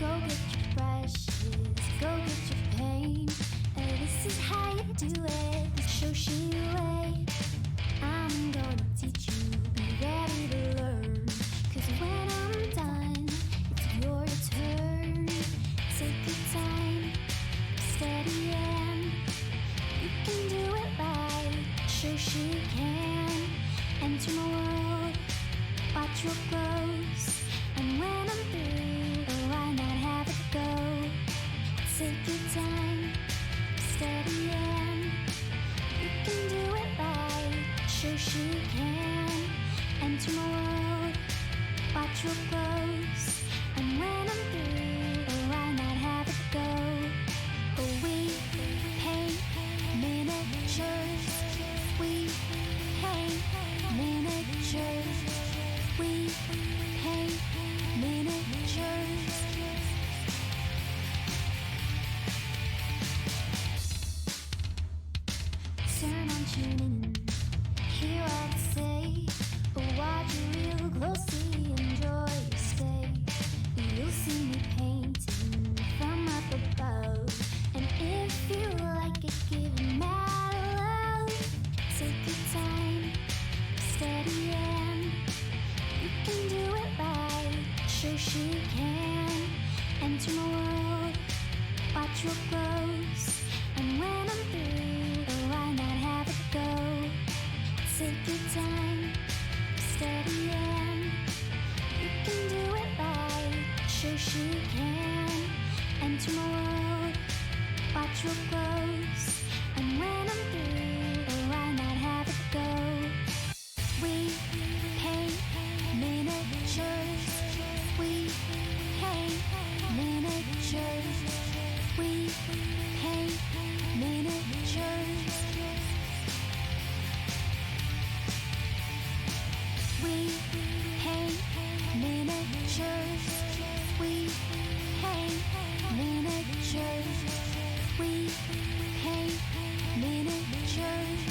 Go get your brushes, go get your paint. This is how you do it, the Shoshie way. I'm gonna teach you, be ready to learn. Cause when I'm done, it's your turn. Take your time, steady and you can do it right. Shoshie can enter my world, watch what grows. And when I'm through, why not have it go? Take your time, steady and you can do it right. Shoshie can enter my world, watch what grows. And when I'm through, why not have it go? Oh, we paint miniatures, we paint miniatures, we paint miniatures. Turn on tuning in, hear what I say, but watch it real closely, enjoy your stay. You'll see me painting from up above, and if you like it, give it mad love. Take your time, steady and you can do it right. Shoshie can enter my world, watch what grows. And when I'm through, why not have it go? Take your time, steady and you can do it right. Shoshie can enter my world, watch what grows. And when I'm through, why not have it go? We paint miniatures, we paint miniatures, we paint miniatures, we paint miniatures, we paint miniatures, we paint miniatures.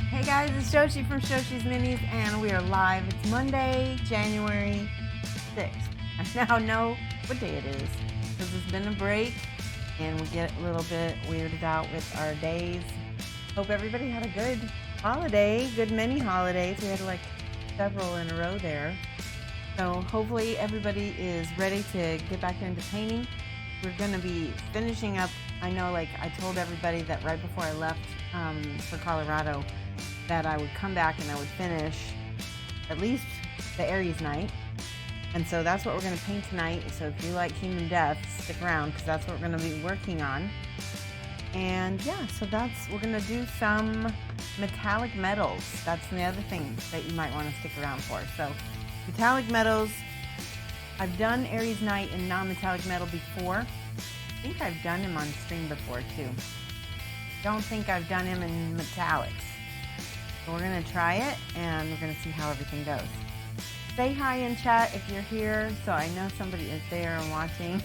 Hey guys, it's Shoshie from Shoshie's Minis, and we are live. It's Monday, January 6th. I now know what day it is because it's been a break and we get a little bit weirded out with our days. Hope everybody had a good holiday, good mini holidays. We had like several in a row there. So hopefully everybody is ready to get back into painting. We're going to be finishing up. I know, like I told everybody that right before I left for Colorado that I would come back and I would finish at least the Aries night. And so that's what we're going to paint tonight. So if you like Human Death, stick around because that's what we're going to be working on. And yeah, so we're going to do some metallic metals. That's the other thing that you might want to stick around for. So metallic metals, I've done Aries night in non-metallic metal before. think I've done him on stream before too. Don't think I've done him in metallics. So we're gonna try it and we're gonna see how everything goes. Say hi in chat if you're here, so I know somebody is there and watching.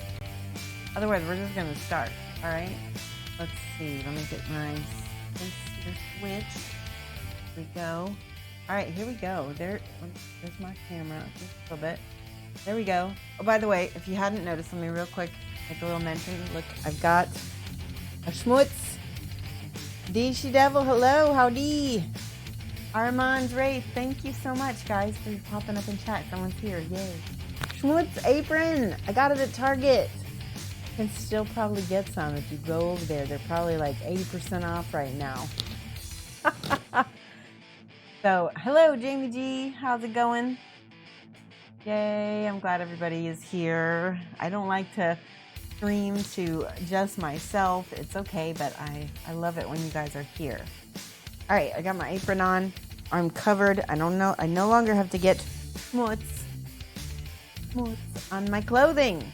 Otherwise, we're just gonna start. All right. Let's see. Let me get my switch. Here we go. All right, here we go. There's my camera. Just a little bit. There we go. Oh, by the way, if you hadn't noticed, let me real quick make a little mention. Look, I've got a schmutz. She Devil, hello, howdy. Armand's Wraith, thank you so much, guys, for popping up in chat. Someone's here, yay. Schmutz apron, I got it at Target. You can still probably get some if you go over there. They're probably like 80% off right now. So, hello, Jamie G, how's it going? Yay, I'm glad everybody is here. I don't like to stream to just myself. It's okay, but I love it when you guys are here. All right, I got my apron on. I'm covered. I no longer have to get schmutz on my clothing.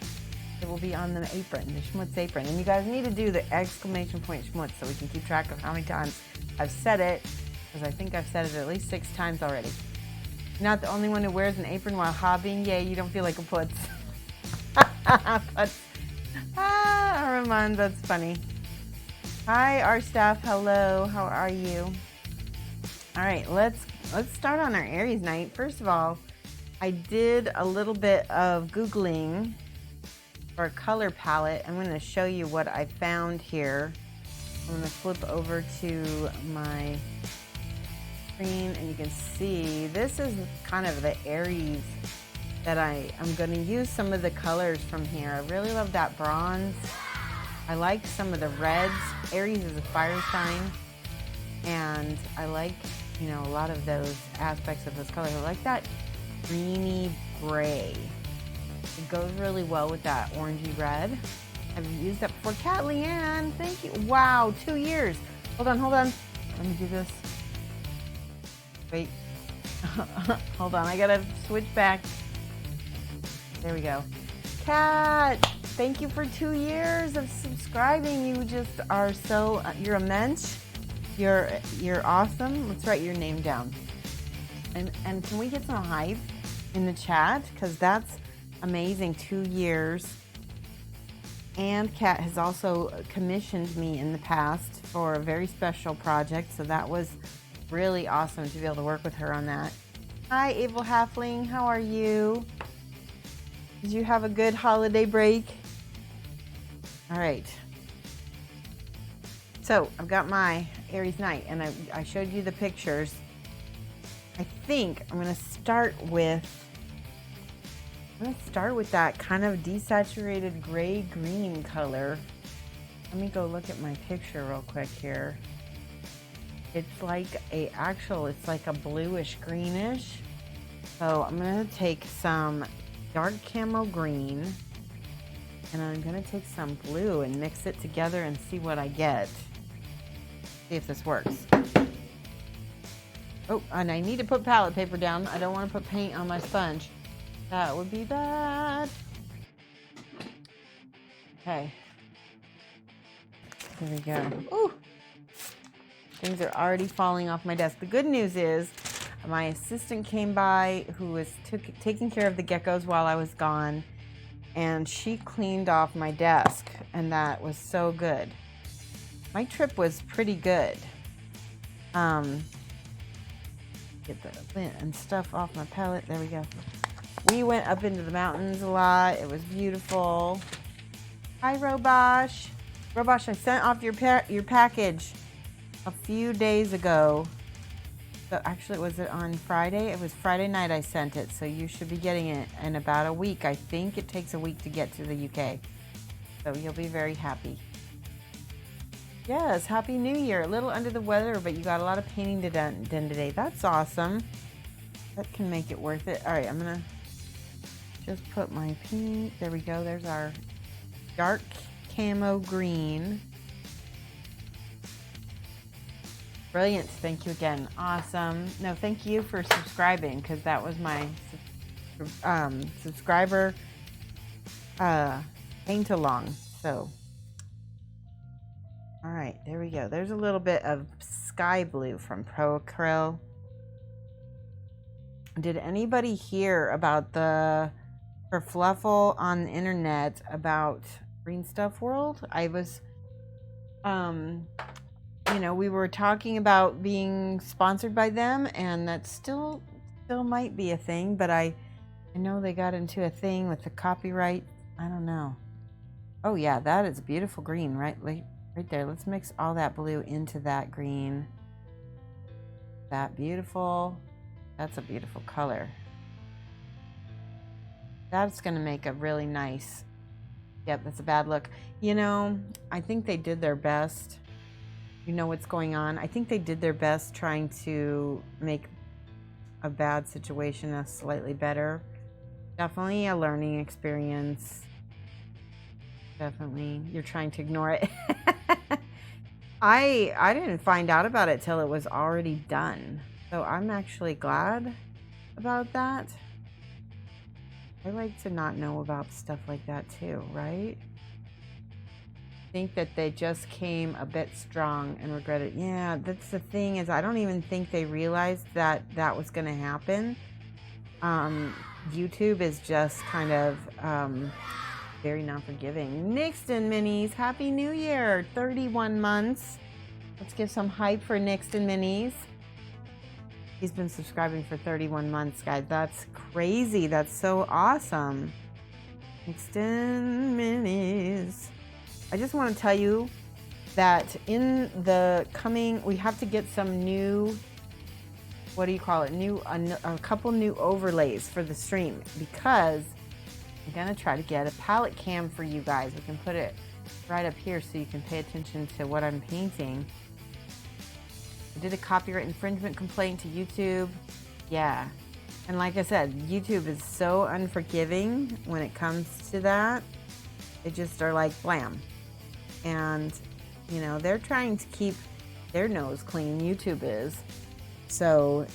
It will be on the apron, the schmutz apron. And you guys need to do the exclamation point schmutz so we can keep track of how many times I've said it, because I think I've said it at least 6 times already. You're not the only one who wears an apron while hobbying. Yay, you don't feel like a putz. Putz. Ramon, that's funny. Hi, our staff. Hello, how are you? All right, let's start on our Aries night. First of all, I did a little bit of Googling for a color palette. I'm going to show you what I found here. I'm going to flip over to my screen and you can see this is kind of the Aries that I'm going to use some of the colors from here. I really love that bronze. I like some of the reds. Aries is a fire sign, and I like, you know, a lot of those aspects of those colors. I like that greeny gray. It goes really well with that orangey red. I've used that before. Cat Leanne, thank you. Wow, 2 years. Hold on. Let me do this. Wait. Hold on, I gotta switch back. There we go. Cat, thank you for 2 years of subscribing. You just are so, you're a mensch. You're awesome. Let's write your name down. And can we get some hype in the chat? Because that's amazing, 2 years. And Kat has also commissioned me in the past for a very special project. So that was really awesome to be able to work with her on that. Hi, Abel Halfling. How are you? Did you have a good holiday break? All right. So I've got my Aries night, and I showed you the pictures. I think I'm going to start with that kind of desaturated gray-green color. Let me go look at my picture real quick here. It's like it's like a bluish greenish. So I'm going to take some dark camo green, and I'm going to take some blue and mix it together and see what I get. See if this works. Oh, and I need to put palette paper down. I don't want to put paint on my sponge. That would be bad. Okay. Here we go. Ooh. Things are already falling off my desk. The good news is my assistant came by who was taking care of the geckos while I was gone, and she cleaned off my desk, and that was so good. My trip was pretty good. Get the lint and stuff off my palette. There we go. We went up into the mountains a lot. It was beautiful. Hi, Robosh. Robosh, I sent off your package a few days ago. So actually, was it on Friday? It was Friday night I sent it, so you should be getting it in about a week. I think it takes a week to get to the UK. So you'll be very happy. Yes, Happy New Year. A little under the weather, but you got a lot of painting to done today. That's awesome. That can make it worth it. All right, I'm going to just put my paint. There we go. There's our dark camo green. Brilliant. Thank you again. Awesome. No, thank you for subscribing, because that was my subscriber paint along. So All right, there we go. There's a little bit of sky blue from Pro Acryl. Did anybody hear about the kerfluffle on the internet about Green Stuff World? I was, we were talking about being sponsored by them, and that still might be a thing, but I know they got into a thing with the copyright. I don't know. Oh yeah, that is beautiful green, right? Right there. Let's mix all that blue into that green. That beautiful. That's a beautiful color. That's going to make a really nice. Yep, that's a bad look. I think they did their best. You know what's going on? I think they did their best trying to make a bad situation a slightly better. Definitely a learning experience. Definitely. You're trying to ignore it. I didn't find out about it till it was already done. So I'm actually glad about that. I like to not know about stuff like that too, right? I think that they just came a bit strong and regretted. Yeah, that's the thing, is I don't even think they realized that that was going to happen. YouTube is just kind of very non-forgiving. Nixon Minis, Happy New Year! 31 months. Let's give some hype for Nixon Minis. He's been subscribing for 31 months, guys. That's crazy. That's so awesome. Nixon Minis. I just want to tell you that in the coming, we have to get some new, what do you call it? A couple new overlays for the stream, because I'm going to try to get a palette cam for you guys. We can put it right up here so you can pay attention to what I'm painting. I did a copyright infringement complaint to YouTube. Yeah. And like I said, YouTube is so unforgiving when it comes to that. They just are like, blam. And, they're trying to keep their nose clean. YouTube is. So,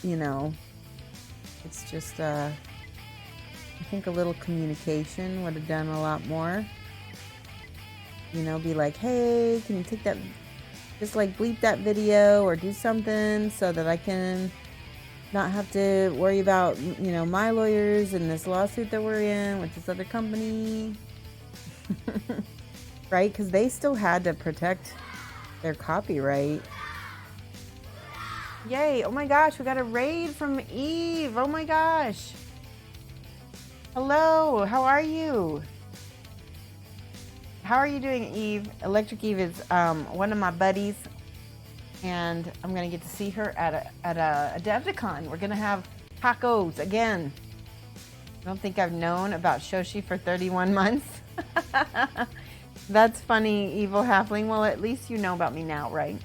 it's just, I think a little communication would have done a lot more. Be like, hey, can you take that, just like bleep that video or do something so that I can not have to worry about, my lawyers and this lawsuit that we're in with this other company. Right? Because they still had to protect their copyright. Yay. Oh my gosh, we got a raid from Eve. Oh my gosh. Hello, how are you? How are you doing, Eve? Electric Eve is one of my buddies, and I'm gonna get to see her at a Adepticon. We're gonna have tacos again. I don't think I've known about Shoshie for 31 months. That's funny, Evil Halfling. Well, at least you know about me now, right?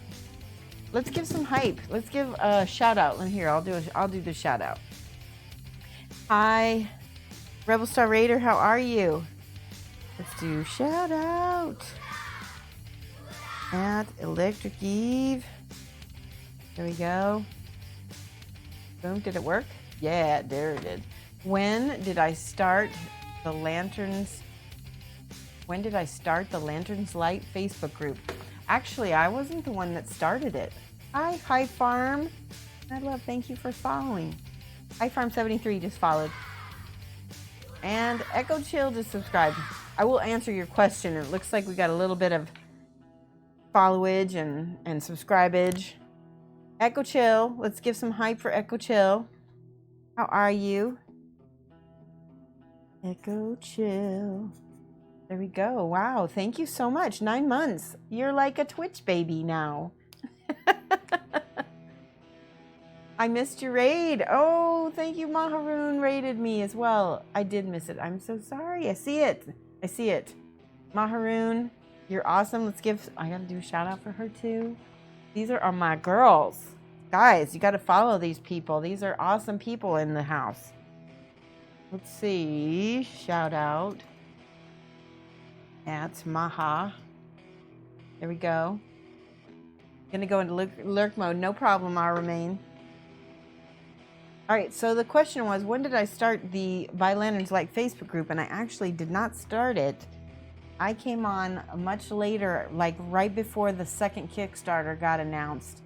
Let's give some hype. Let's give a shout out. Here, I'll do the shout out. Hi, Rebel Star Raider. How are you? Let's do shout out at Electric Eve. There we go. Boom. Did it work? Yeah, there it did. When did I start the Lanterns? When did I start the Lanterns Light Facebook group? Actually, I wasn't the one that started it. Hi Farm. Thank you for following. Hi Farm 73 just followed. And Echo Chill just subscribed. I will answer your question. It looks like we got a little bit of followage and subscribage. Echo Chill. Let's give some hype for Echo Chill. How are you? Echo Chill. There we go. Wow. Thank you so much. 9 months. You're like a Twitch baby now. I missed your raid. Oh, thank you. Maharoon raided me as well. I did miss it. I'm so sorry. I see it. Maharoon, you're awesome. I got to do a shout out for her too. These are my girls. Guys, you got to follow these people. These are awesome people in the house. Let's see. Shout out at Maha. There we go. Gonna go into lurk mode. No problem, I'll remain. All right, so the question was, when did I start the By Lanterns Light Facebook group? And I actually did not start it I came on much later, like right before the second Kickstarter got announced.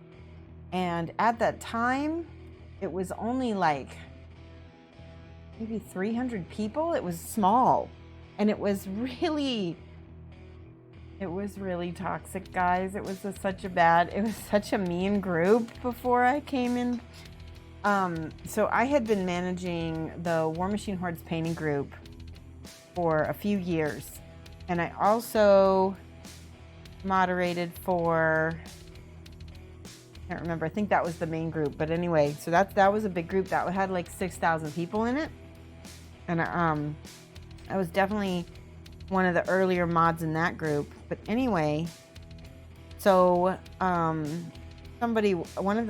And at that time, it was only like maybe 300 people. It was small. And it was really toxic, guys. It was such a mean group before I came in. So I had been managing the War Machine Hordes painting group for a few years. And I also moderated for, I can't remember, I think that was the main group. But anyway, so that was a big group that had like 6,000 people in it. And I was definitely one of the earlier mods in that group. But anyway, so one of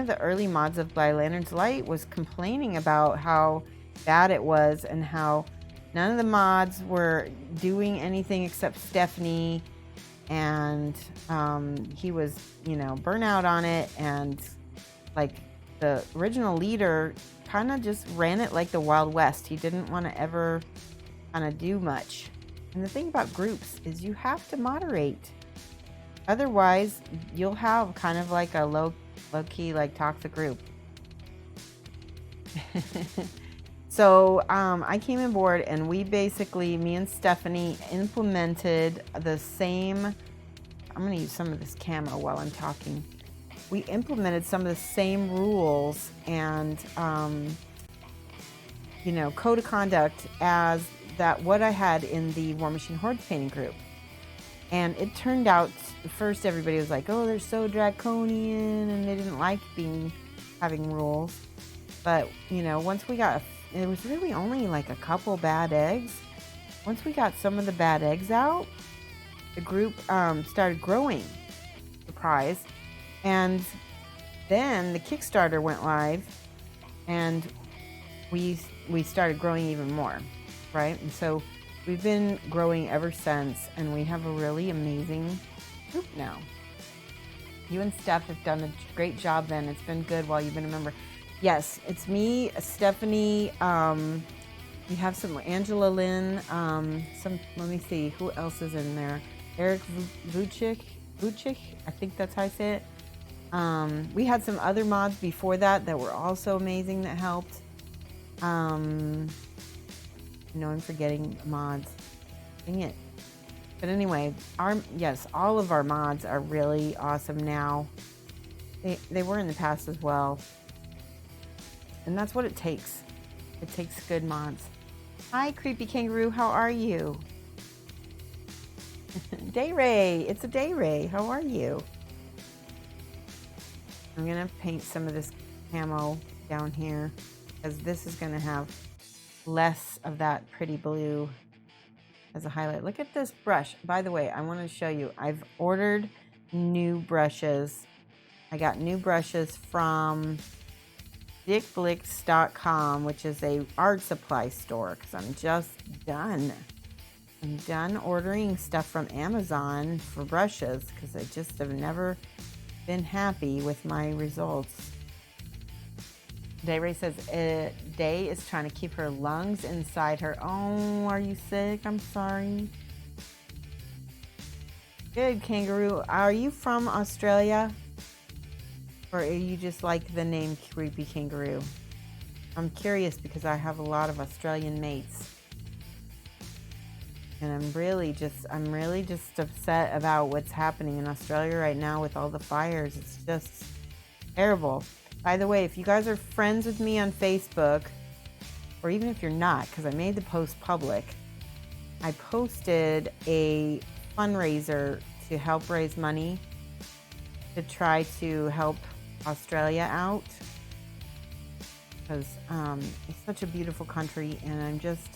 the early mods of By Lantern's Light was complaining about how bad it was and how none of the mods were doing anything except Stephanie, and he was, burnt out on it, and like the original leader kind of just ran it like the Wild West. He didn't want to ever kind of do much. And the thing about groups is you have to moderate. Otherwise, you'll have kind of like a low-key, like toxic group. So I came on board, and we basically, me and Stephanie, implemented the same. I'm going to use some of this camo while I'm talking. We implemented some of the same rules and, code of conduct as what I had in the War Machine Hordes painting group. And it turned out, first everybody was like, oh, they're so draconian, and they didn't like having rules. But, once we got, it was really only like a couple bad eggs. Once we got some of the bad eggs out, the group started growing. Surprise. And then the Kickstarter went live, and we started growing even more, right? And so we've been growing ever since, and we have a really amazing group now. You and Steph have done a great job then. It's been good while you've been a member. Yes, it's me, Stephanie. We have some Angela Lynn. Let me see, who else is in there? Eric Vucic, I think that's how I say it. We had some other mods before that were also amazing that helped. I'm forgetting mods. Dang it. But anyway, all of our mods are really awesome now. They were in the past as well. And that's what it takes. It takes good mods. Hi, Creepy Kangaroo. How are you? Day Ray. It's a Day Ray. How are you? I'm going to paint some of this camo down here, because this is going to have less of that pretty blue as a highlight. Look at this brush. By the way, I want to show you. I've ordered new brushes. I got new brushes from dickblicks.com, which is a art supply store, because I'm just done. I'm done ordering stuff from Amazon for brushes, because I just have never been happy with my results. Dayray says Day is trying to keep her lungs inside her. Oh, are you sick? I'm sorry. Good, Kangaroo. Are you from Australia? Or are you just like the name Creepy Kangaroo? I'm curious because I have a lot of Australian mates. And I'm really just upset about what's happening in Australia right now with all the fires. It's just terrible. By the way, if you guys are friends with me on Facebook, or even if you're not, because I made the post public, I posted a fundraiser to help raise money to try to help Australia out, because it's such a beautiful country, and I'm just,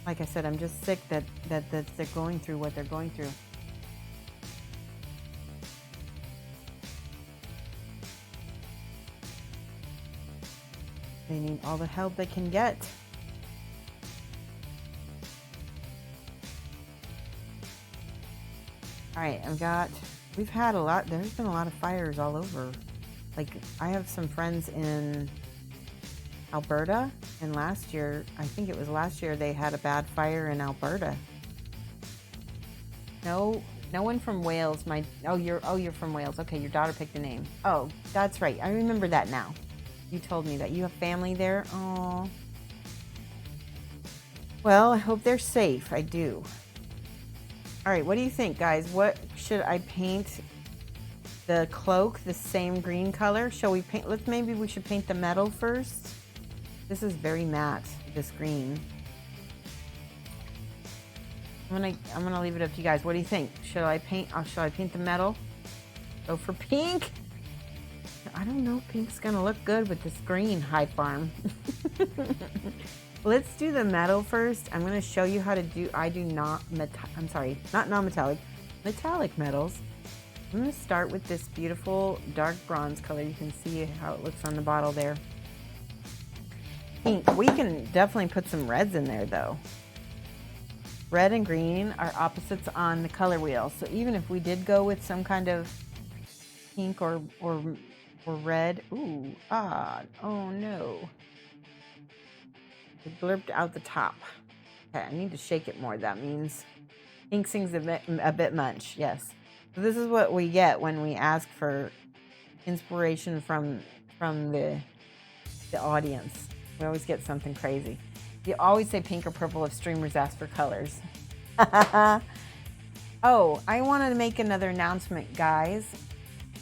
like I said, I'm just sick that they're going through what they're going through. They need all the help they can get. All right, we've had there's been a lot of fires all over. Like, I have some friends in Alberta, and I think it was last year, they had a bad fire in Alberta. No, no one from Wales. You're from Wales. Okay, your daughter picked a name. Oh, that's right. I remember that now. You told me that you have family there. Oh. Well, I hope they're safe. I do. All right, what do you think, guys? What should I paint the cloak the same green color? Shall we paint? Maybe we should paint the metal first. This is very matte, this green. I'm gonna leave it up to you guys. What do you think? Should I paint the metal? Go for pink? I don't know. Pink's gonna look good with this green, High Farm. Let's do the metal first. I'm gonna show you how to do. Not non-metallic, metallic metals. I'm gonna start with this beautiful dark bronze color. You can see how it looks on the bottle there. Pink. We can definitely put some reds in there though. Red and green are opposites on the color wheel. So even if we did go with some kind of pink or red, oh no. It blurped out the top. Okay, I need to shake it more. That means pink sings a bit much. Yes. So this is what we get when we ask for inspiration from the audience. We always get something crazy. You always say pink or purple if streamers ask for colors. Oh, I wanted to make another announcement, guys.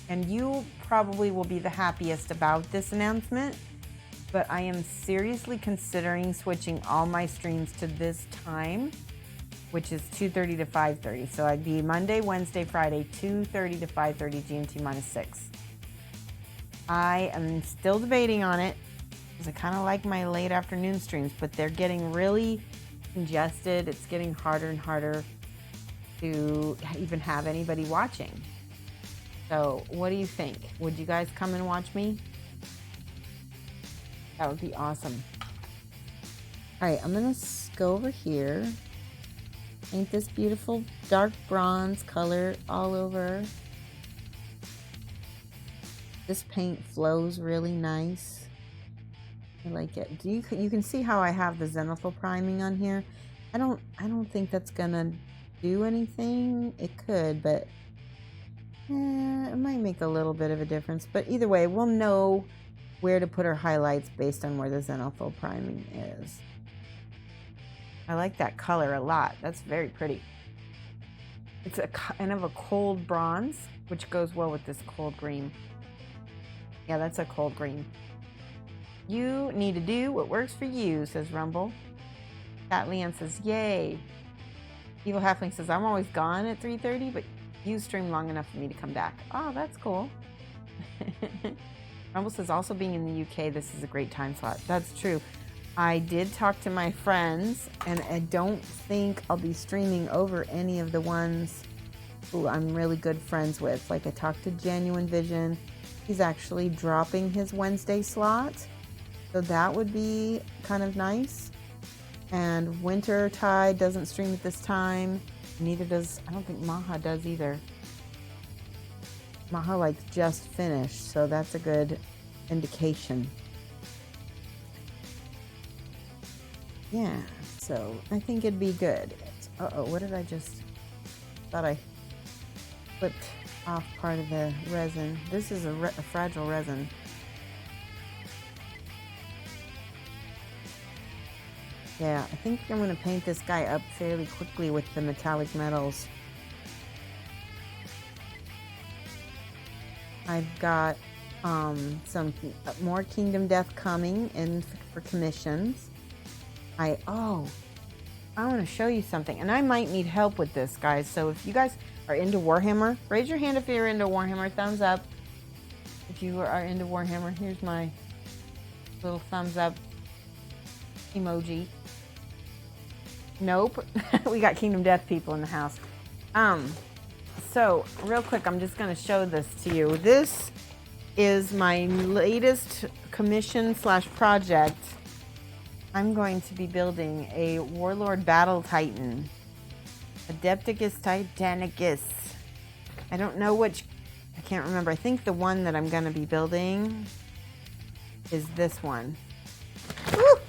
And you probably will be the happiest about this announcement. But I am seriously considering switching all my streams to this time, which is 2:30 to 5:30. So I'd be Monday, Wednesday, Friday, 2:30 to 5:30 GMT -6. I am still debating on it, because I kind of like my late afternoon streams, but they're getting really congested. It's getting harder and harder to even have anybody watching. So what do you think? Would you guys come and watch me? That would be awesome. All right, I'm gonna go over here, paint this beautiful dark bronze color all over. This paint flows really nice. I like it. You can see how I have the zenithal priming on here. I don't think that's gonna do anything. It could, but it might make a little bit of a difference. But either way, we'll know where to put our highlights based on where the zenithal priming is. I like that color a lot. That's very pretty. It's a kind of a cold bronze, which goes well with this cold green. Yeah, that's a cold green. You need to do what works for you, says Rumble. Cat Leanne says, yay. Evil Halfling says, I'm always gone at 3:30, but you stream long enough for me to come back. Oh, that's cool. Rumble says, also being in the UK, this is a great time slot. That's true. I did talk to my friends, and I don't think I'll be streaming over any of the ones who I'm really good friends with. Like, I talked to Genuine Vision. He's actually dropping his Wednesday slot, so that would be kind of nice. And Winter Tide doesn't stream at this time. Neither does, I don't think Maha does either. Maha like just finished, so that's a good indication. Yeah, so I think it'd be good. Uh-oh, what did I just... thought I flipped off part of the resin. This is a fragile resin. Yeah, I think I'm going to paint this guy up fairly quickly with the metallic metals. I've got some more Kingdom Death coming in for commissions. I want to show you something, and I might need help with this, guys. So if you guys are into Warhammer, raise your hand if you're into Warhammer. Thumbs up if you are into Warhammer. Here's my little thumbs up emoji. Nope. We got Kingdom Death people in the house. So real quick, I'm just going to show this to you. This is my latest commission / project. I'm going to be building a Warlord Battle Titan. Adepticus Titanicus. I don't know which, I can't remember. I think the one that I'm going to be building is this one. Woo!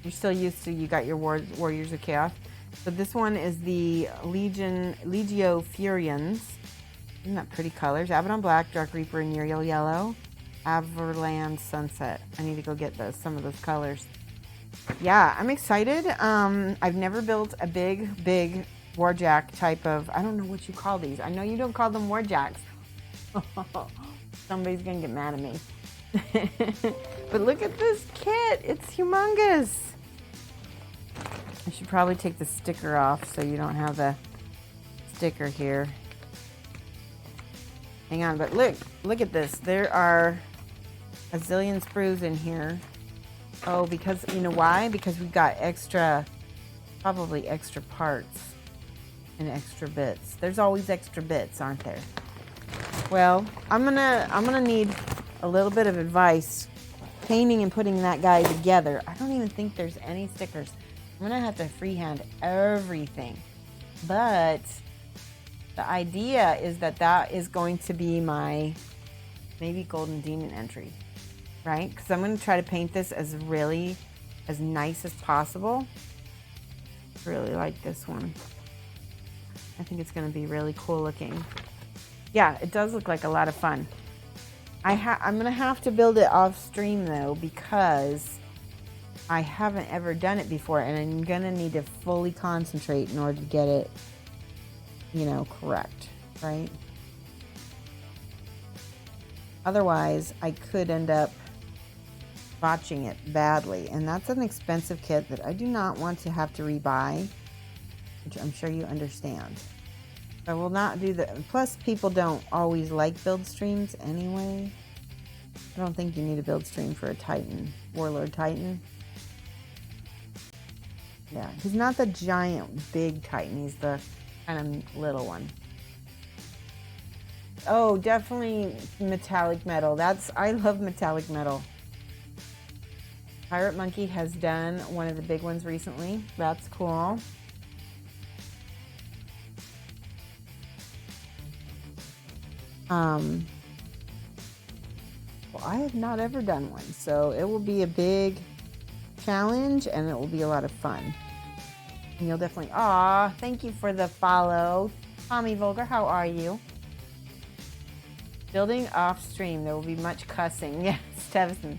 You're still used to, you got your Warriors of Chaos. So this one is the Legio Furians. Isn't that pretty colors? Abaddon Black, Dark Reaper, and Uriel Yellow. Everland Sunset. I need to go get some of those colors. Yeah, I'm excited. I've never built a big warjack type of, I don't know what you call these. I know you don't call them warjacks. Somebody's gonna get mad at me. But look at this kit. It's humongous. I should probably take the sticker off so you don't have the sticker here. Hang on, but look at this. There are a zillion sprues in here. Oh, because, you know why? Because we've got probably extra parts and extra bits. There's always extra bits, aren't there? Well, I'm gonna need a little bit of advice painting and putting that guy together. I don't even think there's any stickers. I'm gonna have to freehand everything. But the idea is that is going to be my maybe Golden Demon entry, right? Because I'm gonna try to paint this as nice as possible. I really like this one. I think it's gonna be really cool looking. Yeah, it does look like a lot of fun. I'm gonna have to build it off stream though, because I haven't ever done it before, and I'm gonna need to fully concentrate in order to get it, correct, right? Otherwise, I could end up botching it badly, and that's an expensive kit that I do not want to have to rebuy, which I'm sure you understand. I will not do that. Plus, people don't always like build streams anyway. I don't think you need a build stream for a Titan, Warlord Titan. Yeah, he's not the giant, big Titan. He's the kind of little one. Oh, definitely metallic metal. I love metallic metal. Pirate Monkey has done one of the big ones recently. That's cool. Well, I have not ever done one, so it will be a big challenge and it will be a lot of fun. And you'll definitely, thank you for the follow. Tommy Volger, how are you? Building off stream, there will be much cussing. Yes, Teviston.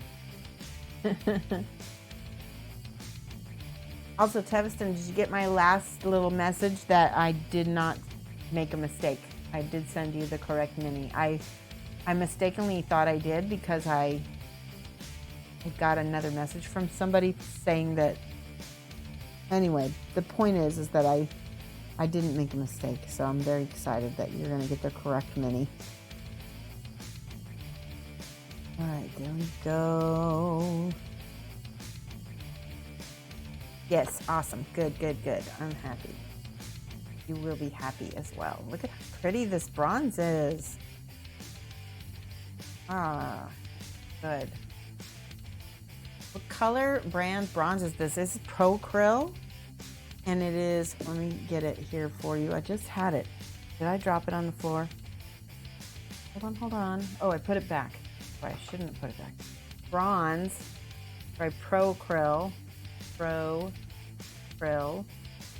Also, Teviston, did you get my last little message that I did not make a mistake? I did send you the correct mini. I mistakenly thought I did because I got another message from somebody saying that. Anyway, the point is that I didn't make a mistake, so I'm very excited that you're going to get the correct mini. All right, there we go. Yes, awesome. Good. I'm happy. You will be happy as well. Look at how pretty this bronze is. Good. What color brand bronze is this? This is Pro Krill. And it is, let me get it here for you. I just had it. Did I drop it on the floor? Hold on. Oh, I put it back. Oh, I shouldn't have put it back. Bronze by Pro Krill. Pro Krill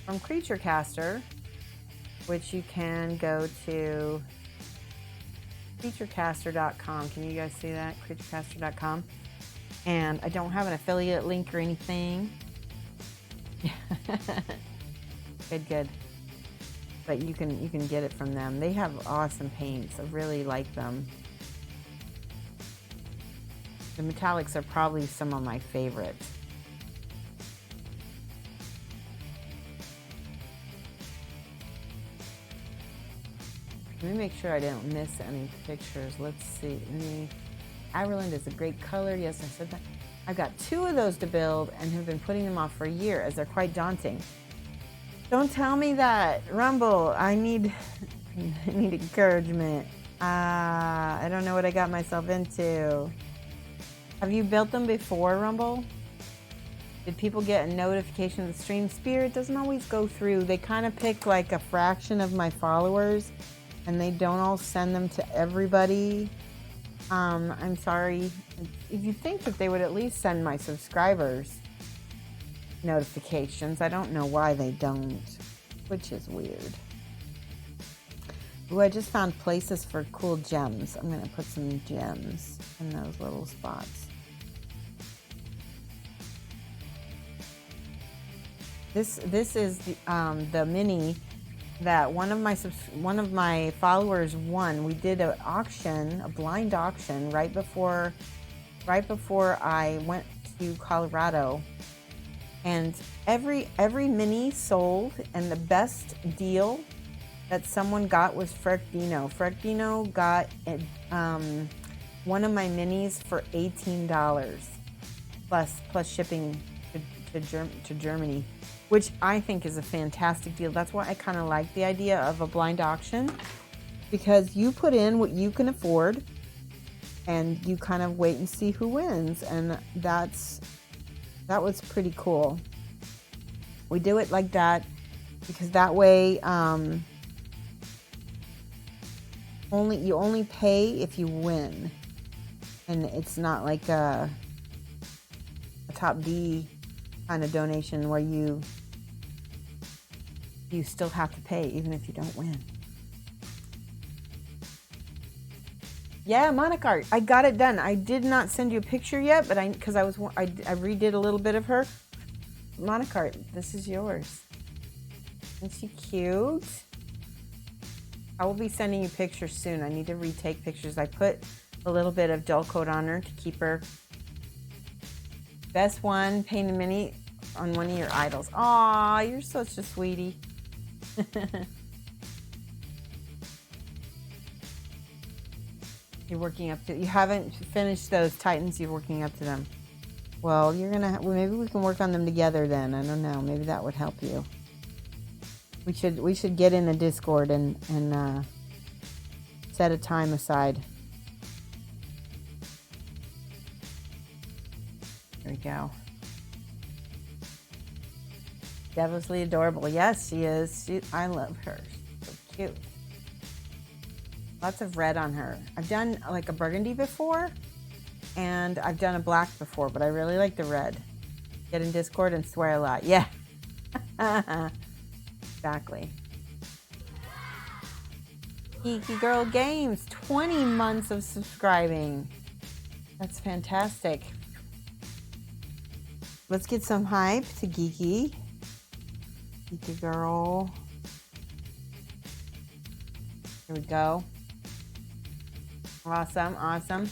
from Creature Caster, which you can go to creaturecaster.com. Can you guys see that? creaturecaster.com. And I don't have an affiliate link or anything. Good. But you can get it from them. They have awesome paints. I really like them. The metallics are probably some of my favorites. Let me make sure I didn't miss any pictures. Let's see. Ireland is a great color. Yes, I said that. I've got 2 of those to build and have been putting them off for a year as they're quite daunting. Don't tell me that. Rumble, I need encouragement. I don't know what I got myself into. Have you built them before, Rumble? Did people get a notification of the stream? Spirit doesn't always go through. They kind of pick like a fraction of my followers, and they don't all send them to everybody. I'm sorry. If you think that they would at least send my subscribers, notifications. I don't know why they don't, which is weird. Ooh, I just found places for cool gems. I'm going to put some gems in those little spots. This is the mini that one of my followers won. We did an auction, a blind auction, right before I went to Colorado, and every mini sold, and the best deal that someone got was Frecdino. Frecdino got one of my minis for $18 plus shipping to Germany, which I think is a fantastic deal. That's why I kind of like the idea of a blind auction, because you put in what you can afford and you kind of wait and see who wins. And that was pretty cool. We do it like that because that way you only pay if you win, and it's not like a top D kind of donation where you still have to pay even if you don't win. Yeah, Monica, I got it done. I did not send you a picture yet, but I redid a little bit of her. Monica, this is yours. Isn't she cute? I will be sending you pictures soon. I need to retake pictures. I put a little bit of gel coat on her to keep her. Best one, painted mini on one of your idols. Aw, you're such a sweetie. You're working up to, you haven't finished those Titans, you're working up to them. Well, maybe we can work on them together then. I don't know, maybe that would help you. We should get in a Discord and set a time aside. There we go. Devilishly adorable. Yes, she is. I love her. She's so cute. Lots of red on her. I've done like a burgundy before, and I've done a black before, but I really like the red. Get in Discord and swear a lot. Yeah. Exactly. Geeky Girl Games, 20 months of subscribing. That's fantastic. Let's get some hype to Geeky. Geeky Girl. Here we go. Awesome, awesome.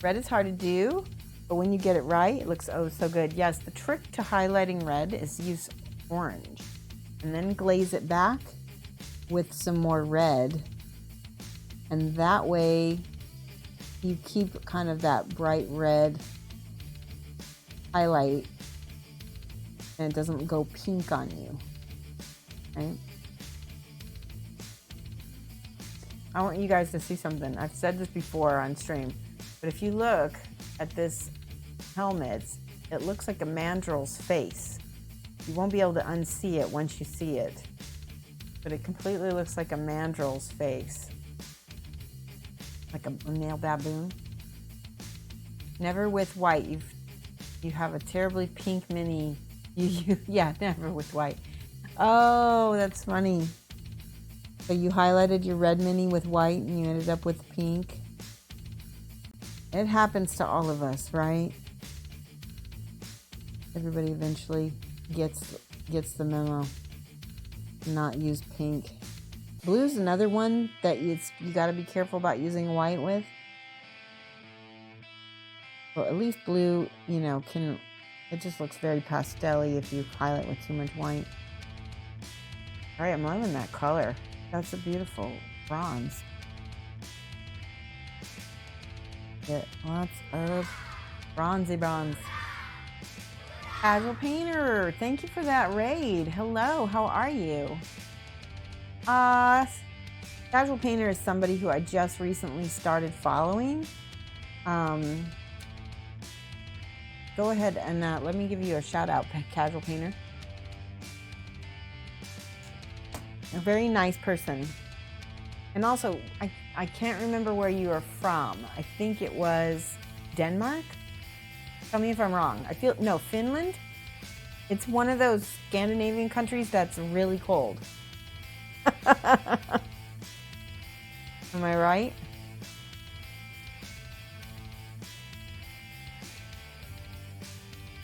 Red is hard to do, but when you get it right, it looks oh so good. Yes, the trick to highlighting red is use orange and then glaze it back with some more red. And that way you keep kind of that bright red highlight and it doesn't go pink on you, right? I want you guys to see something. I've said this before on stream, but if you look at this helmet, it looks like a mandrel's face. You won't be able to unsee it once you see it, but it completely looks like a mandrel's face, like a male baboon. Never with white. You have a terribly pink mini. Yeah, never with white. Oh, that's funny. So you highlighted your red mini with white and you ended up with pink. It happens to all of us, right? Everybody eventually gets the memo. Not use pink. Blue's another one that you got to be careful about using white with. Well, at least blue, it just looks very pastel-y if you highlight with too much white. All right, I'm loving that color. That's a beautiful bronze. Get lots of bronzy bronze. Casual Painter, thank you for that raid. Hello, how are you? Casual Painter is somebody who I just recently started following. Go ahead and let me give you a shout out, Casual Painter. A very nice person. And also, I can't remember where you are from. I think it was Denmark? Tell me if I'm wrong. Finland? It's one of those Scandinavian countries that's really cold. Am I right?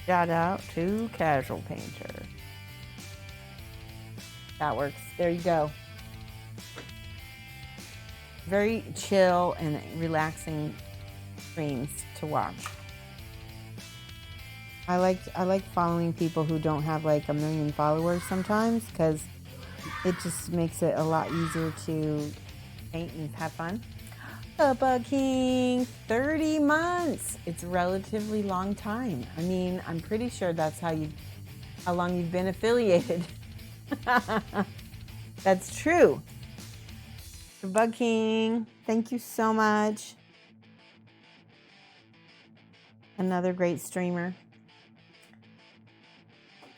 Shout out to Casual Painter. That works. There you go. Very chill and relaxing streams to watch. I like following people who don't have like 1 million followers sometimes, because it just makes it a lot easier to paint and have fun. The Bug King, 30 months. It's a relatively long time. I mean, I'm pretty sure that's how long you've been affiliated. That's true. The Bug King, thank you so much. Another great streamer.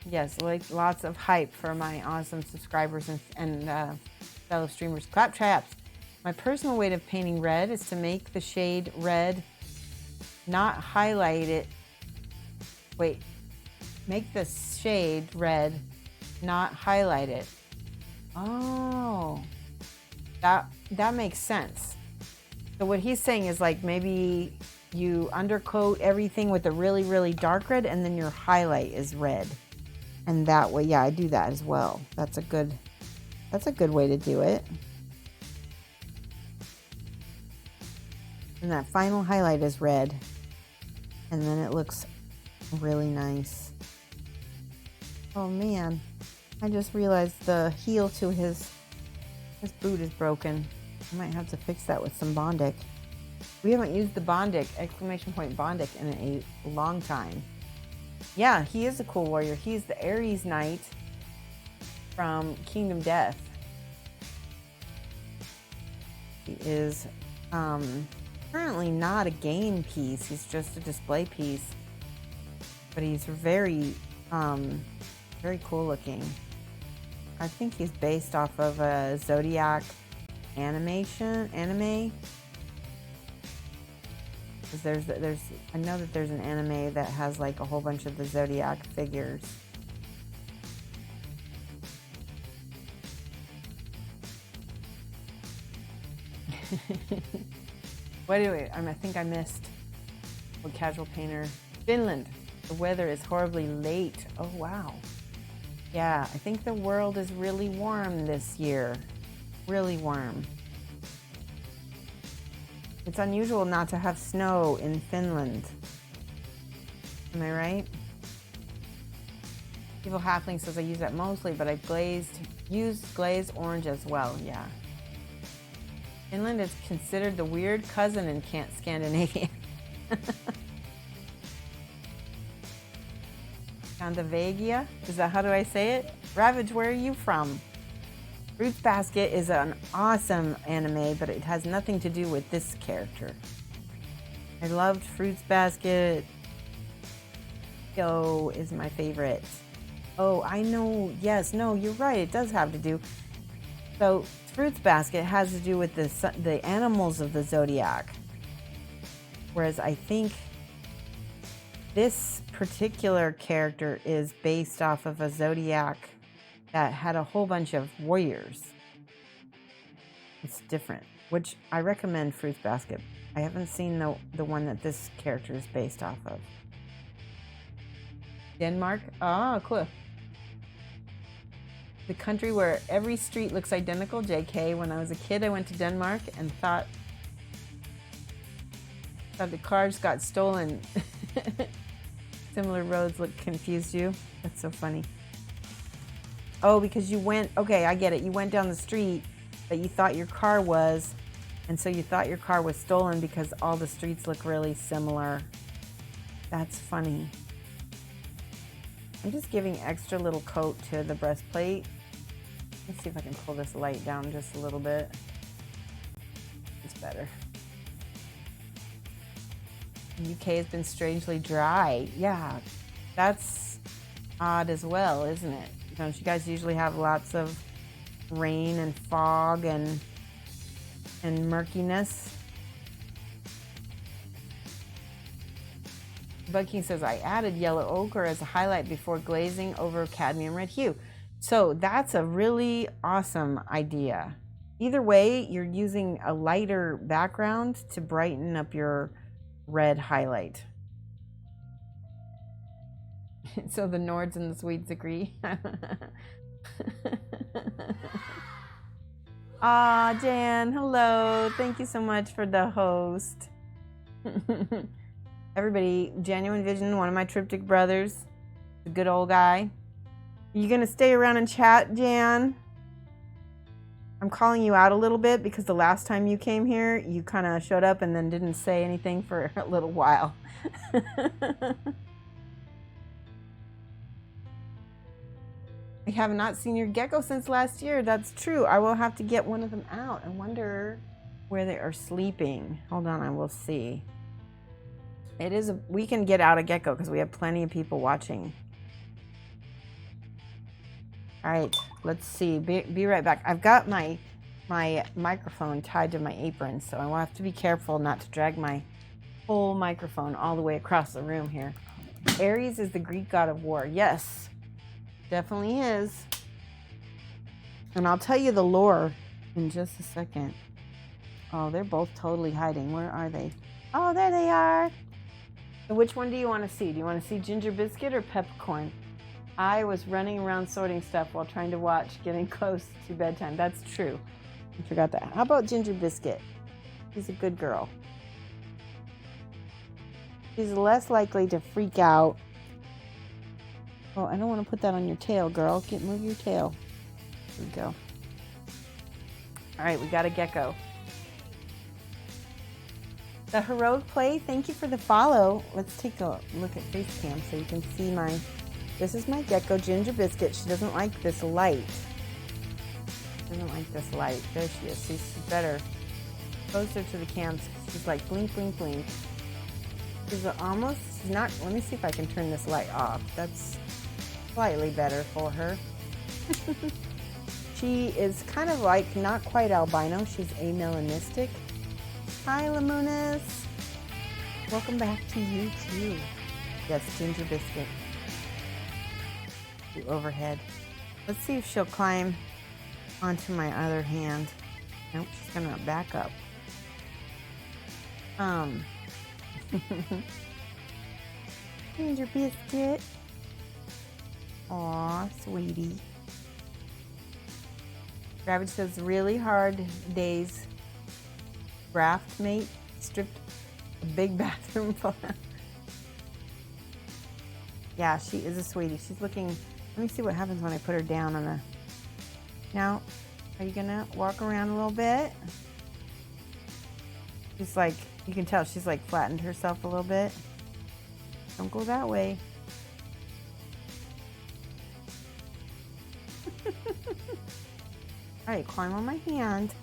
Yes, like lots of hype for my awesome subscribers and fellow streamers. Claptraps. My personal way of painting red is to make the shade red, not highlight it. Wait, make the shade red, not highlight it. Oh, that makes sense. So what he's saying is like maybe you undercoat everything with a really, really dark red and then your highlight is red. And that way, yeah, I do that as well. That's a good way to do it. And that final highlight is red. And then it looks really nice. Oh man, I just realized the heel to his boot is broken. I might have to fix that with some Bondic. We haven't used the Bondic, exclamation point Bondic, in a long time. Yeah, he is a cool warrior. He's the Aries Knight from Kingdom Death. He is currently not a game piece. He's just a display piece. But he's very cool looking. I think he's based off of a Zodiac anime. Because I know that there's an anime that has like a whole bunch of the Zodiac figures. What anyway, I think I missed what Casual Painter. Finland. The weather is horribly late. Oh wow. Yeah, I think the world is really warm this year. Really warm. It's unusual not to have snow in Finland. Am I right? Evil Halfling says I use that mostly, but I used glazed orange as well. Yeah. Finland is considered the weird cousin in Scandinavia. Scandinavia? Is that how do I say it? Ravage, where are you from? Fruits Basket is an awesome anime, but it has nothing to do with this character. I loved Fruits Basket. Yo is my favorite. Oh, I know. Yes, no, you're right. It does have to do. So Fruits Basket has to do with the animals of the zodiac. Whereas I think this particular character is based off of a zodiac that had a whole bunch of warriors. It's different, which I recommend Fruits Basket. I haven't seen the one that this character is based off of. Denmark? Oh, cool. The country where every street looks identical. JK, when I was a kid, I went to Denmark and thought the cars got stolen. Similar roads confused you. That's so funny. Oh, because you went, okay, I get it. You went down the street that you thought your car was, and so you thought your car was stolen because all the streets look really similar. That's funny. I'm just giving extra little coat to the breastplate. Let's see if I can pull this light down just a little bit. It's better. The UK has been strangely dry. Yeah, that's odd as well, isn't it? Don't you guys usually have lots of rain and fog and murkiness? Bug King says, I added yellow ochre as a highlight before glazing over cadmium red hue. So that's a really awesome idea. Either way, you're using a lighter background to brighten up your red highlight. So the Nords and the Swedes agree. Ah, Jan, hello. Thank you so much for the host. Everybody, Genuine Vision, one of my Triptych brothers, a good old guy. Are you gonna stay around and chat, Jan? I'm calling you out a little bit because the last time you came here, you kind of showed up and then didn't say anything for a little while. I have not seen your gecko since last year. That's true. I will have to get one of them out. I wonder where they are sleeping. Hold on, I will see. It is we can get out a gecko because we have plenty of people watching. All right, let's see. Be right back. I've got my microphone tied to my apron, so I will have to be careful not to drag my whole microphone all the way across the room here. Aries is the Greek god of war. Yes. Definitely is. And I'll tell you the lore in just a second. Oh, they're both totally hiding. Where are they? Oh, there they are. So which one do you want to see? Do you want to see Ginger Biscuit or Peppercorn? I was running around sorting stuff while trying to watch getting close to bedtime. That's true. I forgot that. How about Ginger Biscuit? She's a good girl. She's less likely to freak out. Oh, I don't want to put that on your tail, girl. Move your tail. There we go. All right, we got a gecko. The Heroic Play, thank you for the follow. Let's take a look at face cam so you can see this is my gecko, Ginger Biscuit. She doesn't like this light. She doesn't like this light. There she is. She's better. Closer to the cams. She's like blink, blink, blink. She's not, let me see if I can turn this light off. That's slightly better for her. She is kind of like not quite albino. She's amelanistic. Hi, Lamunis. Welcome back to you too. Yes, Ginger Biscuit. Do overhead. Let's see if she'll climb onto my other hand. Nope, she's gonna back up. Ginger Biscuit. Aw, sweetie. Ravage says, really hard days. Raft mate stripped a big bathroom full. Yeah, she is a sweetie. She's looking, let me see what happens when I put her down on the, now, are you gonna walk around a little bit? She's like, you can tell she's like flattened herself a little bit. Don't go that way. All right, climb on my hand.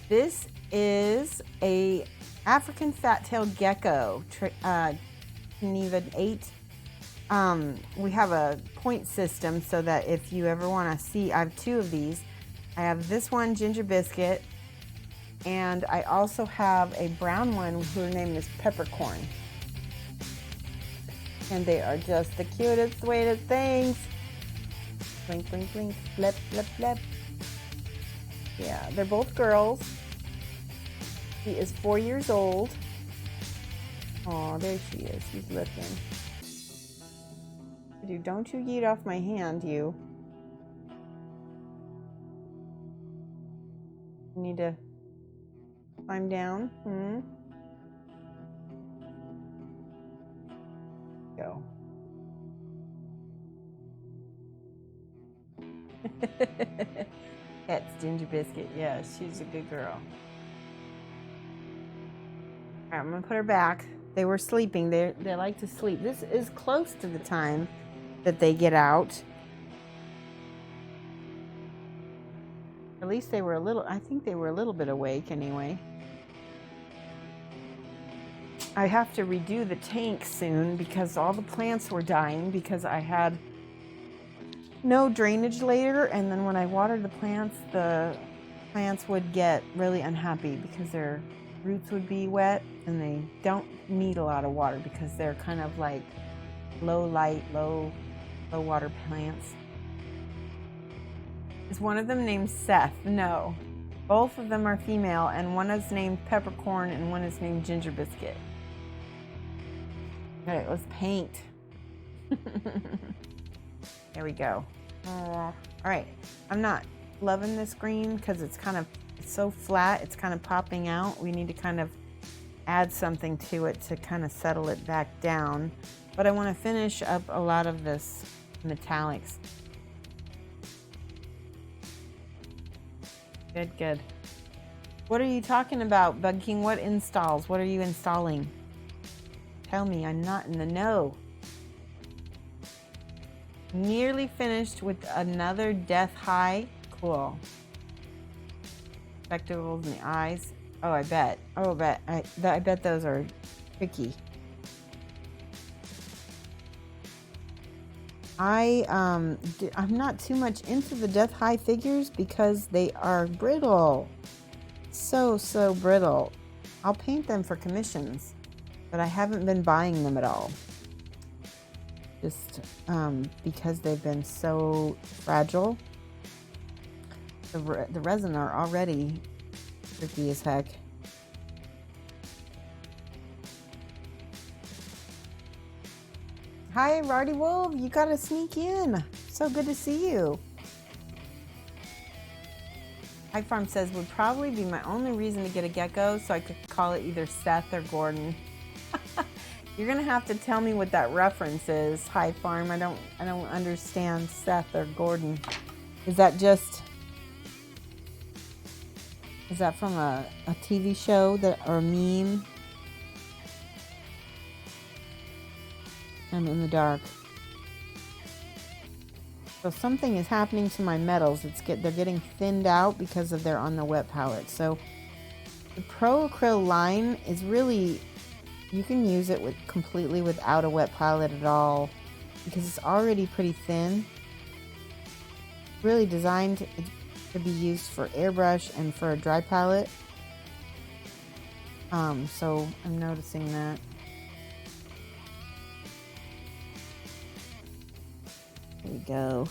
This is a African fat-tailed gecko, Geneva 8. We have a point system so that if you ever want to see, I have two of these. I have this one, Ginger Biscuit, and I also have a brown one whose name is Peppercorn. And they are just the cutest, sweetest things. Blink, blink, blink, flip, flip, flip. Yeah, they're both girls. She is 4 years old. Oh, there she is. She's looking. Dude, don't you eat off my hand, you. You need to climb down. Go. That's Ginger Biscuit. Yeah, she's a good girl. All right, I'm gonna put her back. They were sleeping. They like to sleep. This is close to the time that they get out. At least they were a little, I think they were a little bit awake anyway. I have to redo the tank soon because all the plants were dying because I had no drainage later, and then when I watered the plants would get really unhappy because they're roots would be wet, and they don't need a lot of water because they're kind of like low light, low water plants. Is one of them named Seth? No. Both of them are female, and one is named Peppercorn and one is named Ginger Biscuit. All right, let's paint. There we go. All right, I'm not loving this green because it's so flat, it's kind of popping out. We need to kind of add something to it to kind of settle it back down. But I want to finish up a lot of this metallics. Good. What are you talking about, Bug King? What installs? What are you installing? Tell me, I'm not in the know. Nearly finished with another Death High. Cool. Spectacles in the eyes. Oh, I bet. I bet those are tricky. I'm not too much into the Death High figures because they are brittle. So brittle. I'll paint them for commissions, but I haven't been buying them at all. Just because they've been so fragile. The resin are already tricky as heck. Hi, Rardy Wolf. You gotta sneak in. So good to see you. High Farm says would probably be my only reason to get a gecko, so I could call it either Seth or Gordon. You're gonna have to tell me what that reference is, High Farm. I don't understand Seth or Gordon. Is that from a TV show or a meme? I'm in the dark. So something is happening to my metals. They're getting thinned out because they're on the wet palette. So the Pro Acryl line is really, you can use it completely without a wet palette at all because it's already pretty thin. Really designed to be used for airbrush and for a dry palette. So I'm noticing that. There we go.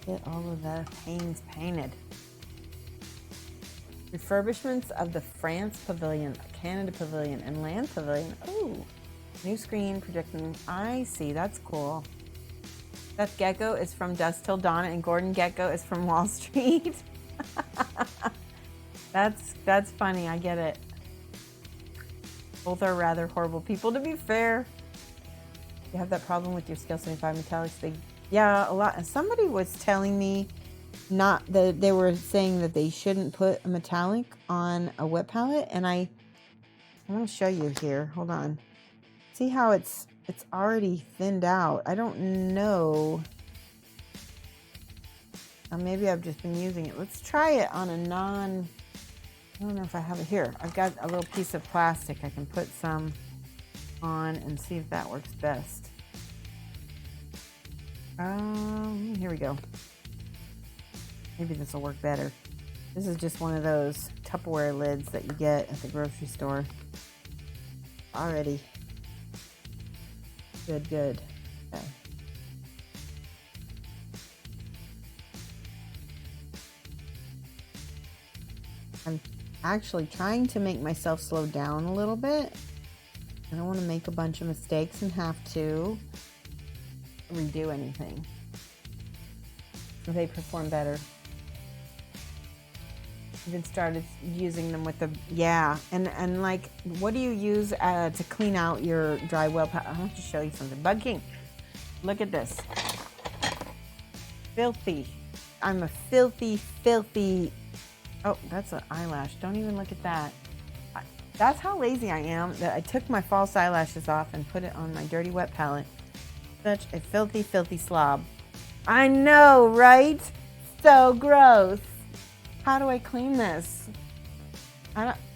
Get all of the panes painted. Refurbishments of the France Pavilion, Canada Pavilion, and Land Pavilion. Ooh, new screen projecting. I see, that's cool. Seth Gecko is from Dusk Till Dawn, and Gordon Gecko is from Wall Street. That's funny. I get it. Both are rather horrible people, to be fair. You have that problem with your Scale 75 metallics. Yeah, a lot. Somebody was telling me not that they were saying that they shouldn't put a metallic on a wet palette, and I want to show you here. Hold on. See how it's already thinned out. I don't know. Maybe I've just been using it. Let's try it on a I don't know if I have it here. I've got a little piece of plastic. I can put some on and see if that works best. Here we go. Maybe this will work better. This is just one of those Tupperware lids that you get at the grocery store. Already. Good. Okay. I'm actually trying to make myself slow down a little bit. I don't want to make a bunch of mistakes and have to redo anything. They perform better. Even started using them with the and like, what do you use to clean out your dry well palette? I want to show you something. Bug King, look at this. Filthy. I'm a filthy. Oh, that's an eyelash. Don't even look at that. That's how lazy I am that I took my false eyelashes off and put it on my dirty wet palette. Such a filthy slob. I know, right? So gross. How do I clean this?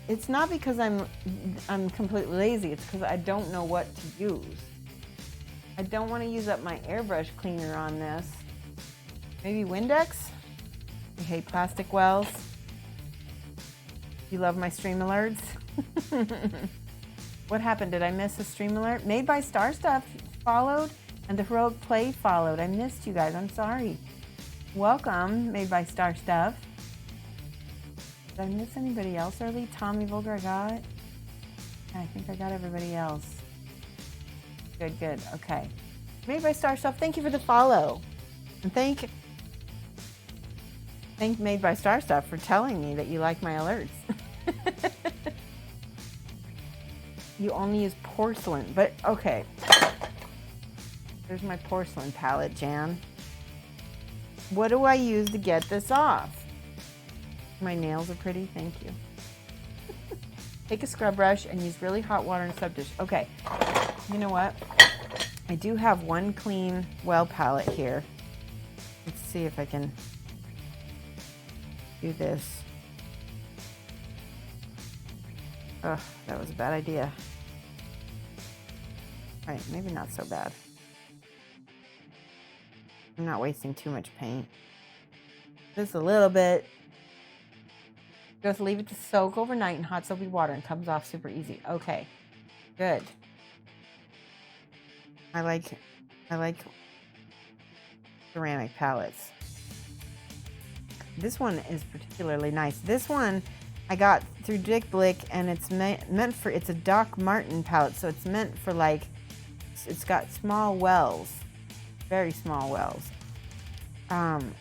It's not because I'm completely lazy. It's because I don't know what to use. I don't want to use up my airbrush cleaner on this. Maybe Windex? I hate plastic wells. You love my stream alerts? What happened? Did I miss a stream alert? Made by Star Stuff followed, and the Heroic Play followed. I missed you guys. I'm sorry. Welcome, Made by Star Stuff. Did I miss anybody else early? Tommy Vulgar, I got. I think I got everybody else. Good, good. Okay. Made by Star Stuff, thank you for the follow. And thank Made by Star Stuff for telling me that you like my alerts. You only use porcelain, but okay. There's my porcelain palette, Jan. What do I use to get this off? My nails are pretty, thank you. Take a scrub brush and use really hot water and sub dish. Okay, you know what? I do have one clean well palette here. Let's see if I can do this. Ugh, that was a bad idea. All right, maybe not so bad. I'm not wasting too much paint. Just a little bit. Just leave it to soak overnight in hot soapy water and comes off super easy. Okay, good. I like ceramic palettes. This one is particularly nice. This one I got through Dick Blick, and it's meant for, it's a Doc Martin palette, so it's meant for like, it's got small wells, very small wells,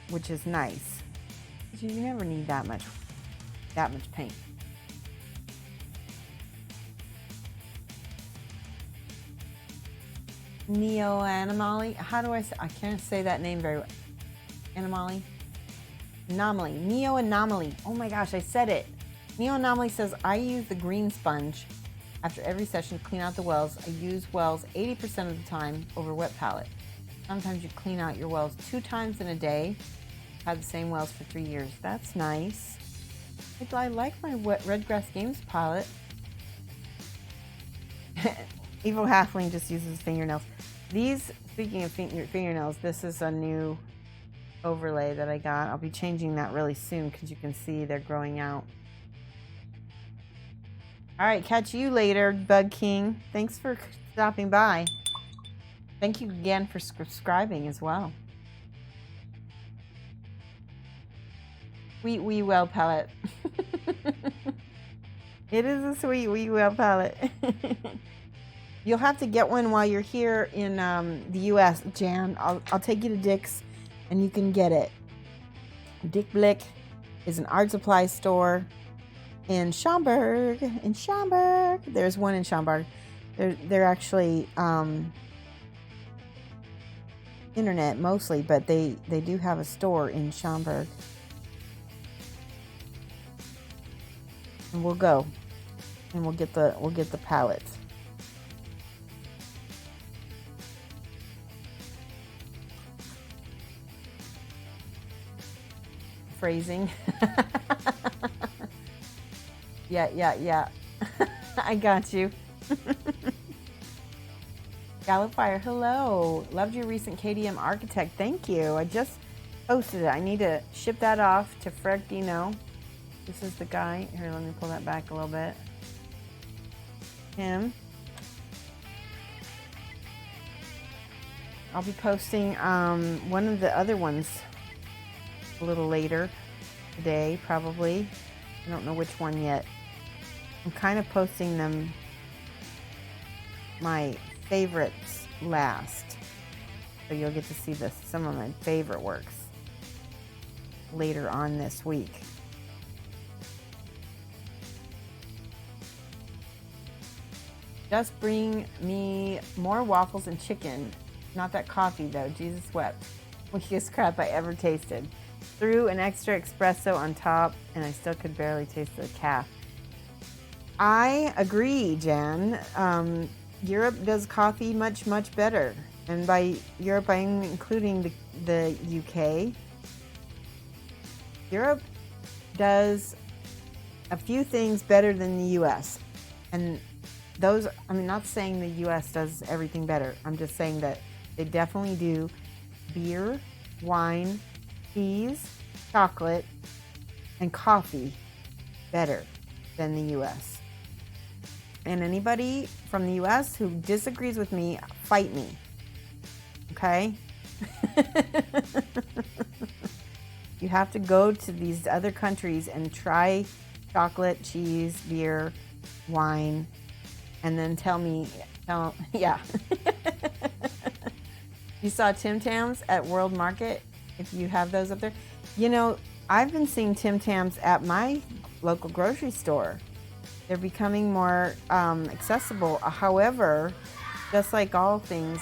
which is nice. You never need that much paint. Neo Anomaly. How do I say? I can't say that name very well. Anomaly. Anomaly. Neo Anomaly. Oh my gosh, I said it. Neo Anomaly says, I use the green sponge after every session to clean out the wells. I use wells 80% of the time over wet palette. Sometimes you clean out your wells 2 times in a day. Had the same wells for 3 years. That's nice. I like my Red Grass Games palette. Evil Halfling just uses fingernails. These, speaking of fingernails, this is a new overlay that I got. I'll be changing that really soon because you can see they're growing out. All right, catch you later, Bug King. Thanks for stopping by. Thank you again for subscribing as well. Sweet Wee Well palette. It is a Sweet Wee Well palette. You'll have to get one while you're here in the U.S., Jan. I'll take you to Dick's and you can get it. Dick Blick is an art supply store in Schaumburg. There's one in Schaumburg. They're actually internet mostly, but they do have a store in Schaumburg. And we'll go and we'll get the palettes. Phrasing. Yeah. I got you. Gallopfire, hello. Loved your recent KDM Architect. Thank you. I just posted it. I need to ship that off to Fred Dino. This is the guy. Here, let me pull that back a little bit. Him. I'll be posting one of the other ones a little later today, probably. I don't know which one yet. I'm kind of posting them, my favorites, last. So you'll get to see some of my favorite works later on this week. Just bring me more waffles and chicken. Not that coffee, though. Jesus wept. Weakest crap I ever tasted. Threw an extra espresso on top, and I still could barely taste the calf. I agree, Jan. Europe does coffee much, much better. And by Europe, I'm including the UK. Europe does a few things better than the US. And those, I'm not saying the US does everything better. I'm just saying that they definitely do beer, wine, teas, chocolate, and coffee better. than the US. And anybody from the US who disagrees with me, fight me. Okay? You have to go to these other countries and try chocolate, cheese, beer, wine, and then yeah. You saw Tim Tams at World Market, if you have those up there. You know, I've been seeing Tim Tams at my local grocery store. They're becoming more accessible. However, just like all things,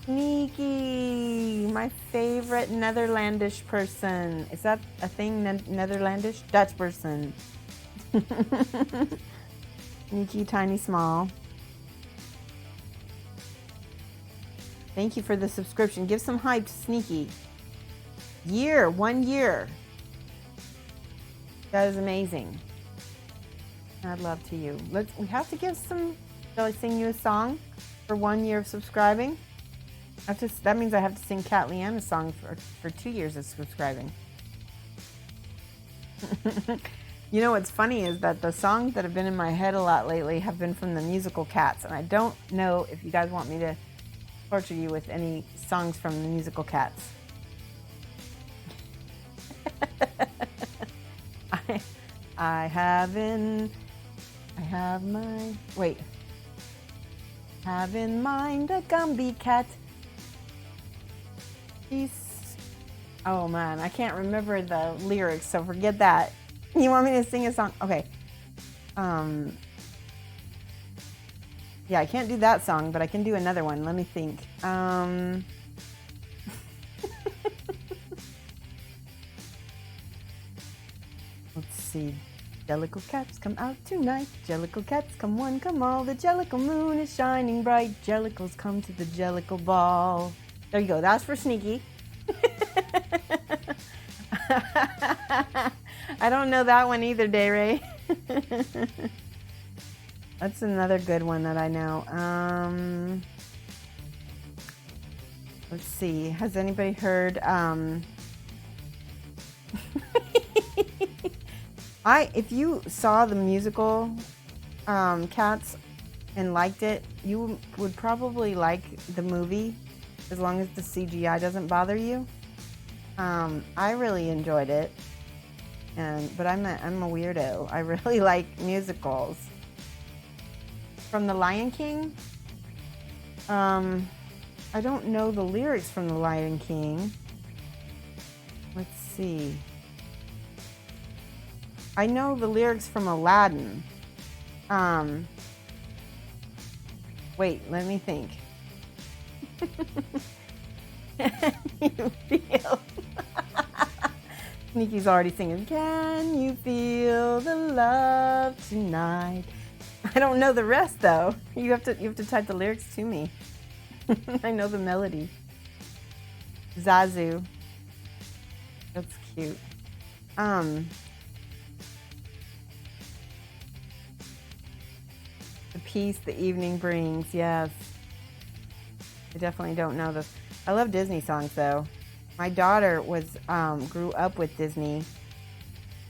Sneaky, my favorite Netherlandish person. Is that a thing, Netherlandish? Dutch person. Sneaky, tiny, small. Thank you for the subscription. Give some hype to Sneaky. 1 year. That is amazing. I'd love to you. We have to give some. Shall I sing you a song for 1 year of subscribing? That means I have to sing Cat Leanne a song for 2 years of subscribing. You know what's funny is that the songs that have been in my head a lot lately have been from the musical Cats, and I don't know if you guys want me to torture you with any songs from the musical Cats. I have in mind a Gumby cat. Oh man, I can't remember the lyrics, so forget that. You want me to sing a song? Okay. Yeah, I can't do that song, but I can do another one. Let me think. Let's see. Jellicle cats come out tonight. Jellicle cats come one, come all. The Jellicle moon is shining bright. Jellicles come to the Jellicle ball. There you go. That's for Sneaky. I don't know that one either, Dayray. That's another good one that I know. Let's see. Has anybody heard? If you saw the musical Cats and liked it, you would probably like the movie, as long as the CGI doesn't bother you. I really enjoyed it, but I'm a weirdo. I really like musicals. From The Lion King, I don't know the lyrics from The Lion King. Let's see. I know the lyrics from Aladdin. Wait, let me think. You feel. Sneaky's already singing. Can you feel the love tonight? I don't know the rest though. You have to type the lyrics to me. I know the melody. Zazu. That's cute. The peace the evening brings. Yes. I definitely don't know this. I love Disney songs though. My daughter grew up with Disney.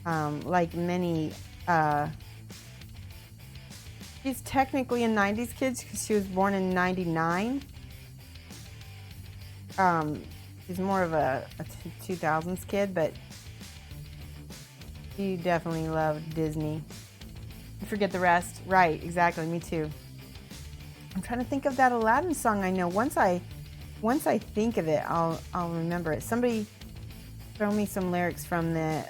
Like many. She's technically a 90s kid because she was born in 99. She's more of a 2000s kid, but she definitely loved Disney. I forget the rest. Right, exactly, me too. I'm trying to think of that Aladdin song I know. Once I think of it, I'll remember it. Somebody throw me some lyrics from the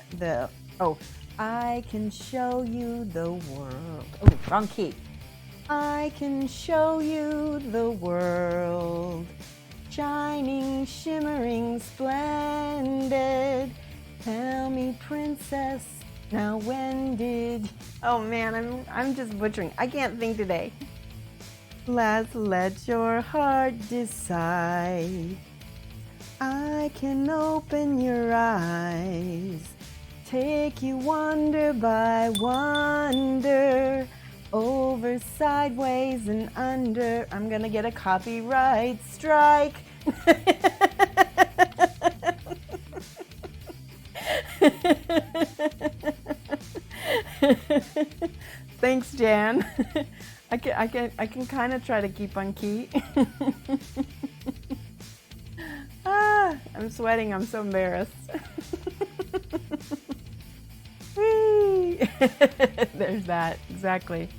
I can show you the world. Oh, wrong key. I can show you the world, shining, shimmering, splendid. Tell me, princess, now when did... Oh man, I'm just butchering. I can't think today. Let's let your heart decide. I can open your eyes, take you wonder by wonder, over, sideways, and under. I'm gonna get a copyright strike. Thanks, Jan. I can kind of try to keep on key. I'm sweating. I'm so embarrassed. Whee! There's that. Exactly.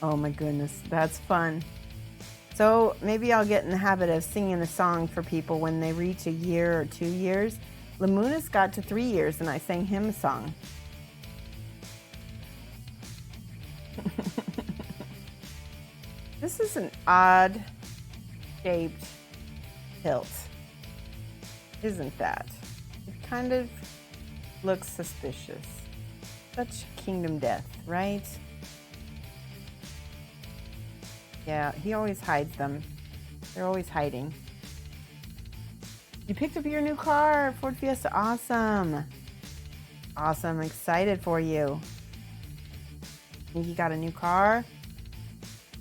Oh my goodness. That's fun. So maybe I'll get in the habit of singing a song for people when they reach a year or 2 years. Lamunas got to 3 years and I sang him a song. This is an odd shaped hilt, isn't that? It kind of looks suspicious. Such kingdom death, right? Yeah, he always hides them. They're always hiding. You picked up your new car, Ford Fiesta. Awesome. Awesome. I'm excited for you. Nikki got a new car.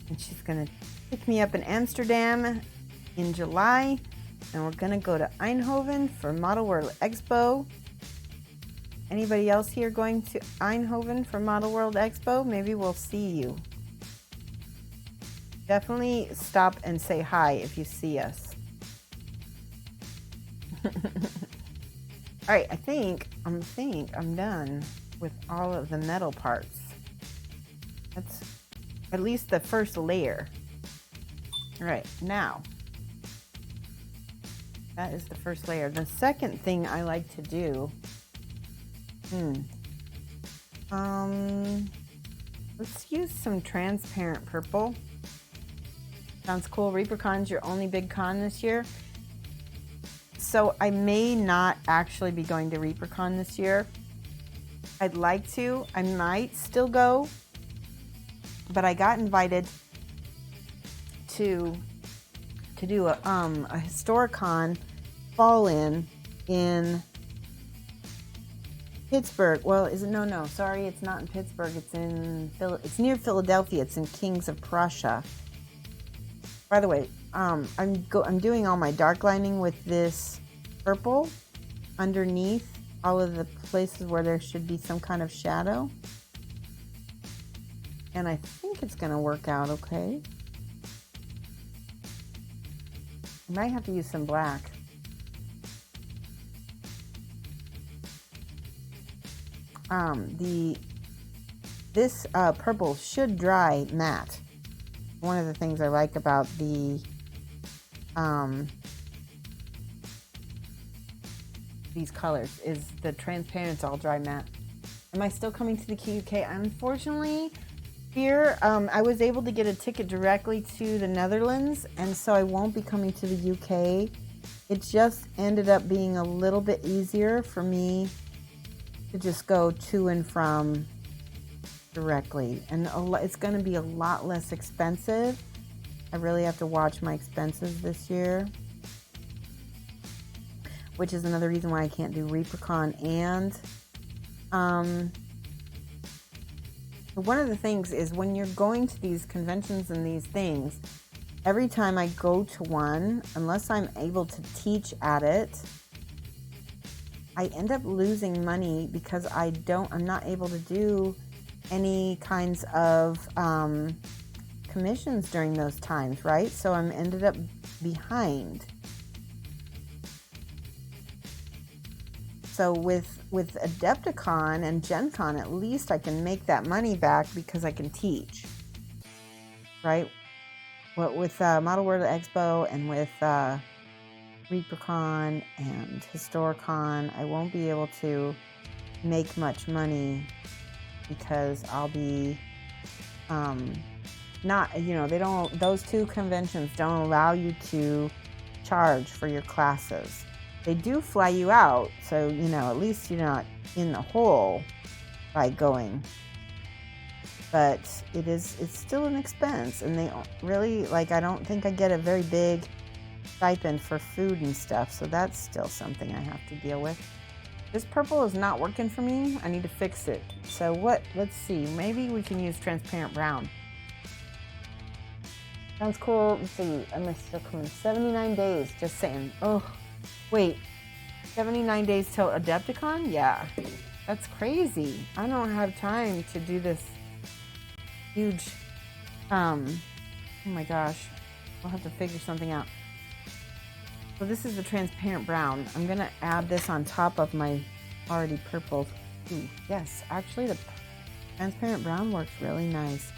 And she's going to pick me up in Amsterdam in July. And we're going to go to Eindhoven for Model World Expo. Anybody else here going to Eindhoven for Model World Expo? Maybe we'll see you. Definitely stop and say hi if you see us. All right, I think I'm done with all of the metal parts. That's at least the first layer. All right, now that is the first layer. The second thing I like to do, let's use some transparent purple. Sounds cool. ReaperCon's your only big con this year. So I may not actually be going to ReaperCon this year. I'd like to. I might still go. But I got invited to do a Historicon fall-in in Pittsburgh. Well, is it? No. Sorry, it's not in Pittsburgh. It's near Philadelphia. It's in Kings of Prussia. By the way, I'm doing all my dark lining with this purple underneath all of the places where there should be some kind of shadow. And I think it's going to work out okay. I might have to use some black. This purple should dry matte. One of the things I like about these colors is the transparency all dry matte. Am I still coming to the UK? Unfortunately, here I was able to get a ticket directly to the Netherlands, and so I won't be coming to the UK. It just ended up being a little bit easier for me to just go to and from directly, and it's going to be a lot less expensive. I really have to watch my expenses this year, which is another reason why I can't do ReaperCon. And one of the things is when you're going to these conventions and these things, every time I go to one, unless I'm able to teach at it, I end up losing money because I'm not able to do any kinds of commissions during those times, right? So I'm ended up behind. So with Adepticon and Gen Con, at least I can make that money back because I can teach, right? But with Model World Expo and with ReaperCon and Historicon, I won't be able to make much money because I'll be those two conventions don't allow you to charge for your classes. They do fly you out, so at least you're not in the hole by going. But it's still an expense, and they really, I don't think I get a very big stipend for food and stuff, so that's still something I have to deal with. This purple is not working for me. I need to fix it. So let's see, maybe we can use transparent brown. Sounds cool. Let's see, am I still coming? 79 days, just saying. Oh, wait, 79 days till Adepticon? Yeah, That's crazy. I don't have time to do this huge, oh my gosh. I'll have to figure something out. So this is the transparent brown. I'm gonna add this on top of my already purple. Ooh, yes, actually the transparent brown works really nice.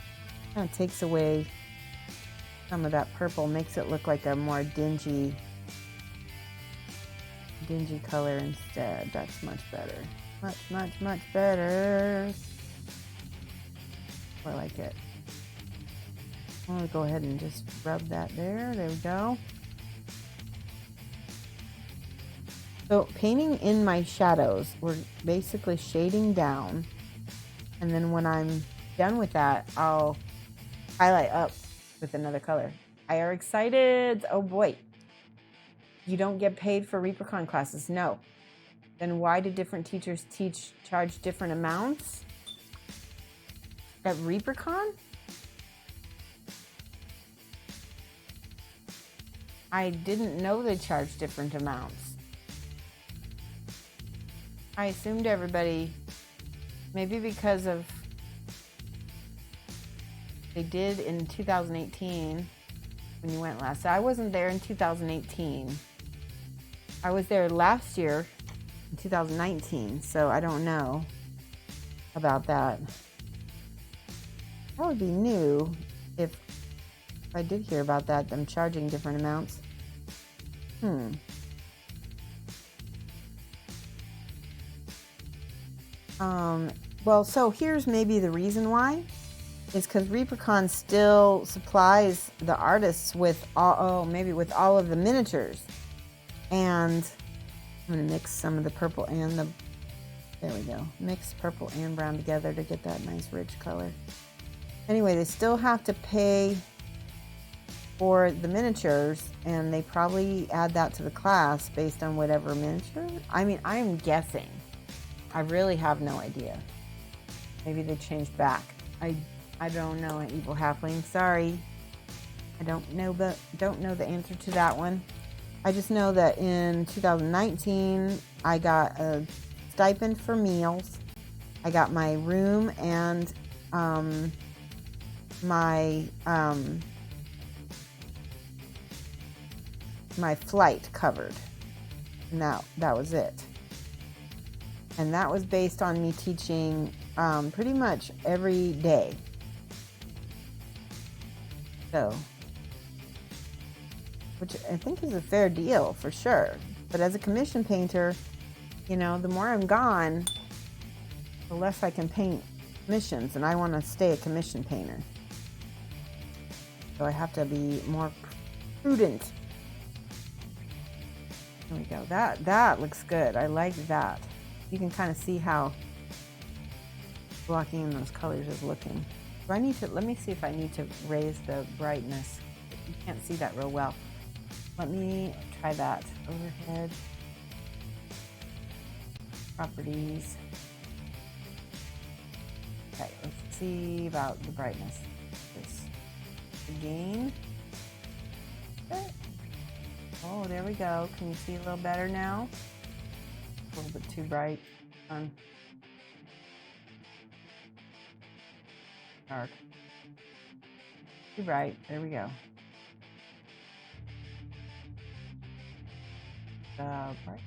Kind of takes away some of that purple, makes it look like a more dingy color instead. That's much better. Much better. I like it. I'm gonna go ahead and just rub that there. There we go. So painting in my shadows, we're basically shading down. And then when I'm done with that, I'll highlight up with another color. I are excited. Oh boy. You don't get paid for ReaperCon classes? No. Then why do different teachers charge different amounts at ReaperCon? I didn't know they charged different amounts. I assumed everybody, maybe because of, they did in 2018 when you went last. I wasn't there in 2018. I was there last year in 2019, so I don't know about that. That would be new if I did hear about that, them charging different amounts. Well, so here's maybe the reason why. Is because ReaperCon still supplies the artists with maybe with all of the miniatures. And I'm going to mix some of the purple and there we go. Mix purple and brown together to get that nice rich color. Anyway, they still have to pay for the miniatures, and they probably add that to the class based on whatever miniature. I mean, I'm guessing. I really have no idea. Maybe they changed back. I don't know, an evil halfling. Sorry. I don't know the answer to that one. I just know that in 2019, I got a stipend for meals. I got my room and my flight covered. And that was it. And that was based on me teaching pretty much every day. So, which I think is a fair deal for sure. But as a commission painter, you know, the more I'm gone, the less I can paint commissions, and I want to stay a commission painter. So I have to be more prudent. There we go. That looks good. I like that. You can kind of see how blocking in those colors is looking. Do I need to, let me see if I need to raise the brightness. You can't see that real well. Let me try that. Overhead. Properties. Okay, let's see about the brightness. This gain. Okay. Oh, there we go. Can you see a little better now? A little bit too bright. Dark. Too bright. There we go. Bright.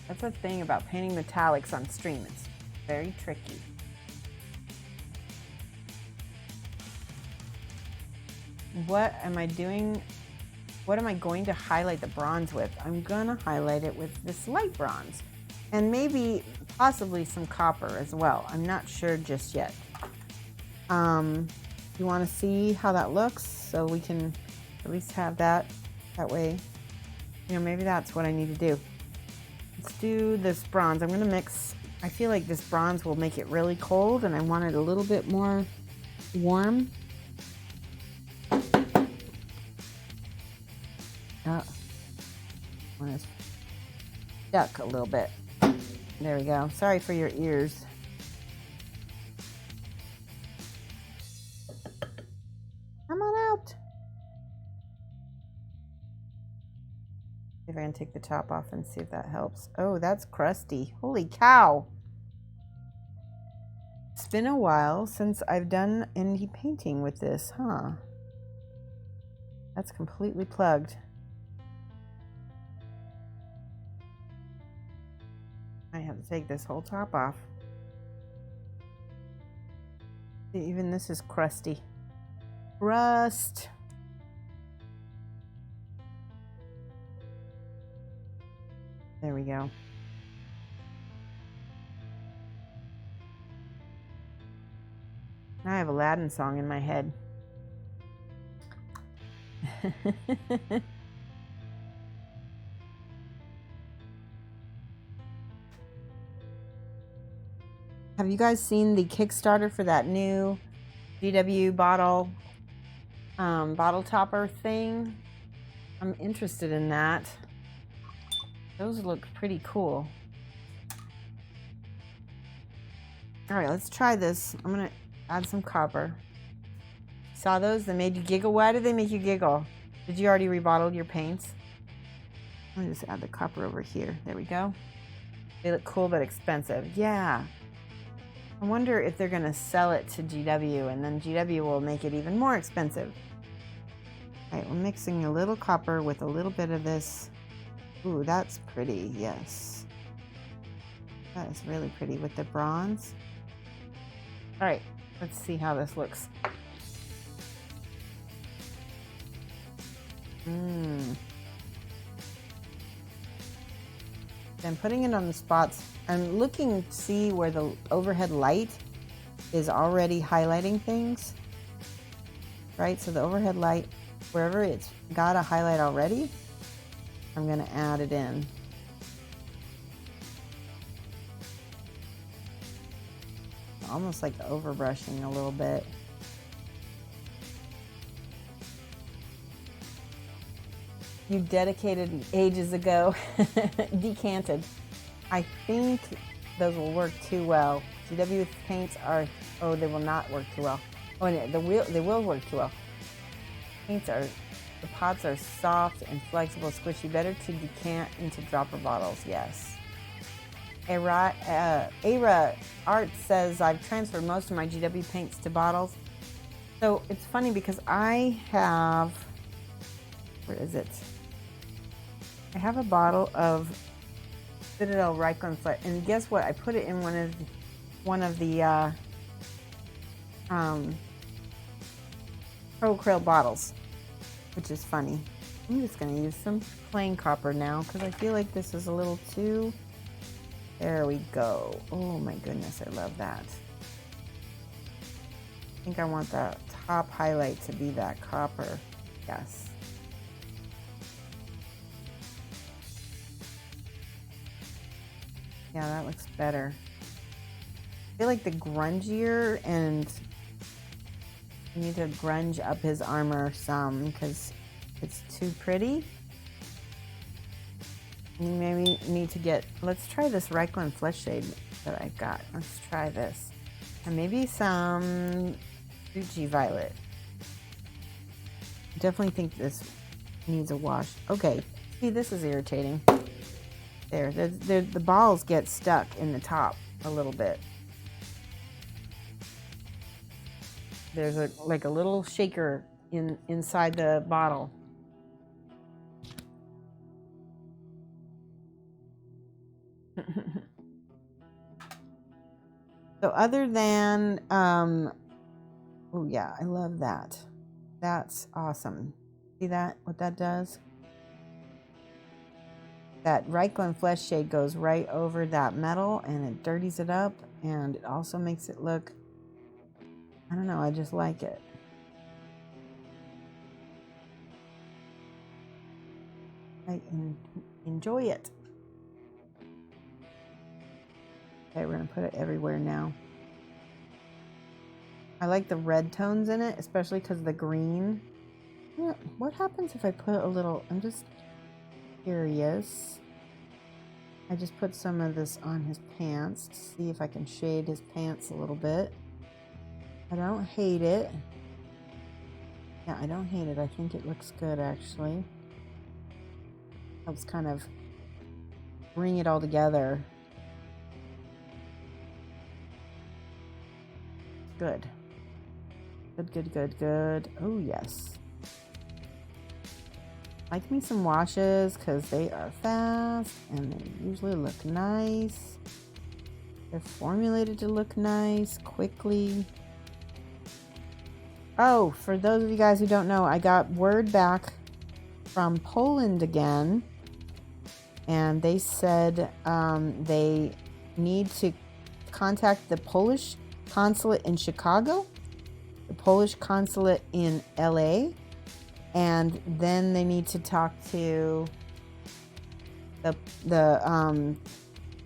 That's the thing about painting metallics on stream. It's very tricky. What am I doing? What am I going to highlight the bronze with? I'm gonna highlight it with this light bronze, and maybe possibly some copper as well. I'm not sure just yet. You want to see how that looks, so we can at least have that way. You know, maybe that's what I need to do. Let's do this bronze. I'm gonna mix. I feel like this bronze will make it really cold, and I want it a little bit more warm. When it's stuck a little bit. There we go. Sorry for your ears. and take the top off and see if that helps. Oh, that's crusty. Holy cow. It's been a while since I've done any painting with this, huh? That's completely plugged. I have to take this whole top off. See, even this is crusty. Rust. There we go. Now I have Aladdin song in my head. Have you guys seen the Kickstarter for that new GW bottle topper thing? I'm interested in that. Those look pretty cool. All right, let's try this. I'm gonna add some copper. Saw those that made you giggle? Why did they make you giggle? Did you already rebottle your paints? Let me just add the copper over here. There we go. They look cool but expensive. Yeah. I wonder if they're gonna sell it to GW and then GW will make it even more expensive. All right, we're mixing a little copper with a little bit of this. Ooh, that's pretty, yes. That is really pretty with the bronze. All right, let's see how this looks. I'm putting it on the spots. I'm looking to see where the overhead light is already highlighting things. Right, so the overhead light, wherever it's got a highlight already, I'm gonna add it in. Almost like overbrushing a little bit. You dedicated ages ago. Decanted. I think those will work too well. GW paints are, oh, they will not work too well. Oh, and they will work too well. Paints are, the pots are soft and flexible, squishy. Better to decant into dropper bottles, yes. Ara Art says, I've transferred most of my GW paints to bottles. So it's funny because I have, where is it? I have a bottle of Citadel Reichland Flat, and guess what? I put it in one of the Pro Krill bottles, which is funny. I'm just going to use some plain copper now because I feel like this is a little too. There we go. Oh my goodness, I love that. I think I want that top highlight to be that copper. Yes. Yeah, that looks better. I feel like the grungier, and I need to grunge up his armor some because it's too pretty. You maybe need to get, let's try this Reichland Flesh Shade that I got. Let's try this. And maybe some Shoshie Violet. I definitely think this needs a wash. Okay, see, this is irritating. There, the balls get stuck in the top a little bit. There's like a little shaker inside the bottle. So other than, oh yeah, I love that. That's awesome. See that, what that does? That Reichland Flesh Shade goes right over that metal and it dirties it up, and it also makes it look, I don't know, I just like it. I enjoy it. Okay, we're gonna put it everywhere now. I like the red tones in it, especially because the green. Yeah, what happens if I put a little, I'm just curious. I just put some of this on his pants to see if I can shade his pants a little bit. I don't hate it. Yeah, I don't hate it. I think it looks good, actually. Helps kind of bring it all together. Good. Good. Oh, yes. Like me some washes because they are fast and they usually look nice. They're formulated to look nice quickly. Oh, for those of you guys who don't know, I got word back from Poland again, and they said they need to contact the Polish consulate in Chicago, the Polish consulate in LA, and then they need to talk to the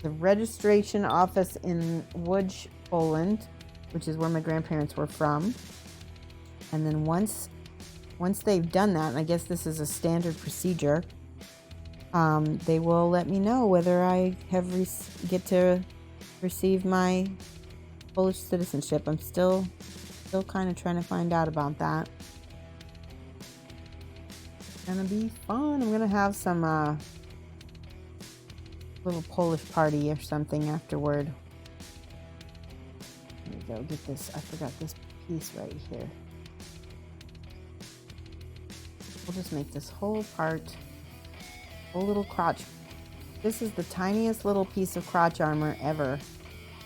registration office in Łódź, Poland, which is where my grandparents were from. And then once they've done that, and I guess this is a standard procedure, they will let me know whether I have get to receive my Polish citizenship. I'm still kind of trying to find out about that. It's gonna be fun. I'm gonna have some little Polish party or something afterward. Let me go get this. I forgot this piece right here. We'll just make this whole part, whole little crotch. This is the tiniest little piece of crotch armor ever.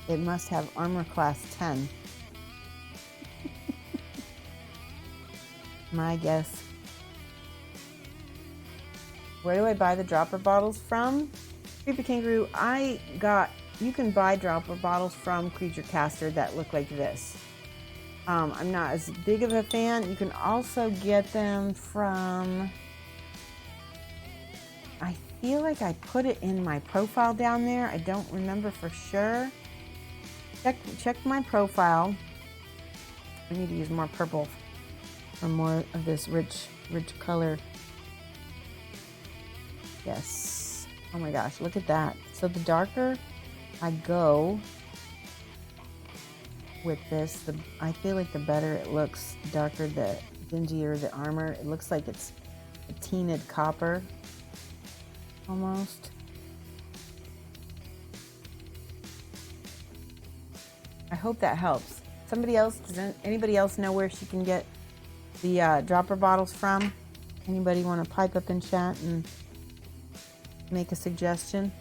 It must have armor class 10. My guess. Where do I buy the dropper bottles from? Creepy Kangaroo, you can buy dropper bottles from Creature Caster that look like this. I'm not as big of a fan. You can also get them from, I feel like I put it in my profile down there. I don't remember for sure. Check my profile. I need to use more purple for more of this rich color. Yes. Oh my gosh, look at that. So the darker I go with this, I feel like the better it looks. The darker, the dingier the armor. It looks like it's a tinted copper almost. I hope that helps. Does anybody else know where she can get the dropper bottles from? Anybody want to pipe up in chat and make a suggestion?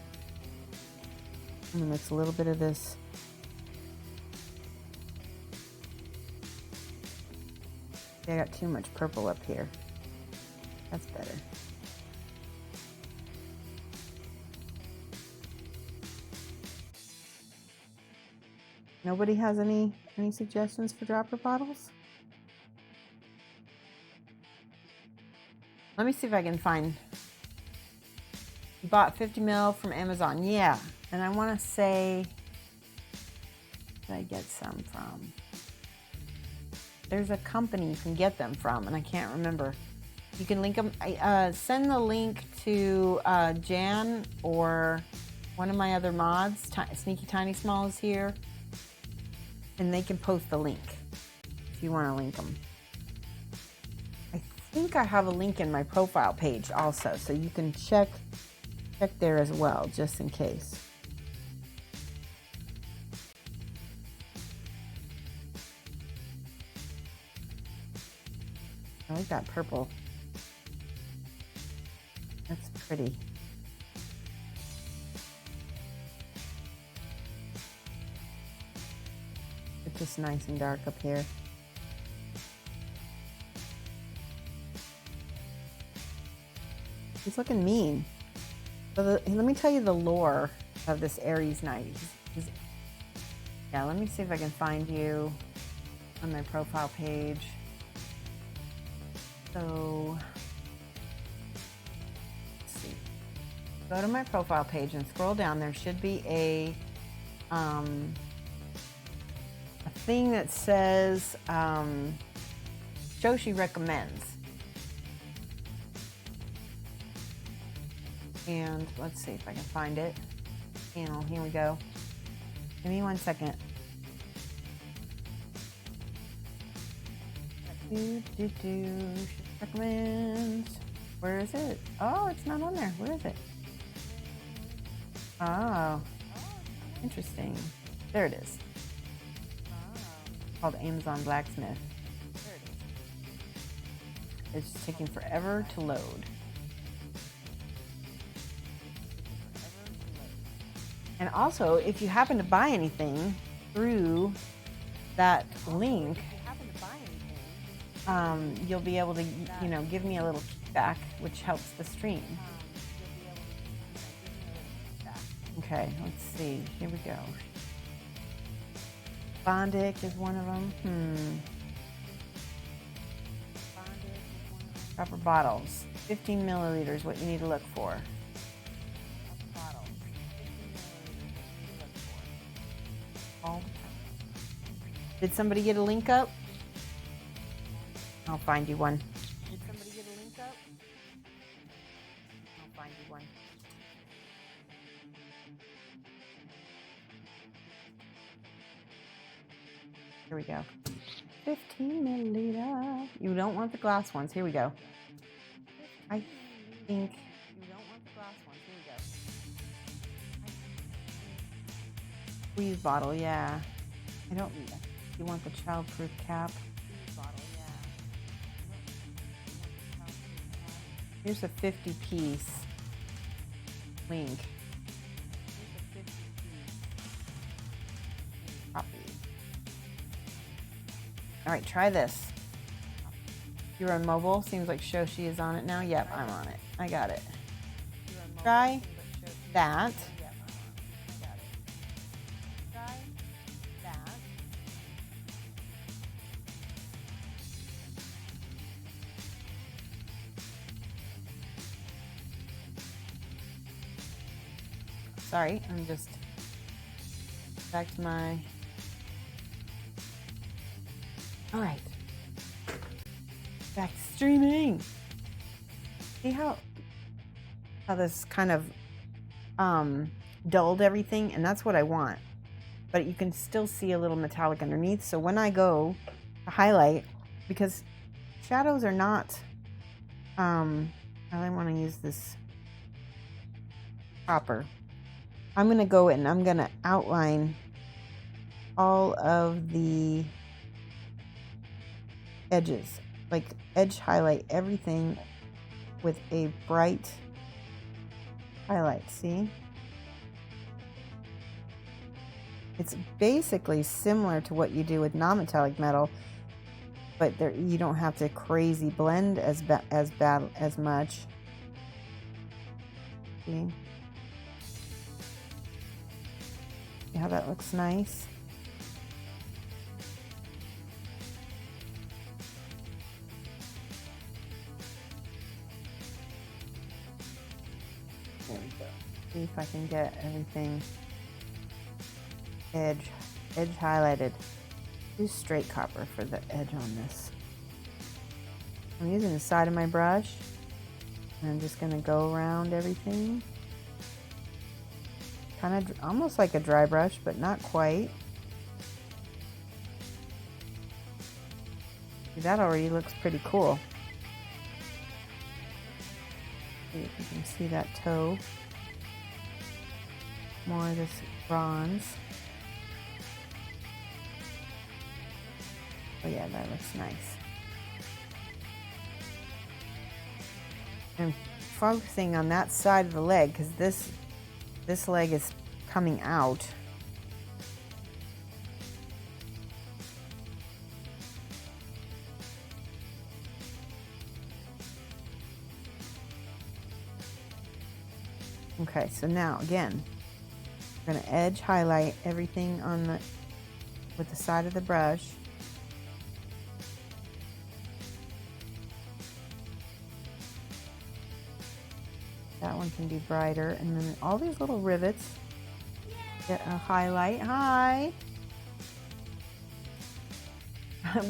I'm gonna mix a little bit of this. I got too much purple up here. That's better. Nobody has any suggestions for dropper bottles? Let me see if I can find. You bought 50 ml from Amazon. Yeah. And I want to say, where did I get some from? There's a company you can get them from, and I can't remember. You can link them. Send the link to Jan or one of my other mods. Sneaky Tiny Small is here. And they can post the link if you want to link them. I think I have a link in my profile page also, so you can check there as well, just in case. I like that purple. That's pretty. It's just nice and dark up here. He's looking mean. So let me tell you the lore of this Aries knight. Yeah, let me see if I can find you on my profile page. So, let's see. Go to my profile page and scroll down. There should be a thing that says Shoshie recommends. And let's see if I can find it. Panel, here we go. Give me 1 second. Recommends. Where is it? Oh, it's not on there. Where is it? Oh, interesting. There it is. Called Amazon Blacksmith. It's just taking forever to load. And also, if you happen to buy anything through that link, you'll be able to, give me a little kickback, which helps the stream. Okay, let's see. Here we go. Bondic is one of them. Copper bottles, 15 milliliters, what you need to look for. Did somebody get a link up? I'll find you one. Did somebody get a link up? I'll find you one. Here we go. 15 milliliter. You don't want the glass ones. Here we go. I think you don't want the glass ones. Here we go. Squeeze bottle, yeah. I don't. You want the childproof cap? Squeeze bottle, yeah. Here's a 50-piece link. Here's a 50-piece copy. All right, try this. You're on mobile. Seems like Shoshie is on it now. Yep, I'm on it. I got it. Try that. Sorry, I'm just back to my. All right. Back to streaming. See how this kind of dulled everything, and that's what I want. But you can still see a little metallic underneath. So when I go to highlight, because shadows are not. I really want to use this copper. I'm going to go and I'm going to outline all of the edges, like edge highlight everything with a bright highlight. See? It's basically similar to what you do with non-metallic metal, but you don't have to crazy blend as much. See? See how that looks nice? There we go. See if I can get everything edge highlighted. Use straight copper for the edge on this. I'm using the side of my brush, and I'm just going to go around everything. Kind of almost like a dry brush, but not quite. See, that already looks pretty cool. See if you can see that toe. More of this bronze. Oh yeah, that looks nice. I'm focusing on that side of the leg because this leg is coming out. Okay, so now again, I'm going to edge highlight everything on with the side of the brush. That one can be brighter, and then all these little rivets get a highlight. Hi,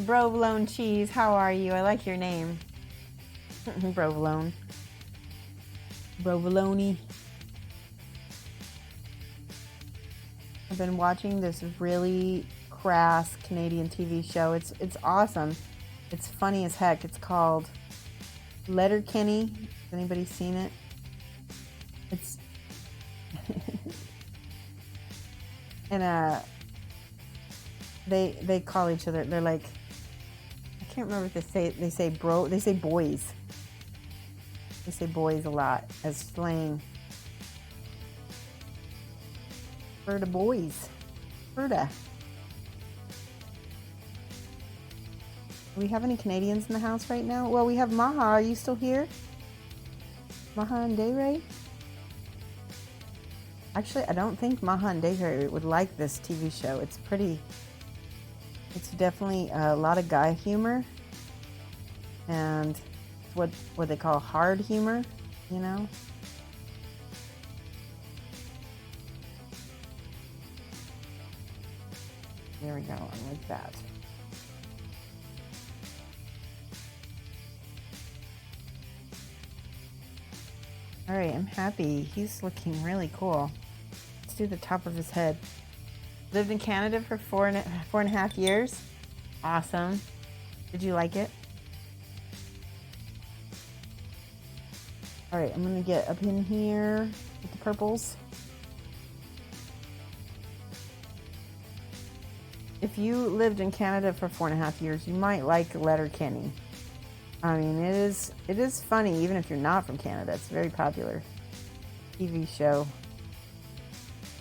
Provolone cheese. How are you? I like your name, Provolone. Provolone. I've been watching this really crass Canadian TV show. It's awesome. It's funny as heck. It's called Letterkenny. Anybody seen it? It's and they call each other. They're like, I can't remember what they say. They say bro. They say boys. They say boys a lot as slang. Ferda boys. Ferda. Do we have any Canadians in the house right now? Well, we have Maha. Are you still here? Maha and Dayray? Actually, I don't think Maha and Dayray would like this TV show. It's definitely a lot of guy humor. And what they call hard humor, you know? There we go, I like that. All right, I'm happy. He's looking really cool. Let's do the top of his head. Lived in Canada for four and a half years. Awesome. Did you like it? All right, I'm gonna get up in here with the purples. If you lived in Canada for 4.5 years, you might like Letterkenny. I mean, it is funny, even if you're not from Canada. It's a very popular TV show.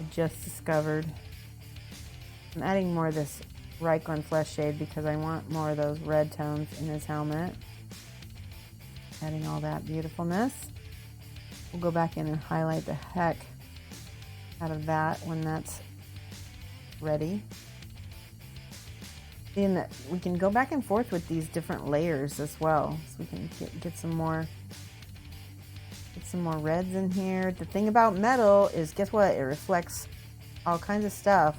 I just discovered. I'm adding more of this Reichland flesh shade because I want more of those red tones in his helmet. Adding all that beautifulness. We'll go back in and highlight the heck out of that when that's ready. And we can go back and forth with these different layers as well, so we can get some more reds in here. The thing about metal is, guess what? It reflects all kinds of stuff.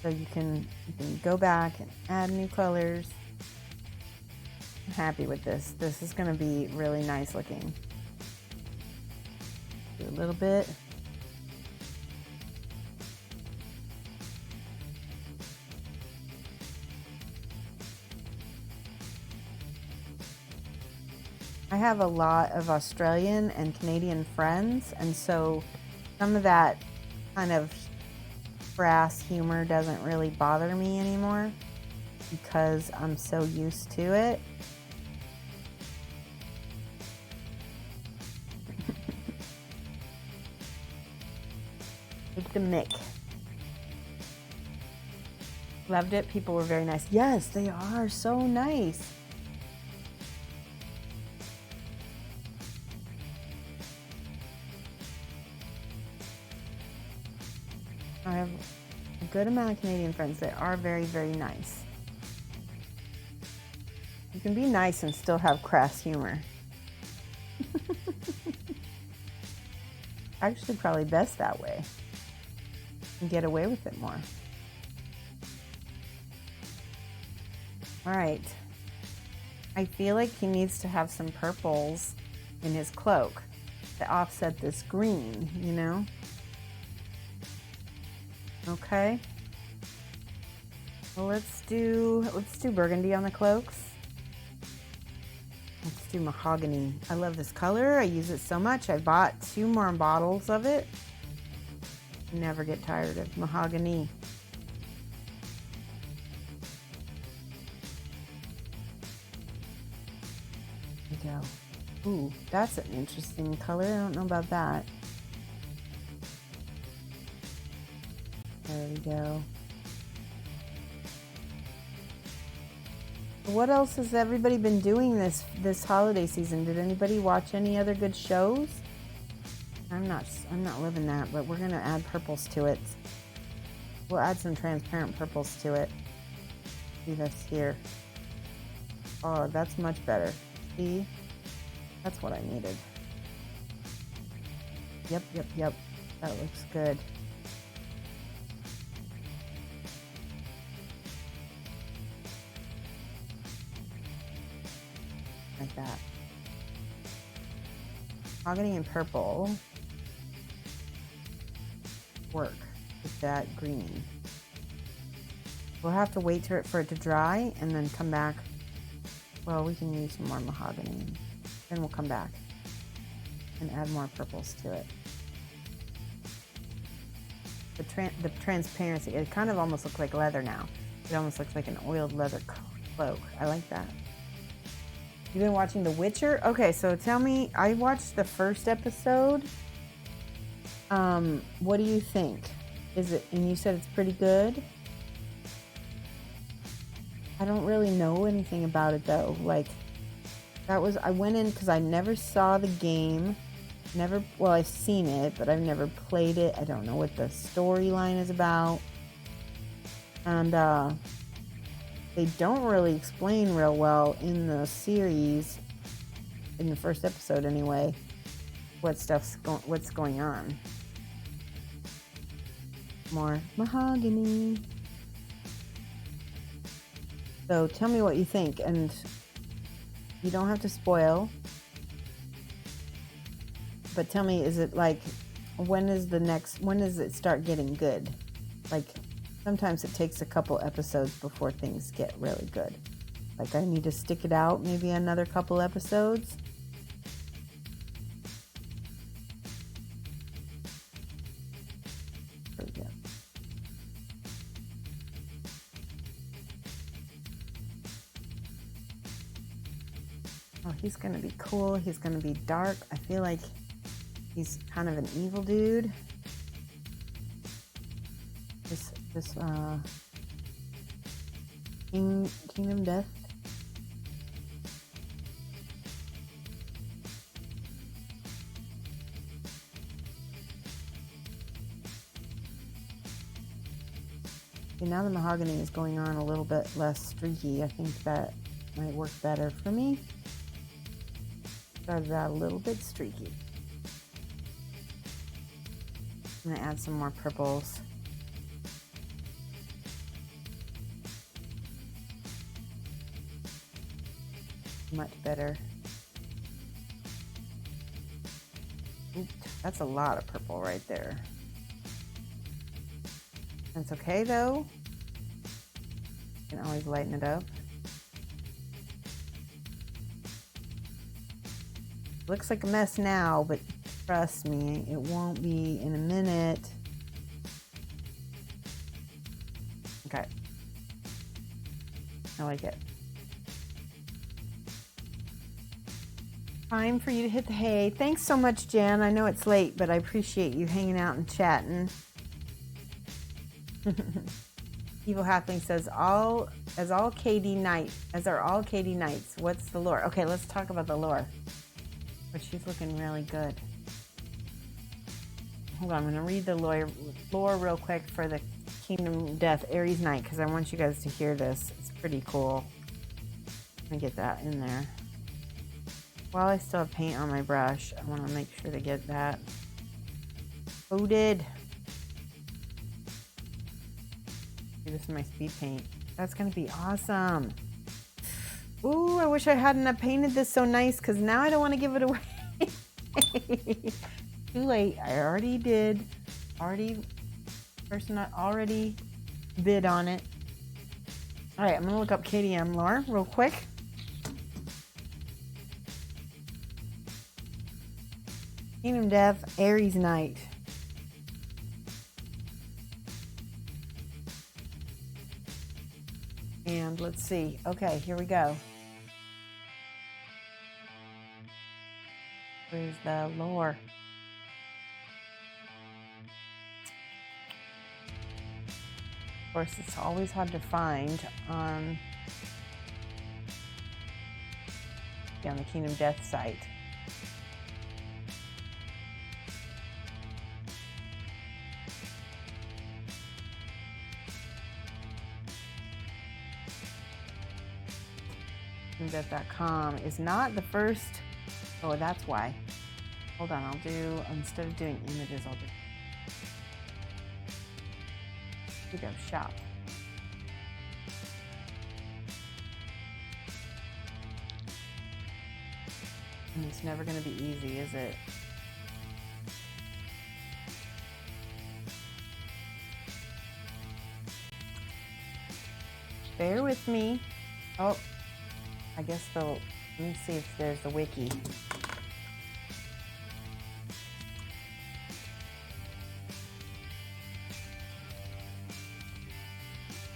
So you can go back and add new colors. I'm happy with this. This is going to be really nice looking. Do a little bit. I have a lot of Australian and Canadian friends, and so some of that kind of brass humor doesn't really bother me anymore because I'm so used to it. Take the mic. Loved it. People were very nice. Yes, they are so nice. I have a good amount of Canadian friends that are very, very nice. You can be nice and still have crass humor. Actually, probably best that way. And get away with it more. All right. I feel like he needs to have some purples in his cloak to offset this green, you know? Okay. Well, let's do burgundy on the cloaks. Let's do mahogany. I love this color. I use it so much. I bought 2 more bottles of it. Never get tired of mahogany. There we go. Ooh, that's an interesting color. I don't know about that. There we go. What else has everybody been doing this holiday season? Did anybody watch any other good shows? I'm not living that, but we're gonna add purples to it. We'll add some transparent purples to it. See this here. Oh, that's much better. See? That's what I needed. Yep. That looks good. Like that. Mahogany and purple work with that green. We'll have to wait for it to dry and then come back. Well, we can use some more mahogany. Then we'll come back and add more purples to it. The transparency, it kind of almost looks like leather now. It almost looks like an oiled leather cloak. I like that. You've been watching The Witcher? Okay, so tell me, I watched the first episode. What do you think? Is it, and you said it's pretty good? I don't really know anything about it though. Like, I went in because I never saw the game. Well, I've seen it, but I've never played it. I don't know what the storyline is about. And they don't really explain real well in the series, in the first episode anyway, what's going on. More mahogany. So tell me what you think, and you don't have to spoil. But tell me, is it like, when does it start getting good? Like, sometimes it takes a couple episodes before things get really good. Like, I need to stick it out maybe another couple episodes. There we go. Oh, he's gonna be cool. He's gonna be dark. I feel like he's kind of an evil dude. This Kingdom Death. Okay, now the mahogany is going on a little bit less streaky. I think that might work better for me. Started out a little bit streaky. I'm gonna add some more purples. Much better. Oops, that's a lot of purple right there. That's okay though. You can always lighten it up. Looks like a mess now, but trust me, it won't be in a minute. Okay. I like it. Time for you to hit the hay. Thanks so much, Jan. I know it's late, but I appreciate you hanging out and chatting. Evil Halfling says, as are all KD knights. What's the lore? Okay, let's talk about the lore. But she's looking really good. Hold on, I'm going to read the lore real quick for the Kingdom Death Aries Knight, because I want you guys to hear this. It's pretty cool. Let me get that in there. While I still have paint on my brush, I want to make sure to get that coated. This is my speed paint. That's going to be awesome. Ooh, I wish I hadn't painted this so nice, because now I don't want to give it away. Too late. I already did. Person already bid on it. All right, I'm going to look up KDM lore real quick. Kingdom Death, Aries Knight. And let's see. Okay, here we go. Where's the lore? Of course, it's always hard to find on the Kingdom Death site. Death.com is not the first. Oh, that's why. Hold on, I'll do, instead of doing images, I'll do. We go shop. And it's never going to be easy, is it? Bear with me. Oh, I guess Let me see if there's a wiki.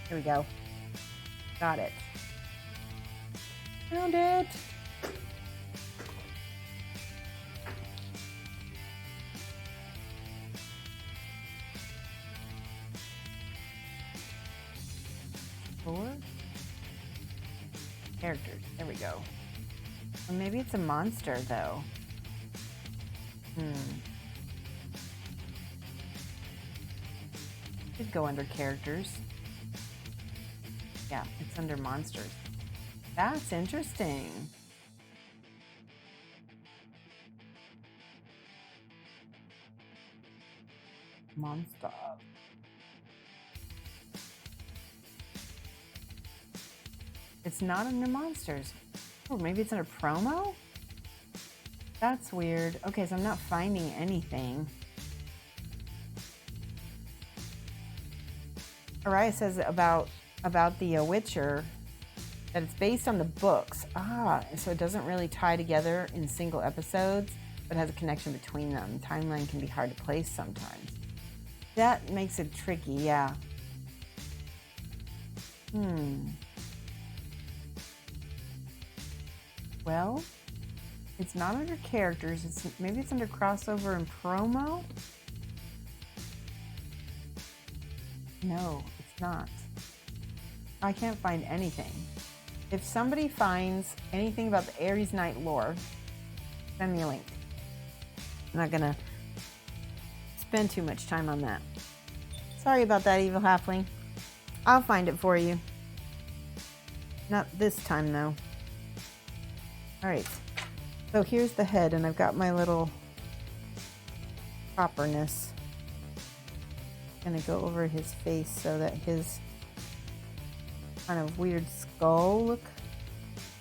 Here we go. Got it. Found it. Four characters. There we go. Or maybe it's a monster, though. Could go under characters. Yeah, it's under monsters. That's interesting. Monster. It's not under monsters. Oh, maybe it's under promo? That's weird. Okay, so I'm not finding anything. Aries says about the Witcher that it's based on the books. So it doesn't really tie together in single episodes, but has a connection between them. The timeline can be hard to place sometimes. That makes it tricky, yeah. Well, it's not under characters. Maybe it's under crossover and promo? No, it's not. I can't find anything. If somebody finds anything about the Aries Night lore, send me a link. I'm not gonna spend too much time on that. Sorry about that, Evil Halfling. I'll find it for you. Not this time, though. Alright, so here's the head, and I've got my little copperness. Gonna go over his face so that his kind of weird skull look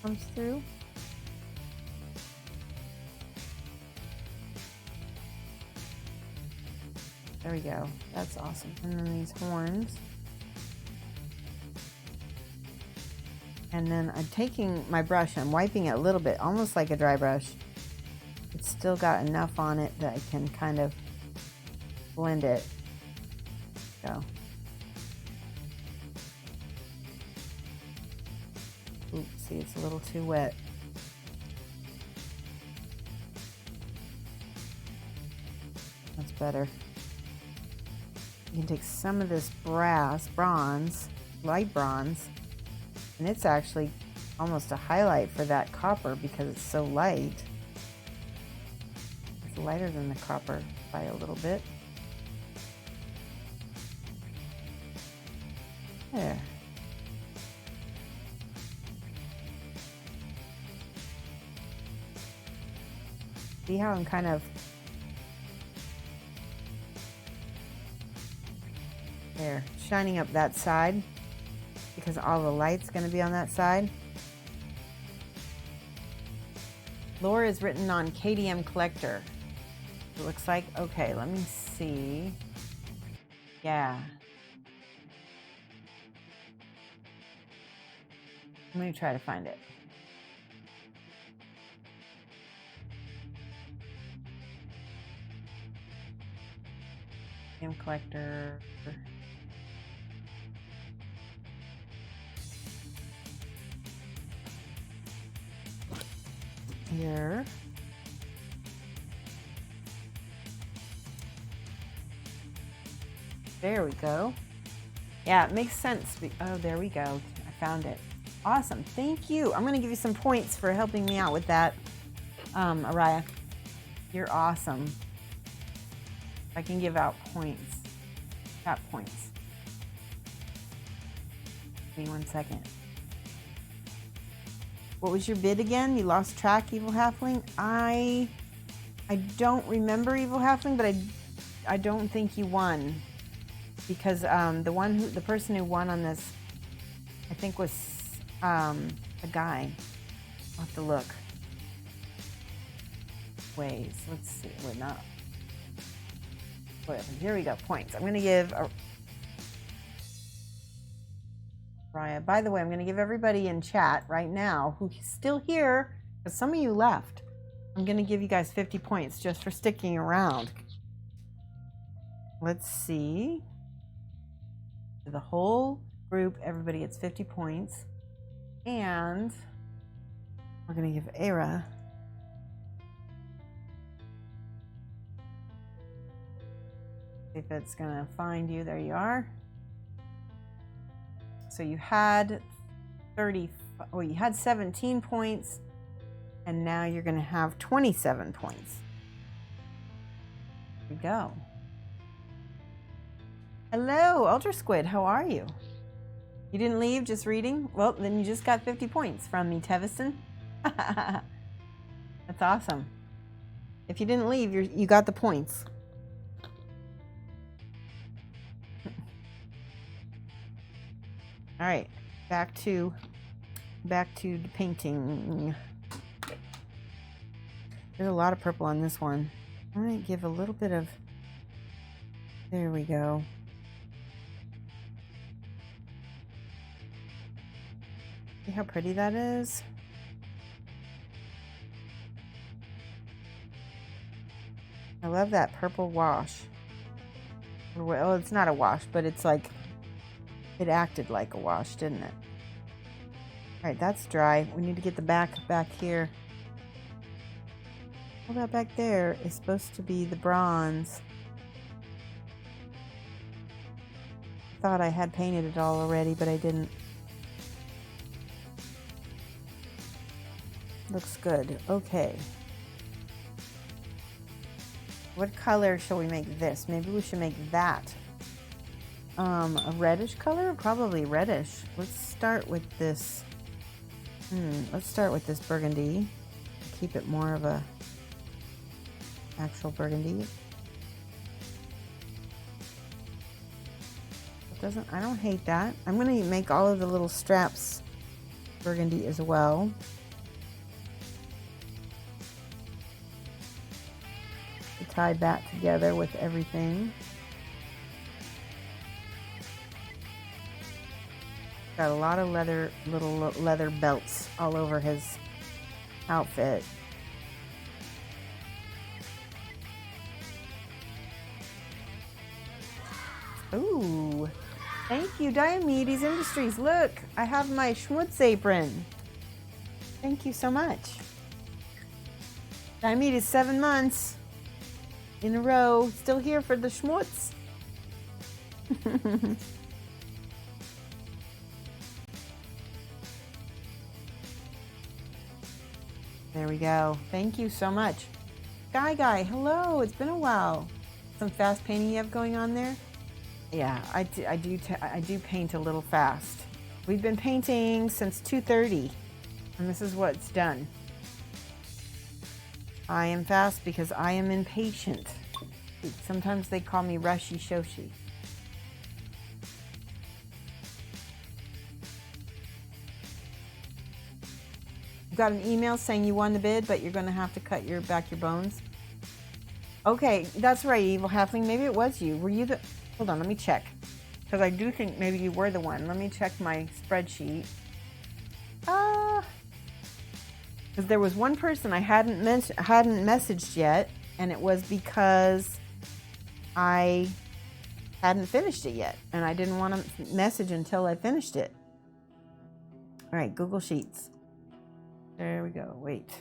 comes through. There we go. That's awesome. And then these horns. And then I'm taking my brush, I'm wiping it a little bit, almost like a dry brush. It's still got enough on it that I can kind of blend it. Go. Oops, see, it's a little too wet. That's better. You can take some of this bronze, light bronze, and it's actually almost a highlight for that copper because it's so light. It's lighter than the copper by a little bit. There. See how I'm kind of there, shining up that side because all the light's going to be on that side. Lore is written on KDM Collector. It looks like, okay, let me see. Yeah. I'm going to try to find it. KDM Collector. Here. There we go. Yeah, it makes sense. Oh, there we go. I found it. Awesome. Thank you. I'm going to give you some points for helping me out with that, Araya. You're awesome. I can give out points. Got points. Give me 1 second. What was your bid again? You lost track, Evil Halfling? I don't remember, Evil Halfling, but I don't think you won. Because the person who won on this, I think was a guy. I'll have to look. Ways. Let's see. We're not. Whatever. Here we go. Points. I'm going to give Raya. By the way, I'm going to give everybody in chat right now who's still here Because some of you left. I'm going to give you guys 50 points just for sticking around. Let's see. The whole group, everybody gets 50 points. And we're going to give Era see if it's going to find you. There you are. So you had 17 points, and now you're going to have 27 points. Here we go. Hello, Ultra Squid. How are you? You didn't leave, just reading? Well, then you just got 50 points from me, Tevison. That's awesome. If you didn't leave, you got the points. All right, back to the painting. There's a lot of purple on this one. I'm going to give a little bit of, there we go. See how pretty that is? I love that purple wash. Well, it's not a wash, but it's like, it acted like a wash, didn't it? All right, that's dry. We need to get the back here. All that back there is supposed to be the bronze. I thought I had painted it all already, but I didn't. Looks good. Okay. What color shall we make this? Maybe we should make that a reddish color? Probably reddish. Let's start with this. Let's start with this burgundy. Keep it more of a actual burgundy. I don't hate that. I'm going to make all of the little straps burgundy as well. To tie that together with everything. Got a lot of little leather belts all over his outfit. Ooh, thank you, Diomedes Industries. Look, I have my schmutz apron. Thank you so much. Diomedes, 7 months in a row, still here for the schmutz. There we go. Thank you so much. Guy, hello. It's been a while. Some fast painting you have going on there? Yeah, I do paint a little fast. We've been painting since 2:30, and this is what's done. I am fast because I am impatient. Sometimes they call me Rushy Shoshie. You got an email saying you won the bid, but you're going to have to cut your bones. Okay, that's right, Evil Halfling. Maybe it was you. Were you the... Hold on, let me check. Because I do think maybe you were the one. Let me check my spreadsheet. Because there was one person I hadn't messaged yet, and it was because I hadn't finished it yet, and I didn't want to message until I finished it. All right, Google Sheets. There we go. Wait.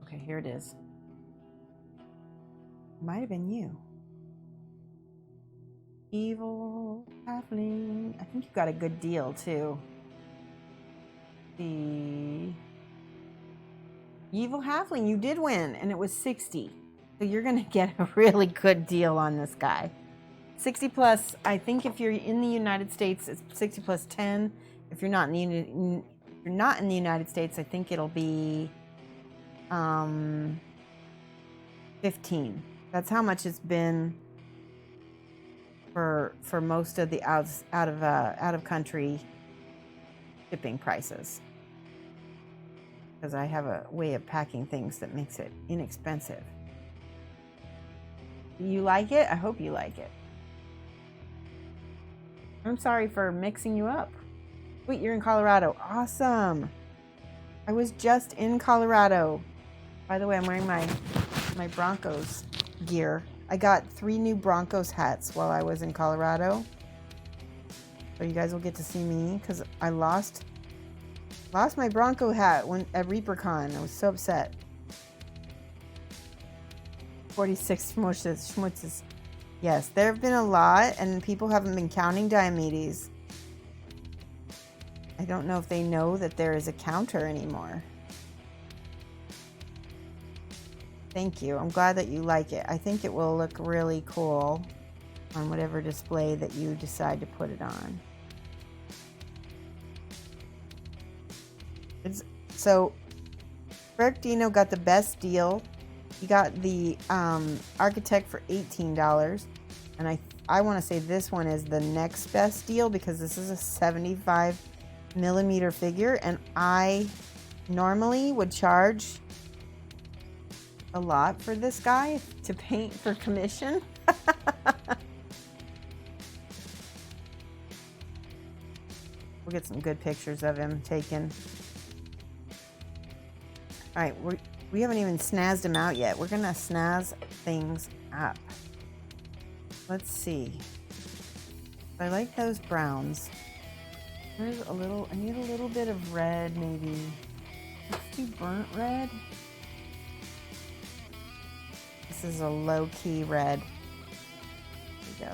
Okay, here it is. Might have been you. Evil Halfling. I think you got a good deal too. The Evil Halfling, you did win, and it was 60. So you're gonna get a really good deal on this guy. 60 plus. I think if you're in the United States, it's 60 plus 10. If you're not in the United States, I think it'll be 15. That's how much it's been for most of the out of country shipping prices. Because I have a way of packing things that makes it inexpensive. Do you like it? I hope you like it. I'm sorry for mixing you up. Wait, you're in Colorado. Awesome. I was just in Colorado. By the way, I'm wearing my Broncos gear. I got 3 new Broncos hats while I was in Colorado. So you guys will get to see me because I lost my Bronco hat at ReaperCon. I was so upset. 46 schmutzes. Yes, there have been a lot, and people haven't been counting Diomedes. I don't know if they know that there is a counter anymore. Thank you. I'm glad that you like it. I think it will look really cool on whatever display that you decide to put it on. So, Eric Dino got the best deal. He got the Architect for $18. And I want to say this one is the next best deal because this is a 75 millimeter figure. And I normally would charge a lot for this guy to paint for commission. We'll get some good pictures of him taken. All right, we haven't even snazzed him out yet. We're gonna snazz things up. Let's see. I like those browns. There's I need a little bit of red maybe. Let's do burnt red. This is a low-key red. There we go.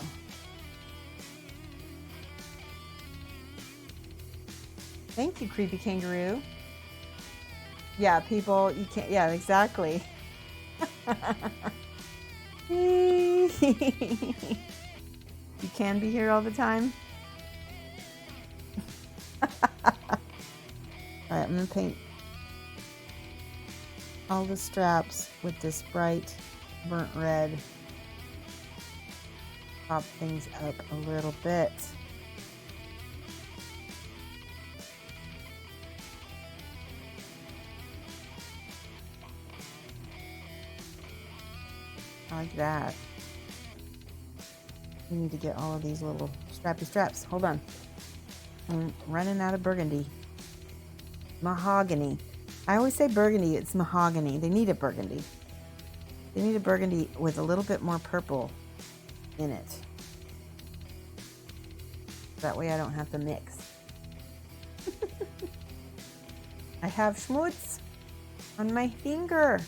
Thank you, Creepy Kangaroo. Yeah, people, you can't, yeah, exactly. You can be here all the time. All right, I'm gonna paint all the straps with this bright burnt red. Pop things up a little bit. Like that. We need to get all of these little strappy straps. Hold on. I'm running out of burgundy. Mahogany. I always say burgundy, it's mahogany. They need a burgundy. They need a burgundy with a little bit more purple in it. That way I don't have to mix. I have schmutz on my finger.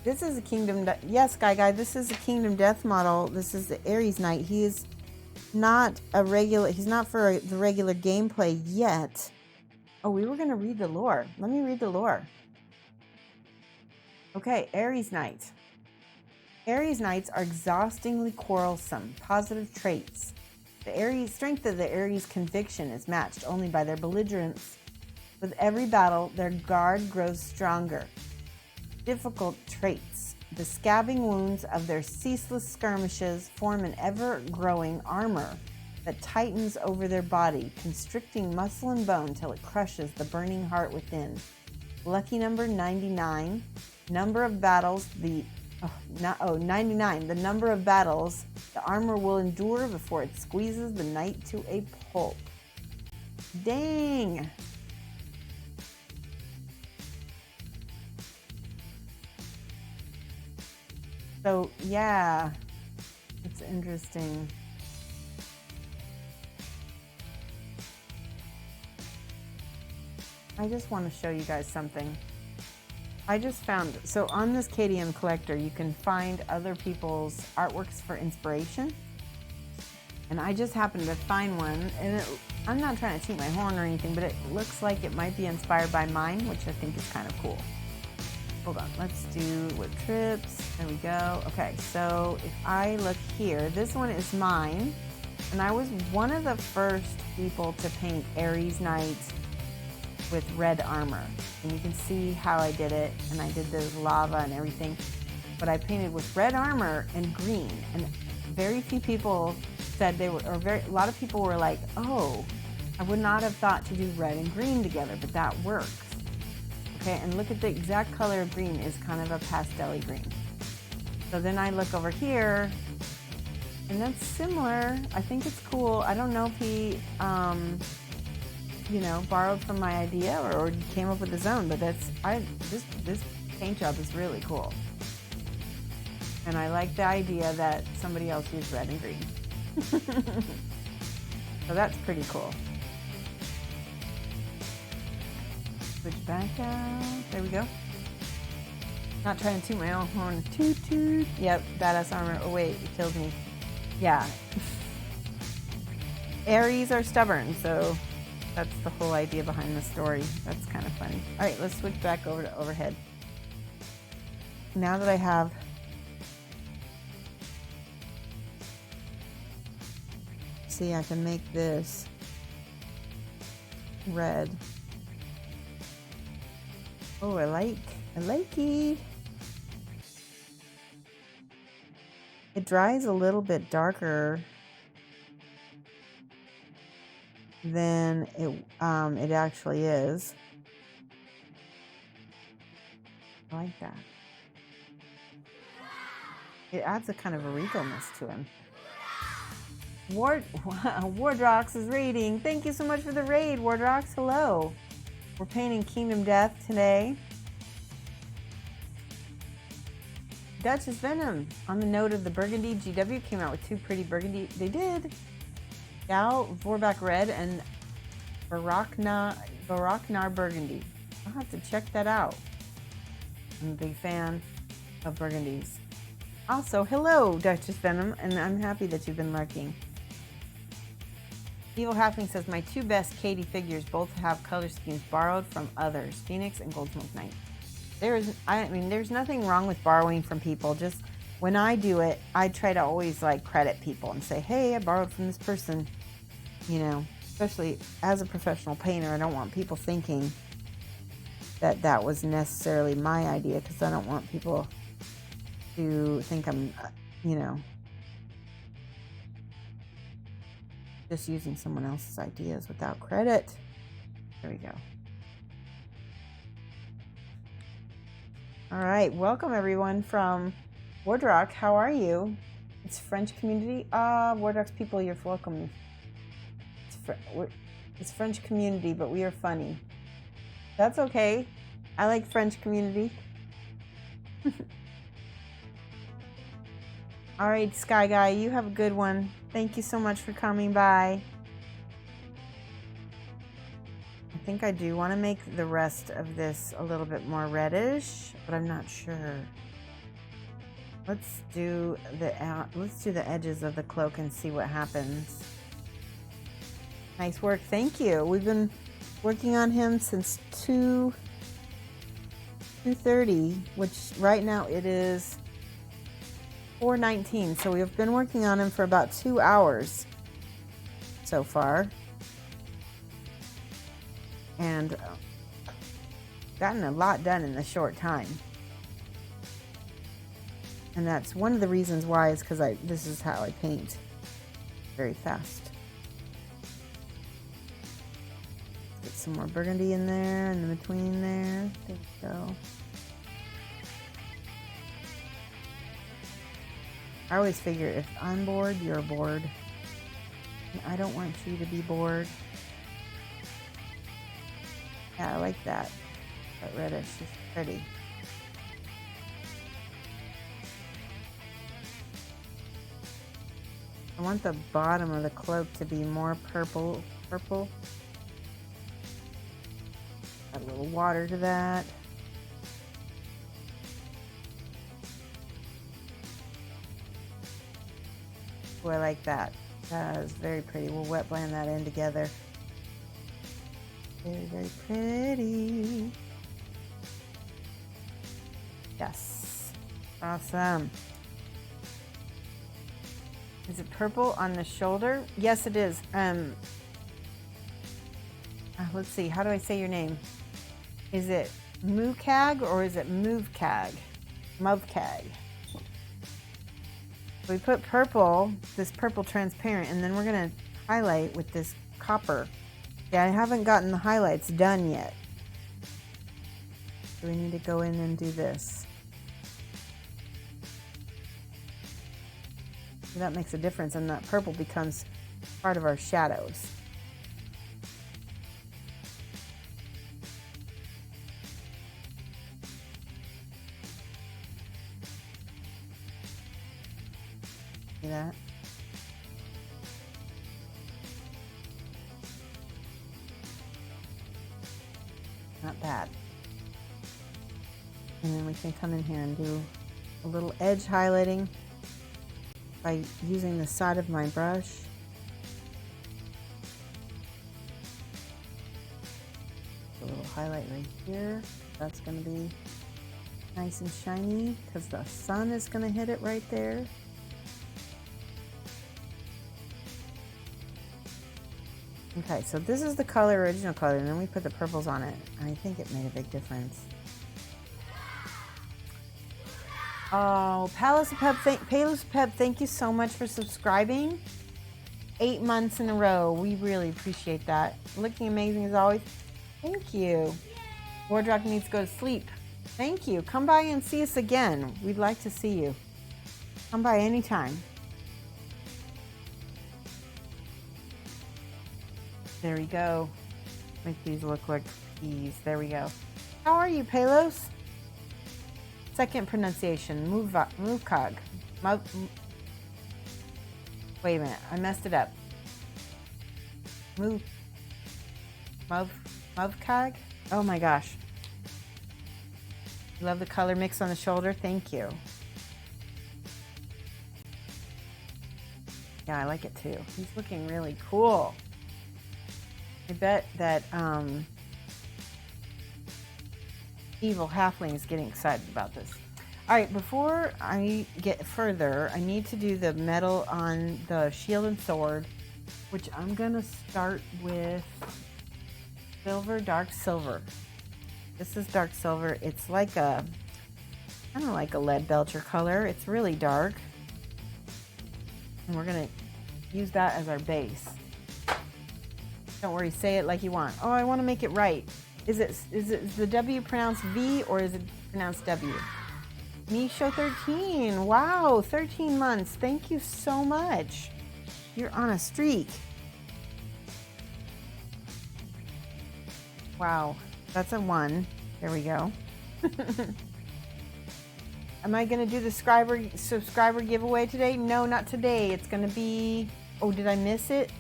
This is a Kingdom... Yes, Guy, this is a Kingdom Death model. This is the Aries Knight. He is not a regular... He's not for the regular gameplay yet. Oh, we were going to read the lore. Let me read the lore. Okay, Aries Knight. Aries Knights are exhaustingly quarrelsome, positive traits. The strength of the Aries conviction is matched only by their belligerence. With every battle, their guard grows stronger. Difficult traits. The scabbing wounds of their ceaseless skirmishes form an ever-growing armor that tightens over their body, constricting muscle and bone till it crushes the burning heart within. Lucky number 99. Number of battles 99. The number of battles the armor will endure before it squeezes the knight to a pulp. Dang! So, yeah, it's interesting. I just want to show you guys something. I just found, so on this KDM collector, you can find other people's artworks for inspiration. And I just happened to find one, and I'm not trying to toot my horn or anything, but it looks like it might be inspired by mine, which I think is kind of cool. Hold on, let's do wood trips. There we go. Okay, so if I look here, this one is mine, and I was one of the first people to paint Aries Knight with red armor. And you can see how I did it, and I did the lava and everything. But I painted with red armor and green, and very few people said they were, or a lot of people were like, oh, I would not have thought to do red and green together, but that works. Okay, and look at the exact color of green is kind of a pastel-y green. So then I look over here, and that's similar. I think it's cool. I don't know if he, you know, borrowed from my idea or came up with his own, but this paint job is really cool. And I like the idea that somebody else used red and green. So that's pretty cool. Switch back out. There we go. Not trying to toot my own horn. Toot toot. Yep, badass armor. Oh wait, it kills me. Yeah. Aries are stubborn, so that's the whole idea behind the story. That's kind of funny. All right, let's switch back over to overhead. Now that I have see, I can make this red. Oh, I like it. It dries a little bit darker than it actually is. I like that. It adds a kind of a regalness to him. Wardrox is raiding. Thank you so much for the raid, Wardrox. Hello. We're painting Kingdom Death today. Duchess Venom. On the note of the burgundy, GW came out with two pretty burgundy. They did. Gal, Vorback Red, and Baraknar Burgundy. I'll have to check that out. I'm a big fan of burgundies. Also, hello, Duchess Venom, and I'm happy that you've been lurking. Evil Halfling says, my two best Katie figures both have color schemes borrowed from others, Phoenix and Goldsmoke Knight. There's nothing wrong with borrowing from people. Just when I do it, I try to always like credit people and say, hey, I borrowed from this person. You know, especially as a professional painter, I don't want people thinking that that was necessarily my idea, because I don't want people to think I'm, you know, just using someone else's ideas without credit. There we go. All right, welcome everyone from Wardrock. How are you? It's French community. Wardrock's people, you're welcome. It's French community, but we are funny. That's okay. I like French community. All right, Sky Guy, you have a good one. Thank you so much for coming by. I think I do want to make the rest of this a little bit more reddish, but I'm not sure. Let's do the edges of the cloak and see what happens. Nice work, thank you. We've been working on him since 2:30, which right now it is 4:19. So we've been working on him for about 2 hours so far, and gotten a lot done in a short time. And that's one of the reasons why, is because this is how I paint, very fast. Get some more burgundy in there, in the between there. There we go. I always figure if I'm bored, you're bored. And I don't want you to be bored. Yeah, I like that. That reddish is pretty. I want the bottom of the cloak to be more purple. Add a little water to that. Oh, I like that. That is very pretty. We'll wet blend that in together. Very, very pretty. Yes. Awesome. Is it purple on the shoulder? Yes, it is. Let's see. How do I say your name? Is it Mukag or is it Movcag? Movcag. We put purple, this purple transparent, and then we're going to highlight with this copper. Yeah, I haven't gotten the highlights done yet. So we need to go in and do this. So that makes a difference, and that purple becomes part of our shadows. See that? Not bad. And then we can come in here and do a little edge highlighting by using the side of my brush. A little highlight right here. That's going to be nice and shiny because the sun is going to hit it right there. Okay, so this is the color, original color, and then we put the purples on it. I think it made a big difference. Oh, Palace of Pep, thank you so much for subscribing. 8 months in a row. We really appreciate that. Looking amazing as always. Thank you. Wardrock needs to go to sleep. Thank you. Come by and see us again. We'd like to see you. Come by anytime. There we go. Make these look like peas. There we go. How are you, Palos? Second pronunciation. Muvcog. Wait a minute. I messed it up. Muvcog? Oh my gosh. Love the color mix on the shoulder. Thank you. Yeah, I like it too. He's looking really cool. I bet that Evil Halfling is getting excited about this. All right, before I get further, I need to do the metal on the shield and sword, which I'm gonna start with silver, dark silver. This is dark silver. It's like a, kind of like a lead belcher color. It's really dark. And we're gonna use that as our base. Don't worry, say it like you want. Oh, I want to make it right. Is the W pronounced V or is it pronounced W? Misho 13. Wow, 13 months. Thank you so much. You're on a streak. Wow, that's a 1. There we go. Am I going to do the subscriber giveaway today? No, not today. It's going to be... Oh, did I miss it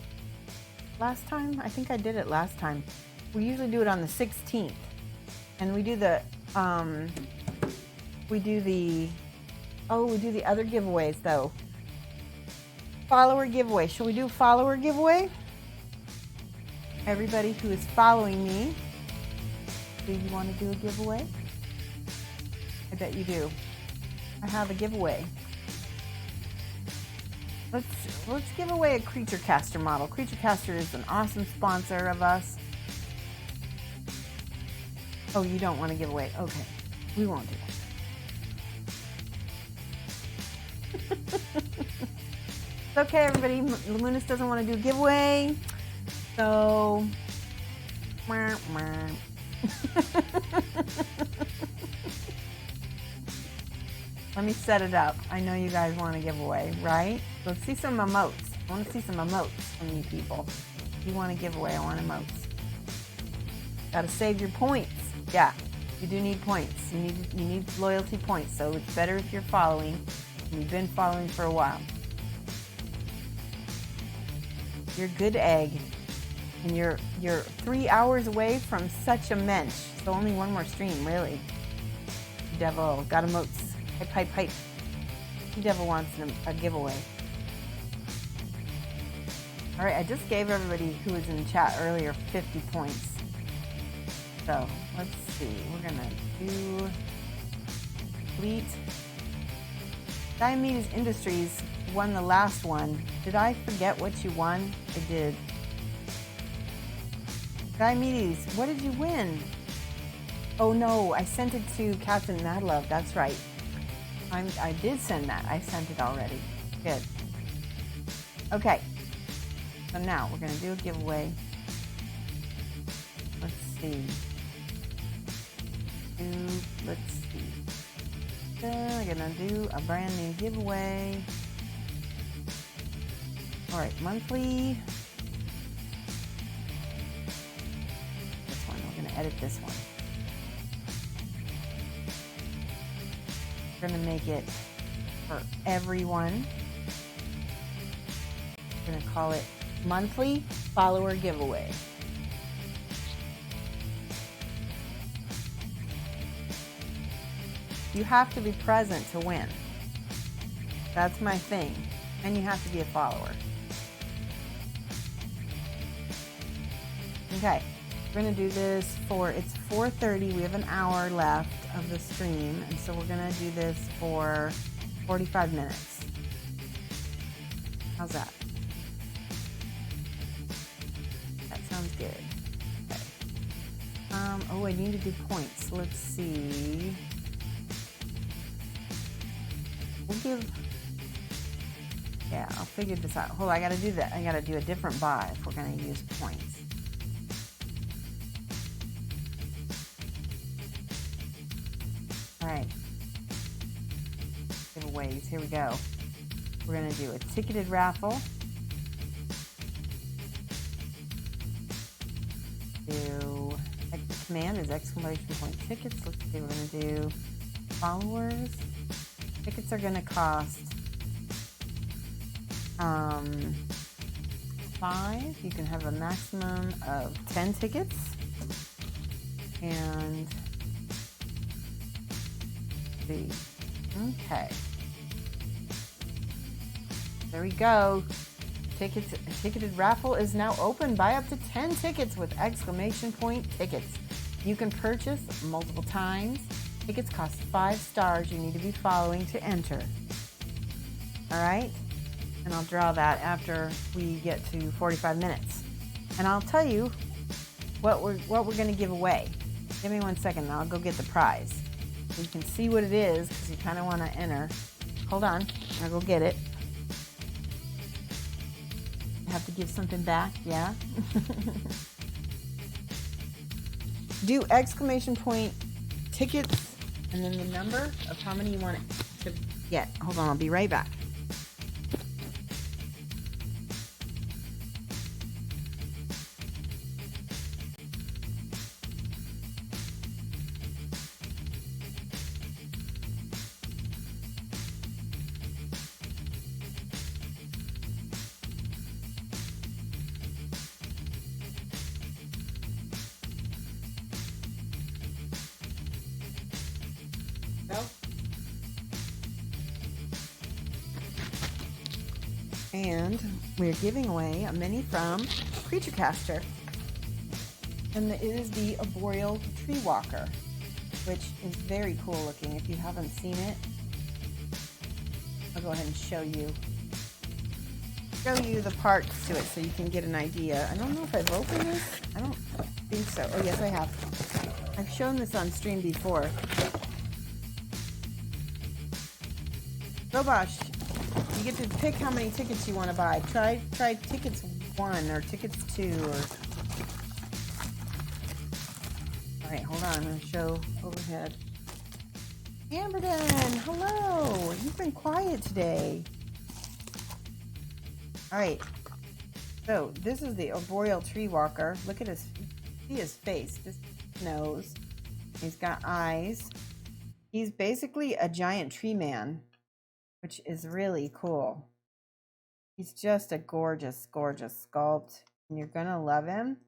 last time? I think I did it last time. We usually do it on the 16th. And we do the... we do the other giveaways, though. Follower giveaway. Should we do a follower giveaway? Everybody who is following me, do you want to do a giveaway? I bet you do. I have a giveaway. Let's give away a Creature Caster model. Creature Caster is an awesome sponsor of us. Oh, you don't want to give away? Okay, we won't do that. It's okay, everybody. Luminous doesn't want to do a giveaway, so. Let me set it up. I know you guys want a giveaway, right? Let's see some emotes. I want to see some emotes from you people. If you want a giveaway, I want emotes. Gotta save your points. Yeah, you do need points. You need loyalty points. So it's better if you're following. You've been following for a while. You're a good egg, and you're 3 hours away from such a mensch. So only one more stream, really. Devil, got emotes. Hype, hype. The devil wants a giveaway. All right, I just gave everybody who was in chat earlier 50 points. So let's see. We're gonna do Fleet. Diomedes Industries won the last one. Did I forget what you won? I did. Diomedes, what did you win? Oh no, I sent it to Captain Madlove. That's right. I did send that. I sent it already. Good. Okay. So now we're going to do a giveaway. Let's see. Let's see. We're going to do a brand new giveaway. All right, monthly. This one, we're gonna edit this one. We're gonna make it for everyone. We're gonna call it monthly follower giveaway. You have to be present to win. That's my thing. And you have to be a follower. Okay, we're gonna do this for, it's 4:30. We have an hour left of the stream. And so we're gonna do this for 45 minutes. How's that? That sounds good. Okay. Oh, I need to do points. Let's see. We'll give, yeah, I'll figure this out. Hold on, I gotta do that. I gotta do a different buy if we're gonna use points. All right. Giveaways, here we go. We're gonna do a ticketed raffle. Do, the command is exclamation point tickets. Let's see, we're gonna do followers. Tickets are gonna cost 5. You can have a maximum of 10 tickets. And see. Okay. There we go. Ticketed raffle is now open. Buy up to 10 tickets with exclamation point tickets. You can purchase multiple times. Tickets cost 5 stars. You need to be following to enter. All right? And I'll draw that after we get to 45 minutes. And I'll tell you what we're going to give away. Give me 1 second and I'll go get the prize. So you can see what it is because you kind of want to enter. Hold on. I'll go get it. Have to give something back, yeah? Do exclamation point tickets and then the number of how many you want it to get. Hold on, I'll be right back. And we're giving away a mini from Creature Caster. And it is the Arboreal Tree Walker, which is very cool looking. If you haven't seen it, I'll go ahead and show you the parts to it so you can get an idea. I don't know if I've opened this. I don't think so. Oh, yes, I have. I've shown this on stream before. Robosh, you get to pick how many tickets you want to buy. Try tickets 1 or tickets 2 or... All right, hold on. I'm going to show overhead. Amberden, hello. You've been quiet today. All right. So this is the Arboreal Tree Walker. Look at his, see his face. This nose. He's got eyes. He's basically a giant tree man, which is really cool. He's just a gorgeous, gorgeous sculpt. And you're going to love him.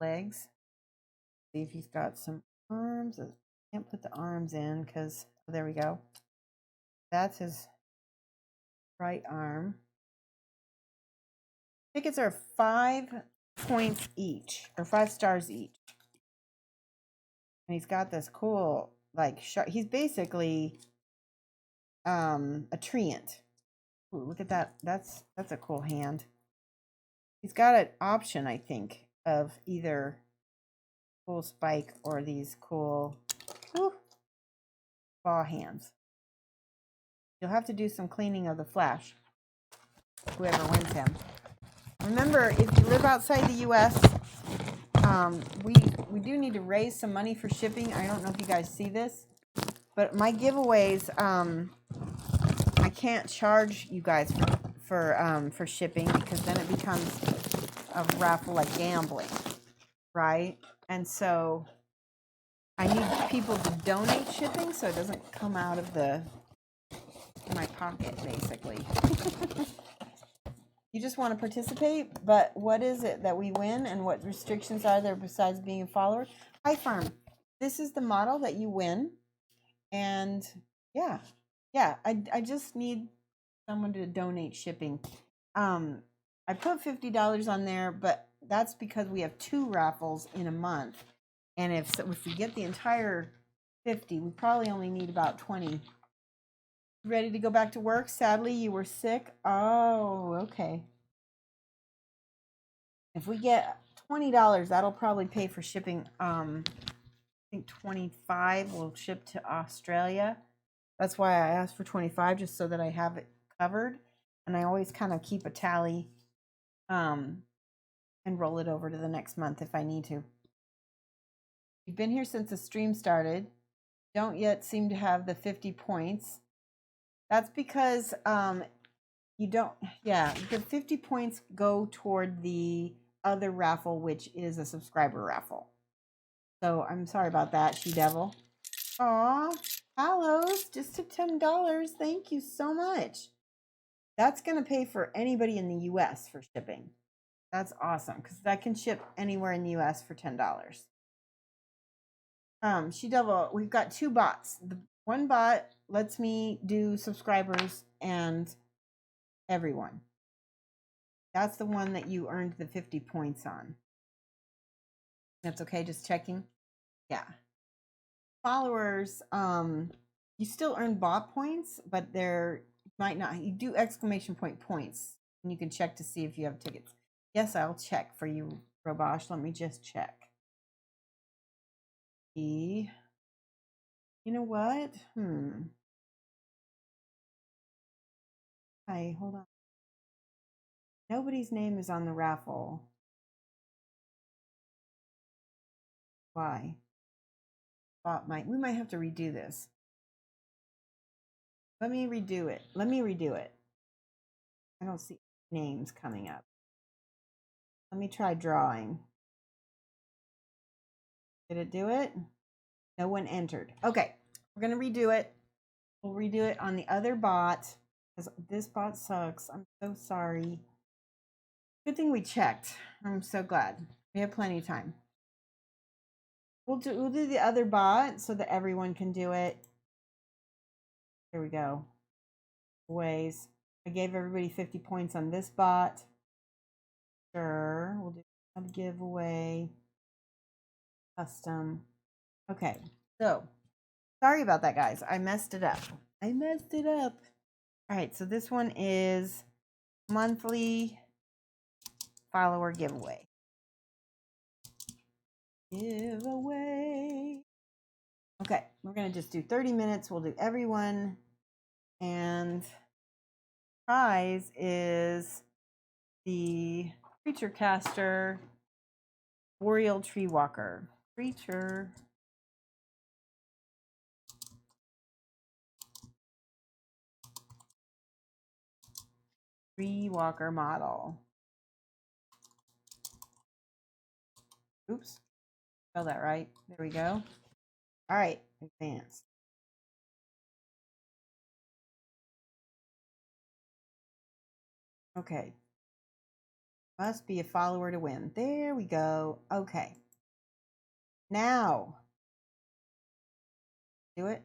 Legs. See if he's got some arms. I can't put the arms in because, oh, there we go. That's his right arm. Tickets are 5 points each, or 5 stars each. And he's got this cool, like, he's basically a treant. Ooh, look at that. That's a cool hand. He's got an option, I think, of either cool spike or these cool claw hands. You'll have to do some cleaning of the flesh, whoever wins him. Remember, if you live outside the U.S., we do need to raise some money for shipping. I don't know if you guys see this, but my giveaways, I can't charge you guys for shipping, because then it becomes a raffle like gambling, right? And so I need people to donate shipping so it doesn't come out of my pocket, basically. You just want to participate, but what is it that we win and what restrictions are there besides being a follower? Hi, Farm. This is the model that you win. And yeah, I just need someone to donate shipping. I put $50 on there, but that's because we have 2 raffles in a month. And if we get the entire 50, we probably only need about 20. Ready to go back to work? Sadly, you were sick. Oh, okay. If we get $20, that'll probably pay for shipping. I think 25 will ship to Australia. That's why I asked for 25, just so that I have it covered. And I always kind of keep a tally and roll it over to the next month if I need to. You've been here since the stream started. Don't yet seem to have the 50 points. That's because you don't, yeah, the 50 points go toward the other raffle, which is a subscriber raffle. So I'm sorry about that, She Devil. Aw, Hallows, just to $10. Thank you so much. That's going to pay for anybody in the US for shipping. That's awesome, because that can ship anywhere in the US for $10. She Devil, we've got 2 bots. The one bot lets me do subscribers and everyone. That's the one that you earned the 50 points on. That's okay, just checking. Yeah. Followers, you still earn bot points, but they're might not. You do exclamation point points, and you can check to see if you have tickets. Yes, I'll check for you, Robosh. Let me just check. You know what? Hi, hold on. Nobody's name is on the raffle. Why? We might have to redo this. Let me redo it. I don't see names coming up. Let me try drawing. Did it do it? No one entered. Okay, we're going to redo it. We'll redo it on the other bot, because this bot sucks. I'm so sorry. Good thing we checked. I'm so glad. We have plenty of time. We'll do the other bot so that everyone can do it. Here we go. Ways. I gave everybody 50 points on this bot. Sure. We'll do a giveaway. Custom. Okay. So, sorry about that, guys. I messed it up. All right. So this one is monthly follower giveaway. Okay, we're gonna just do 30 minutes. We'll do everyone, and prize is the Creature Caster Boreal Tree Walker. Creature Tree Walker model. Oops, spell that right. There we go. All right, advance. Okay. Must be a follower to win. There we go. Okay. Now, do it.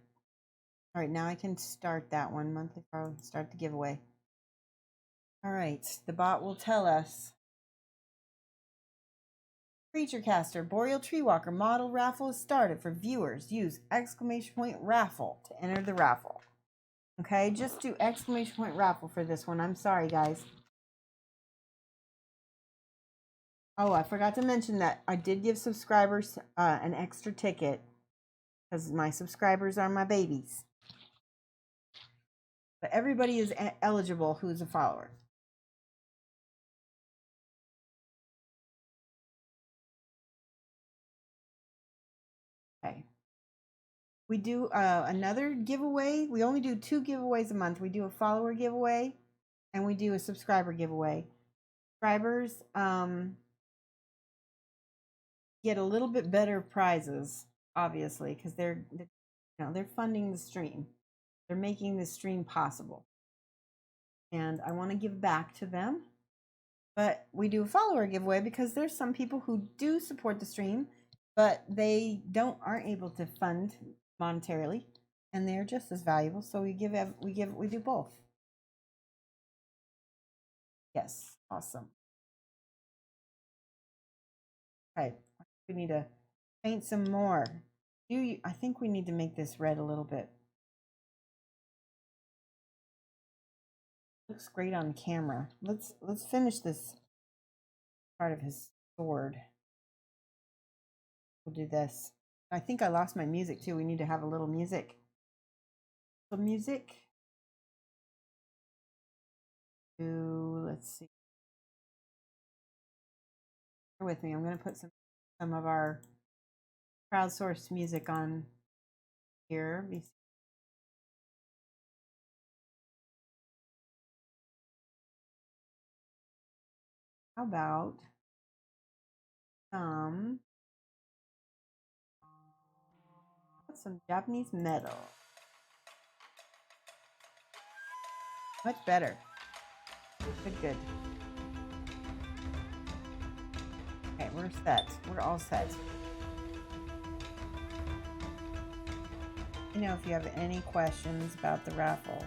All right, now I can start that one. Monthly follower, start the giveaway. All right, the bot will tell us. Creature Caster Boreal Tree Walker model raffle is started for viewers. Use exclamation point raffle to enter the raffle. Okay, just do exclamation point raffle for this one. I'm sorry, guys. Oh, I forgot to mention that I did give subscribers an extra ticket, because my subscribers are my babies. But everybody is eligible who's a follower. Okay. We do another giveaway. We only do 2 giveaways a month. We do a follower giveaway and we do a subscriber giveaway. Subscribers get a little bit better prizes, obviously, because they're funding the stream. They're making the stream possible. And I want to give back to them. But we do a follower giveaway because there's some people who do support the stream, but they aren't able to fund monetarily, and they're just as valuable. So we do both. Yes, awesome. Okay, we need to paint some more. I think we need to make this red a little bit. Looks great on camera. Let's finish this part of his sword. We'll do this. I think I lost my music too. We need to have a little music. Some music. Let's see. Bear with me. I'm going to put some of our crowdsourced music on here. How about some Japanese metal? Much better. Good. Okay, we're set. We're all set. You know, if you have any questions about the raffle.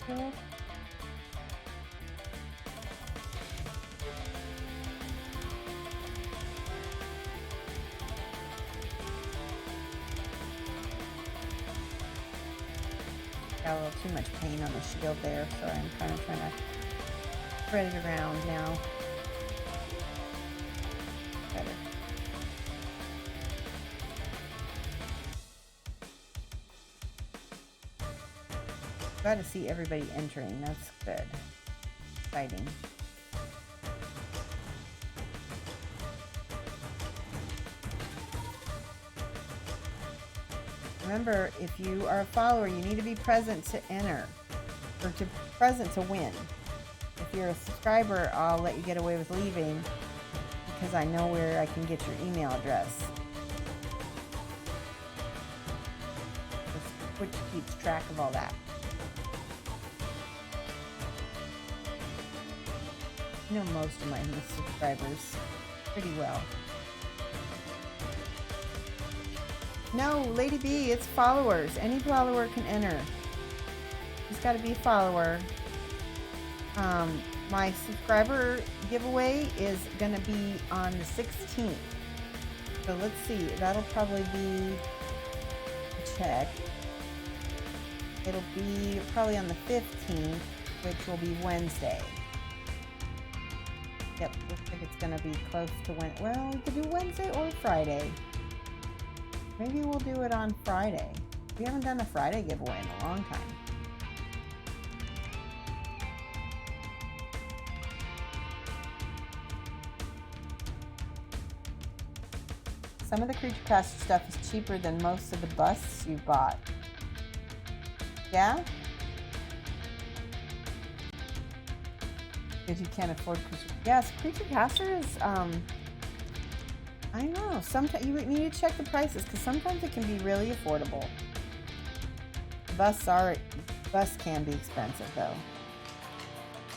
Good. Got a little too much paint on the shield there, so I'm kind of trying to spread it around now. Better. Glad to see everybody entering. That's good. Exciting. Remember, if you are a follower, you need to be present to enter, or present to win. If you're a subscriber, I'll let you get away with leaving because I know where I can get your email address. Twitch keeps track of all that. I know most of my subscribers pretty well. No, Lady B, it's followers. Any follower can enter. It's got to be a follower. My subscriber giveaway is going to be on the 16th. So let's see. That'll probably be a check. It'll be probably on the 15th, which will be Wednesday. Yep, looks like it's going to be close to Wednesday. Well, we could do Wednesday or Friday. Maybe we'll do it on Friday. We haven't done a Friday giveaway in a long time. Some of the Creature Caster stuff is cheaper than most of the busts you bought. Yeah? Because you can't afford Creature. Yes, Creature Caster is, I don't know. Sometimes you need to check the prices because sometimes it can be really affordable. Busts can be expensive though.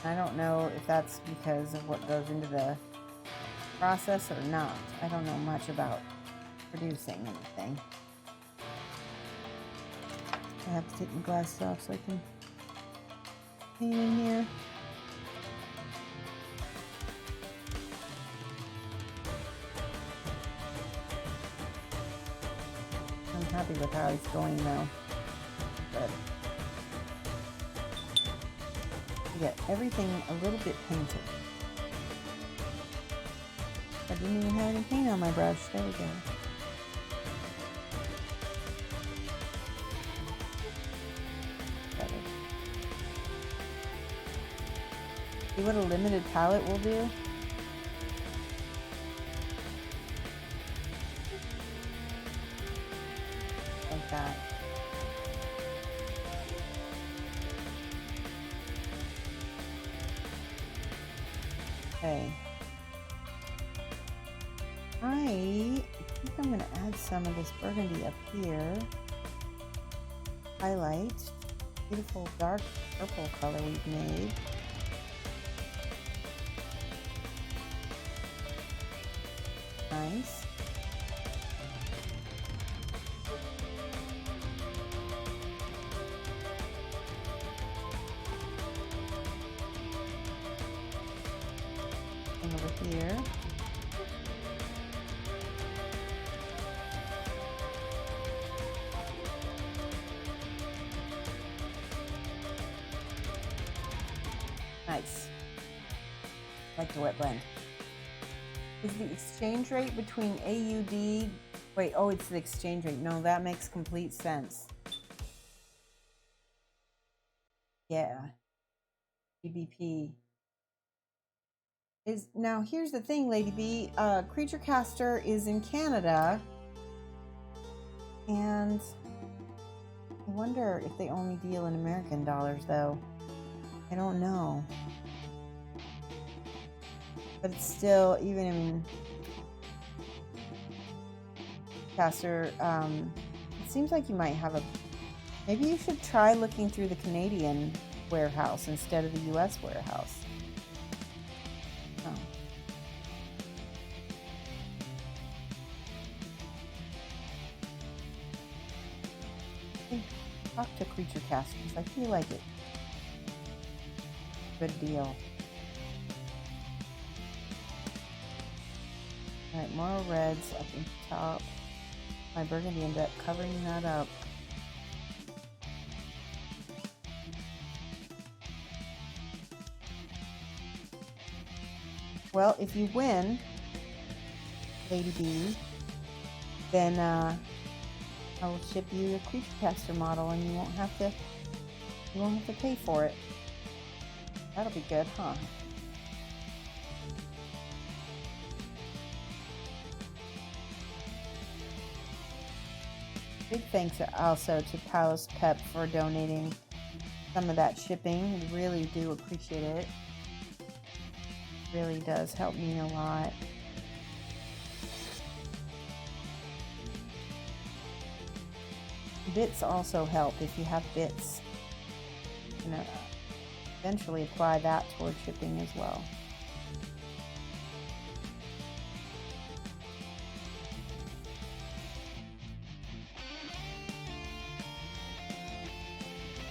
I don't know if that's because of what goes into the process or not. I don't know much about producing anything. I have to take my glasses off so I can paint in here. I'm happy with how it's going though. Good. You get everything a little bit painted. I didn't even have any paint on my brush. There we go. See what a limited palette will do? Like that. Okay. I think I'm going to add some of this burgundy up here. Highlight. Beautiful dark purple color we've made. Nice. And over here. Nice. Like the wet blend. Is the exchange rate between AUD? Wait, oh, it's the exchange rate. No, that makes complete sense. Yeah. GBP. Is now here's the thing, Lady B. Creature Caster is in Canada, and I wonder if they only deal in American dollars, though. I don't know. But it's still, even in Caster, it seems like you might have a... Maybe you should try looking through the Canadian warehouse instead of the US warehouse. Oh. Talk to Creature Cast because I feel like it. Good deal. Alright, more reds up in the top. My burgundy ended up covering that up. Well, if you win, Lady B, then I will ship you a Creature Caster model, and you won't have to pay for it. That'll be good, huh? Big thanks also to Palace Pep for donating some of that shipping. We really do appreciate it. It really does help me a lot. Bits also help if you have bits. You know, eventually apply that toward shipping as well.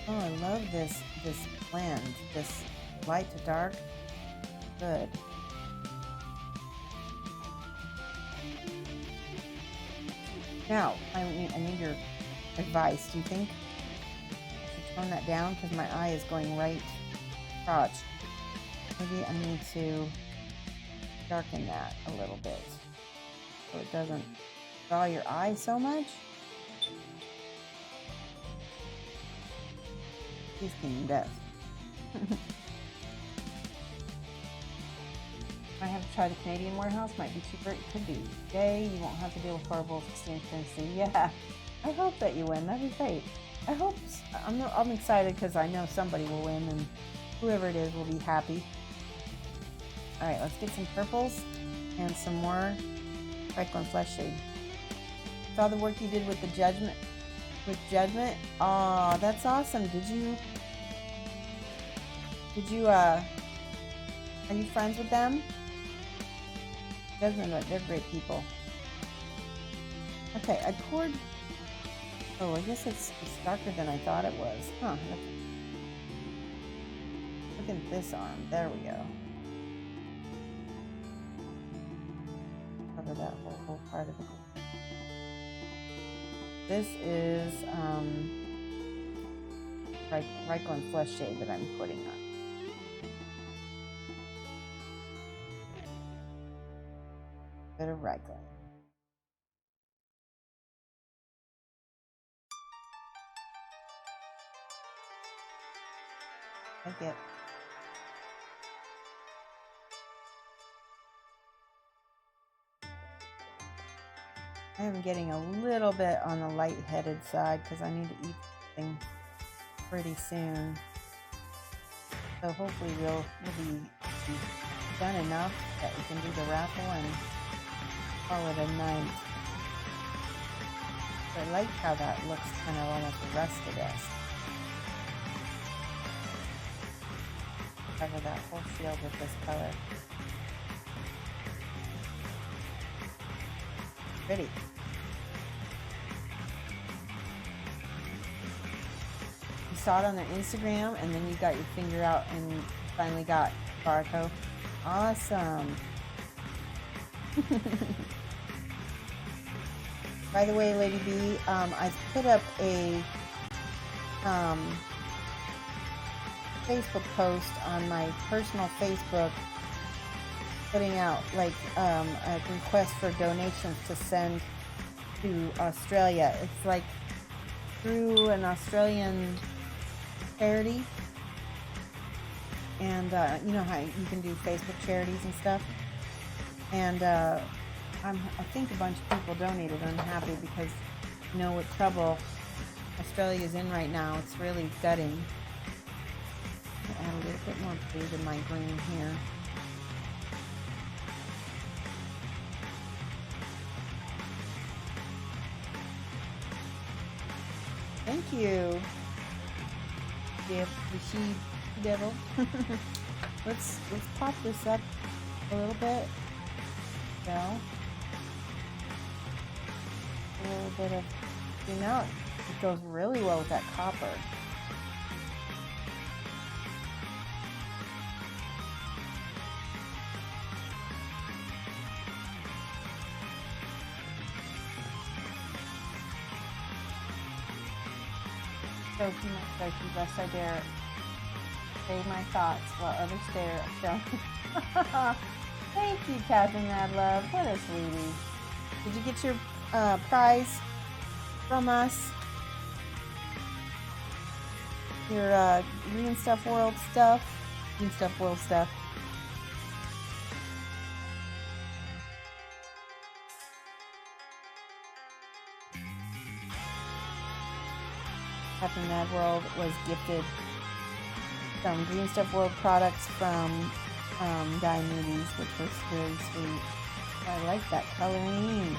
Oh, I love this blend, this light to dark. Good. Now, I need your advice. Do you think I should tone that down because my eye is going right crotch? Maybe I need to darken that a little bit so it doesn't draw your eye so much. He's cleaning death. I have to try the Canadian warehouse. Might be cheaper. It could be. Yay, you won't have to deal with horrible exchange currency. Yeah, I hope that you win. That'd be great. I hope. I'm excited because I know somebody will win, and whoever it is will be happy. All right, let's get some purples and some more Cyclone Flesh Shade. Saw the work you did with the Judgment. Oh, that's awesome. Did you are you friends with them? Judgment, they're great people. Okay, I poured. Oh, I guess it's darker than I thought it was. Huh. Look at this arm. There we go. Cover that whole part of the. This is Cyclone Flesh Shade that I'm putting on. Bit of Ryclone. Take it. I am getting a little bit on the light-headed side because I need to eat something pretty soon. So hopefully we'll be done enough that we can do the raffle and call it a night. I like how that looks kind of almost rusted-esque. Cover that whole shield with this color. Pretty. You saw it on their Instagram and then you got your finger out and finally got barcode. Awesome. By the way, Lady B, I put up a Facebook post on my personal Facebook putting out like a request for donations to send to Australia. It's like through an Australian charity, and you know how you can do Facebook charities and stuff, and I think a bunch of people donated. I'm happy because you know what trouble Australia's in right now. It's really gutting. Add a little bit more blue to my green here. Thank you, the she-devil. let's pop this up a little bit. Well, a little bit of, you know, it goes really well with that copper. So lest I dare say my thoughts while others stare at them. Thank you, Catherine Madlove. What a sweetie. Did you get your prize from us? Your Green Stuff World stuff? Green Stuff World stuff. Catherine Mad World was gifted some Green Stuff World products from Diomedes, which was very sweet. I like that coloring.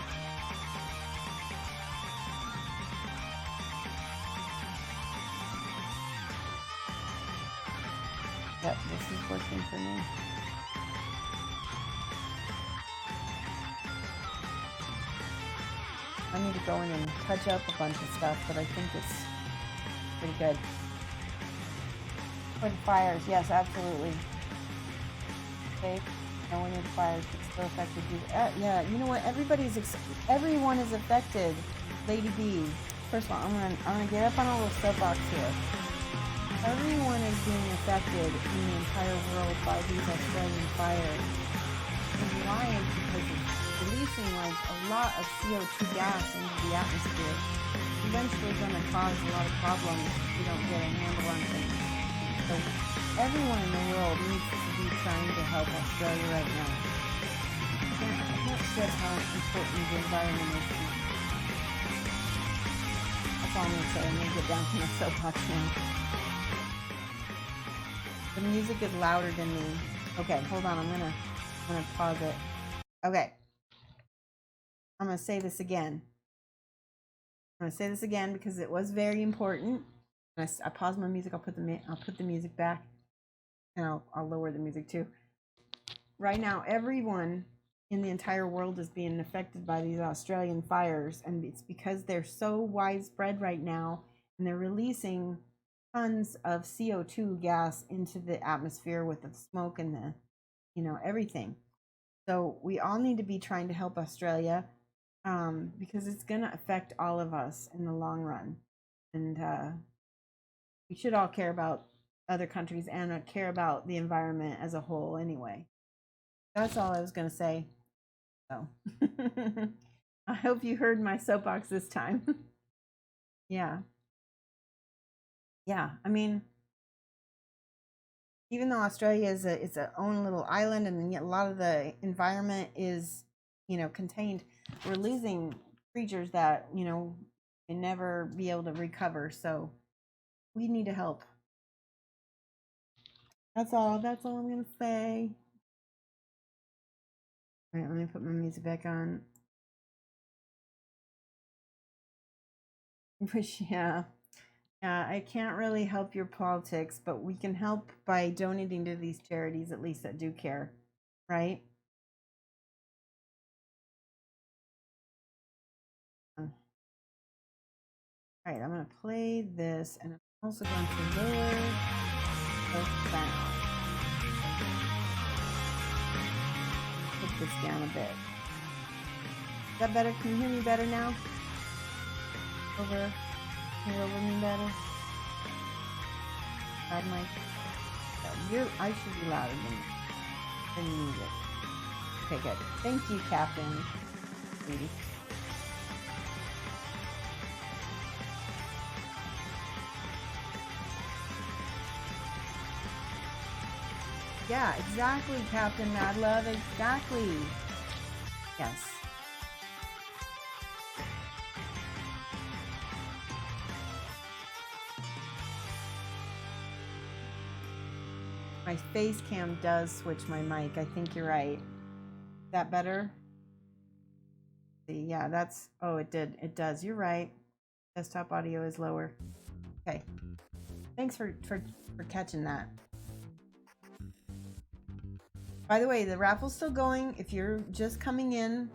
Yep, this is working for me. I need to go in and touch up a bunch of stuff, but I think it's pretty good. For the fires, yes, absolutely. Okay, no one needs fires. It's still affected. Yeah, you know what? Everyone is affected. Lady B. First of all, I'm gonna get up on a little soapbox here. Everyone is being affected in the entire world by these Australian fires. And why? Because it's releasing like a lot of CO2 gas into the atmosphere. Eventually going to cause a lot of problems if we don't get a handle on things. So everyone in the world needs to be trying to help Australia right now. I can't stress how important the environment is. That's all I'm going to say. I'm going to get down from the soapbox now. The music is louder than me. Okay, hold on. I'm gonna pause it. Okay. I'm gonna say this again. I'm gonna say this again because it was very important. I pause my music. I'll put the music back, and I'll lower the music too. Right now, everyone in the entire world is being affected by these Australian fires, and it's because they're so widespread right now, and they're releasing tons of CO2 gas into the atmosphere with the smoke and the, you know, everything. So we all need to be trying to help Australia, because it's going to affect all of us in the long run. And we should all care about other countries and care about the environment as a whole anyway. That's all I was going to say. So I hope you heard my soapbox this time. Yeah. Yeah, I mean, even though Australia is it's a own little island, and yet a lot of the environment is, you know, contained, we're losing creatures that, you know, may never be able to recover. So we need to help. That's all I'm gonna say. All right, let me put my music back on. Yeah. I can't really help your politics, but we can help by donating to these charities, at least that do care, right? All right, I'm going to play this, and I'm also going to lower the sound. Put this down a bit. Is that better? Can you hear me better now? Hear over me better? Loud mic. I should be louder than music. Okay, good. Thank you, Captain. Sweetie. Yeah, exactly, Captain Mad Love. Exactly. Yes. My face cam does switch my mic. I think you're right. Is that better? See, yeah, that's, oh, it did. It does. You're right. Desktop audio is lower. Okay. Thanks for catching that. By the way, the raffle's still going. If you're just coming in,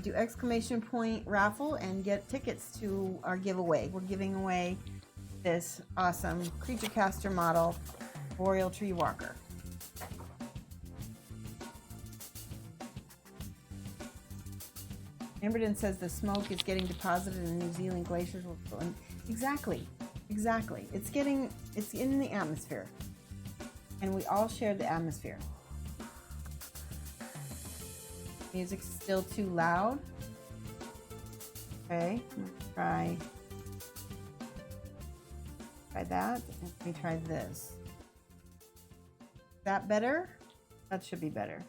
do exclamation point raffle and get tickets to our giveaway. We're giving away this awesome creature caster model, Boreal Tree Walker. Amberden says the smoke is getting deposited in the New Zealand glaciers. Exactly. It's in the atmosphere. And we all share the atmosphere. Music's still too loud. Okay, let's try that. And let me try this. Is that better? That should be better.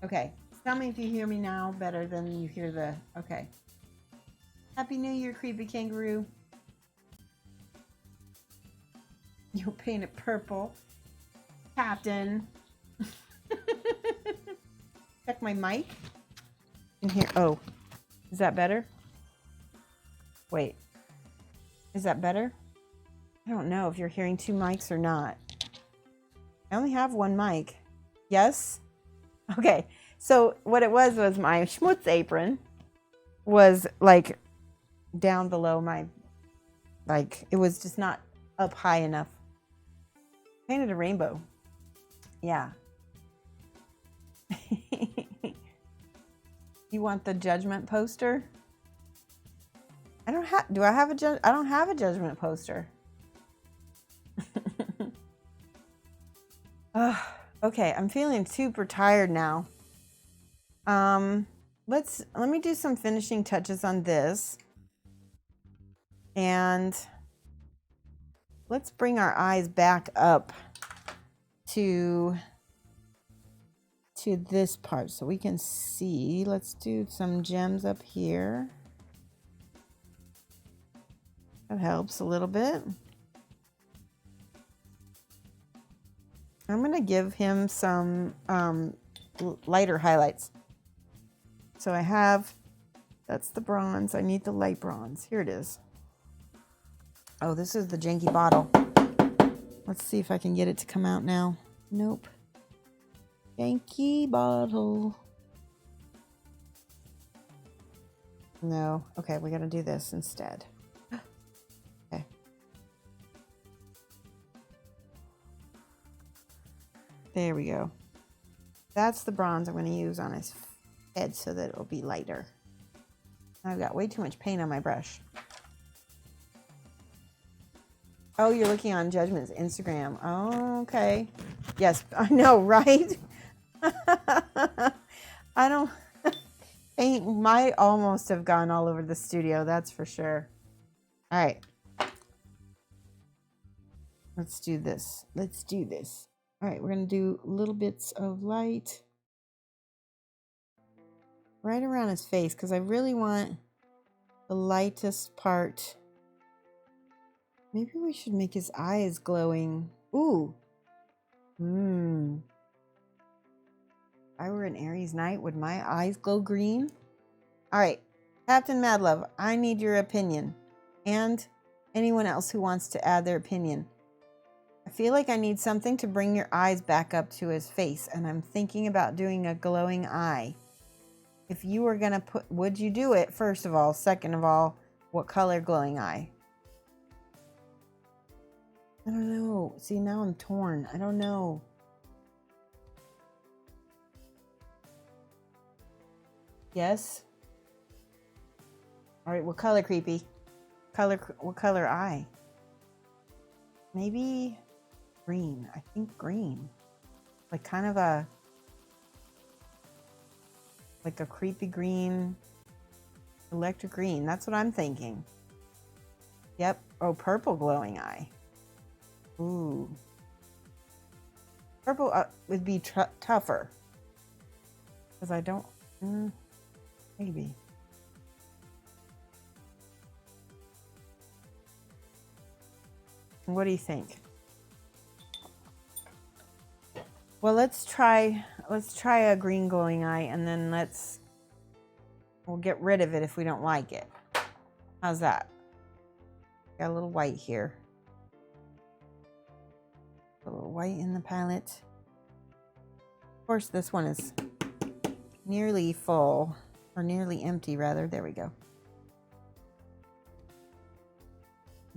Okay, tell me if you hear me now better than you hear the, okay. Happy New Year, creepy kangaroo. You'll paint it purple. Captain. Check my mic. In here. Oh, is that better? Wait. Is that better? I don't know if you're hearing two mics or not. I only have one mic. Yes? Okay. So what it was my schmutz apron was like down below my, like it was just not up high enough. Painted a rainbow. Yeah. You want the judgment poster? I don't have, do I have a, I don't have a judgment poster. Okay, I'm feeling super tired now. Let me do some finishing touches on this. And let's bring our eyes back up to this part so we can see. Let's do some gems up here. That helps a little bit. I'm going to give him some lighter highlights. So I have, that's the bronze. I need the light bronze. Here it is. Oh, this is the janky bottle. Let's see if I can get it to come out now. Nope. Janky bottle. No. Okay, we got to do this instead. Okay. There we go. That's the bronze I'm going to use on his head so that it'll be lighter. I've got way too much paint on my brush. Oh, you're looking on Judgment's Instagram. Oh, okay. Yes, I know, right? I don't... Paint might almost have gone all over the studio, that's for sure. All right. Let's do this. Let's do this. All right, we're going to do little bits of light. right around his face because I really want the lightest part. Maybe we should make his eyes glowing. Ooh. If I were an Aries night, would my eyes glow green? All right, Captain Madlove, I need your opinion. And anyone else who wants to add their opinion. I feel like I need something to bring your eyes back up to his face, and I'm thinking about doing a glowing eye. If you were going to would you do it, first of all? Second of all, what color glowing eye? I don't know. See, now I'm torn. I don't know. Yes? All right, what color, creepy? What color eye? Maybe green. I think green. Like kind of a creepy green, electric green. That's what I'm thinking. Yep. Oh, purple glowing eye. Ooh. Purple would be tougher. Because I don't... maybe. What do you think? Well, let's try a green glowing eye, and then we'll get rid of it if we don't like it. How's that? Got a little white here. A little white in the palette. Of course, this one is nearly full, or nearly empty rather. There we go.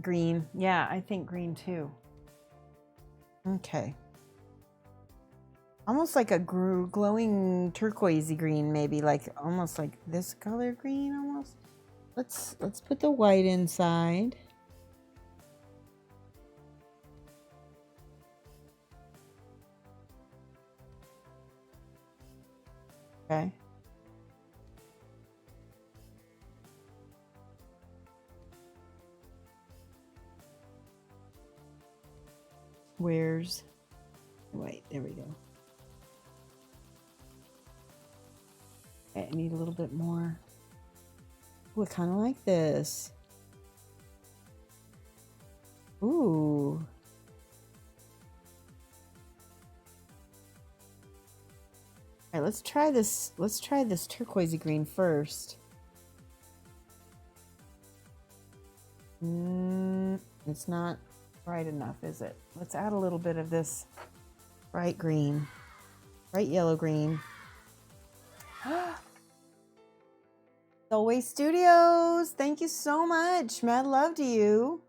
Green. Yeah, I think green too. Okay. Almost like a glowing turquoisey green, maybe, like almost like this color green almost. Let's put the white inside. Okay. Where's white? There we go. Okay, I need a little bit more. Ooh, I kind of like this. Ooh. All right, let's try this. Let's try this turquoisey green first. It's not bright enough, is it? Let's add a little bit of this bright green, bright yellow green. Soulway Studios, thank you so much. Mad love to you.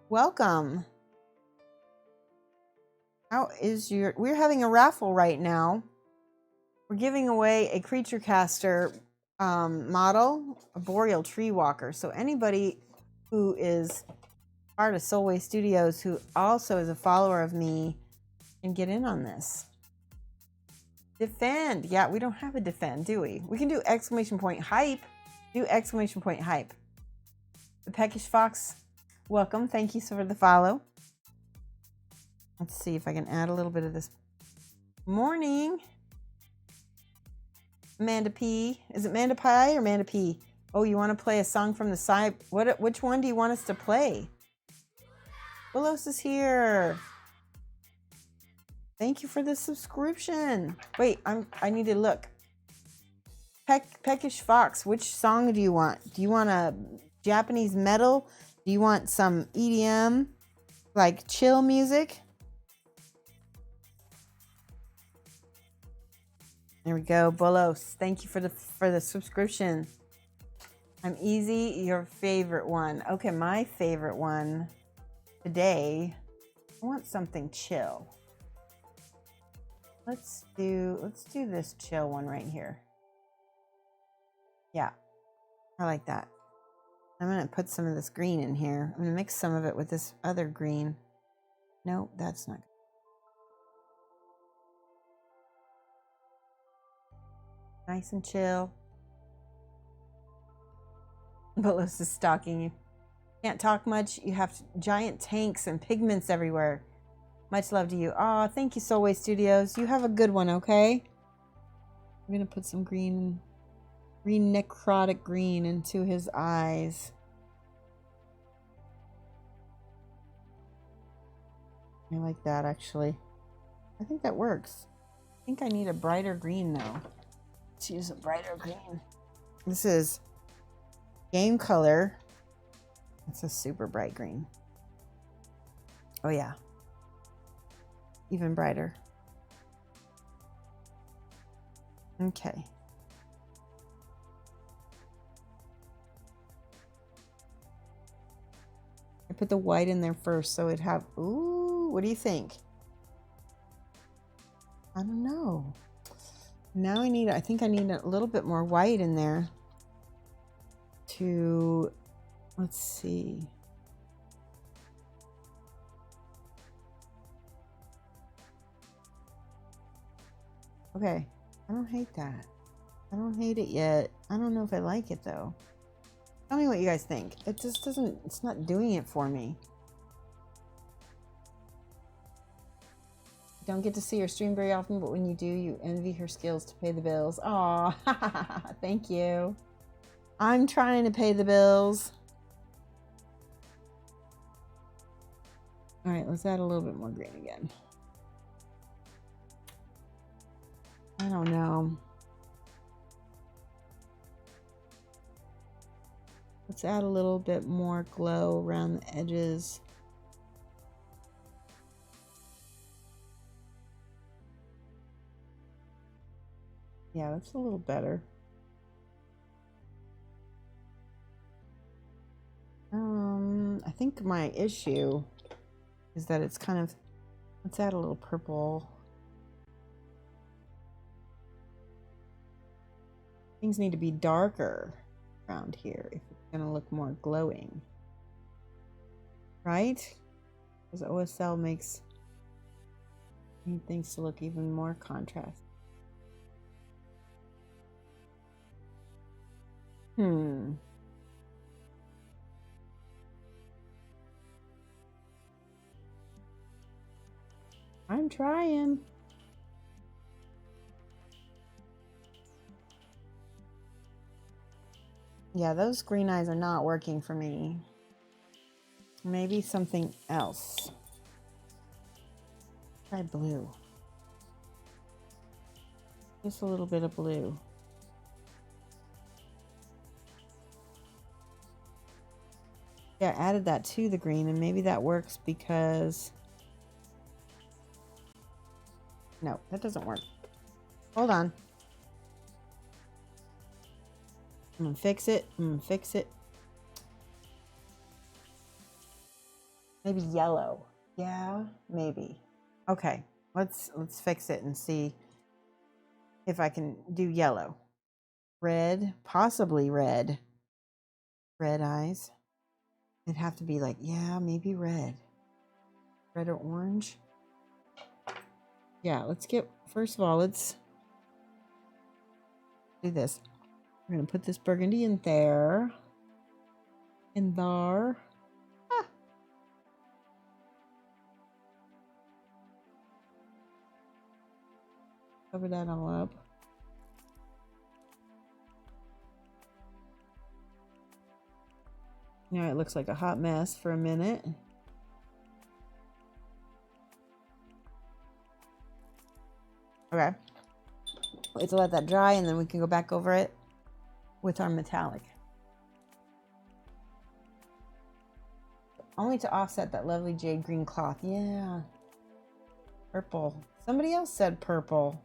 Welcome. How is we're having a raffle right now. We're giving away a Creature Caster model, a Boreal Tree Walker. So anybody who is part of Soulway Studios, who also is a follower of me, can get in on this. Defend. Yeah, we don't have a defend, do we? We can do exclamation point hype. Do exclamation point hype. The Peckish Fox, welcome. Thank you for the follow. Let's see if I can add a little bit of this. Morning. Amanda P. Is it Amanda Pie or Amanda P? Oh, you want to play a song from the side? Which one do you want us to play? Willos is here. Thank you for the subscription. Wait, I need to look. Peckish Fox, which song do you want? Do you want a Japanese metal? Do you want some EDM, like chill music? There we go, Bolos. Thank you for the subscription. I'm easy, your favorite one. Okay, my favorite one today. I want something chill. Let's do this chill one right here. Yeah, I like that. I'm gonna put some of this green in here. I'm gonna mix some of it with this other green. No, that's not good. Nice and chill. Bolos is stalking you. Can't talk much. You have giant tanks and pigments everywhere. Much love to you. Aw, thank you, Soulway Studios. You have a good one, okay? I'm gonna put some green green necrotic green into his eyes. I like that, actually. I think that works. I think I need a brighter green now. Let's use a brighter green. This is Game Color. It's a super bright green. Oh yeah. Even brighter. Okay. I put the white in there first so it'd have, ooh, what do you think? I don't know. Now I think I need a little bit more white in there to, let's see. Okay, I don't hate that. I don't hate it yet. I don't know if I like it though. Tell me what you guys think. It just doesn't, it's not doing it for me. Don't get to see her stream very often, but when you do, you envy her skills to pay the bills. Aw, thank you. I'm trying to pay the bills. All right, let's add a little bit more green again. I don't know. Let's add a little bit more glow around the edges. Yeah, that's a little better. I think my issue is that it's kind of, let's add a little purple. Things need to be darker around here if it's going to look more glowing. Right? Because OSL makes things to look even more contrast. I'm trying. Yeah, those green eyes are not working for me. Maybe something else. Try blue. Just a little bit of blue. Yeah, I added that to the green, and maybe that works because... No, that doesn't work. Hold on. I'm gonna fix it. Maybe yellow. Yeah, maybe. Okay, let's fix it and see if I can do yellow. Red, possibly red. Red eyes. It'd have to be like, yeah, maybe red. Red or orange. Yeah, let's get, first of all, let's do this. We're gonna put this burgundy in there. In there. Ah. Cover that all up. Now it looks like a hot mess for a minute. Okay. Wait to let that dry and then we can go back over it with our metallic. Only to offset that lovely jade green cloth. Yeah. Purple. Somebody else said purple.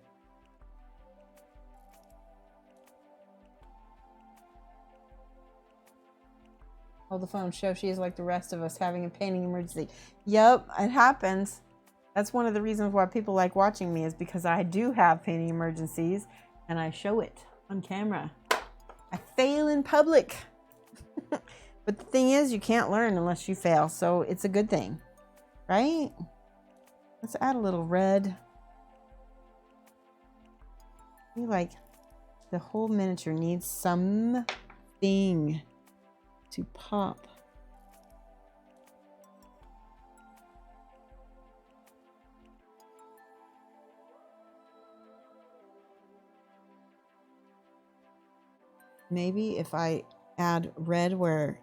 Hold the phone. Shoshie is like the rest of us, having a painting emergency. Yep, it happens. That's one of the reasons why people like watching me, is because I do have painting emergencies and I show it on camera. I fail in public. But the thing is, you can't learn unless you fail, so it's a good thing, right? Let's add a little red. I feel like the whole miniature needs something to pop. maybe if I add red where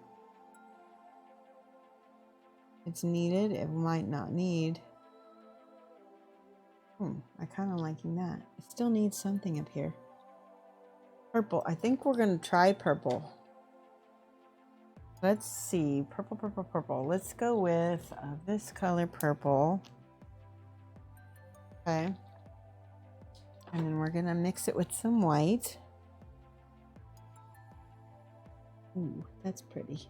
it's needed, it might not need. I kind of liking that. It still needs something up here. Purple. I think we're going to try purple. Let's see. Purple, purple, purple. Let's go with this color purple. Okay. And then we're going to mix it with some white. Ooh, that's pretty.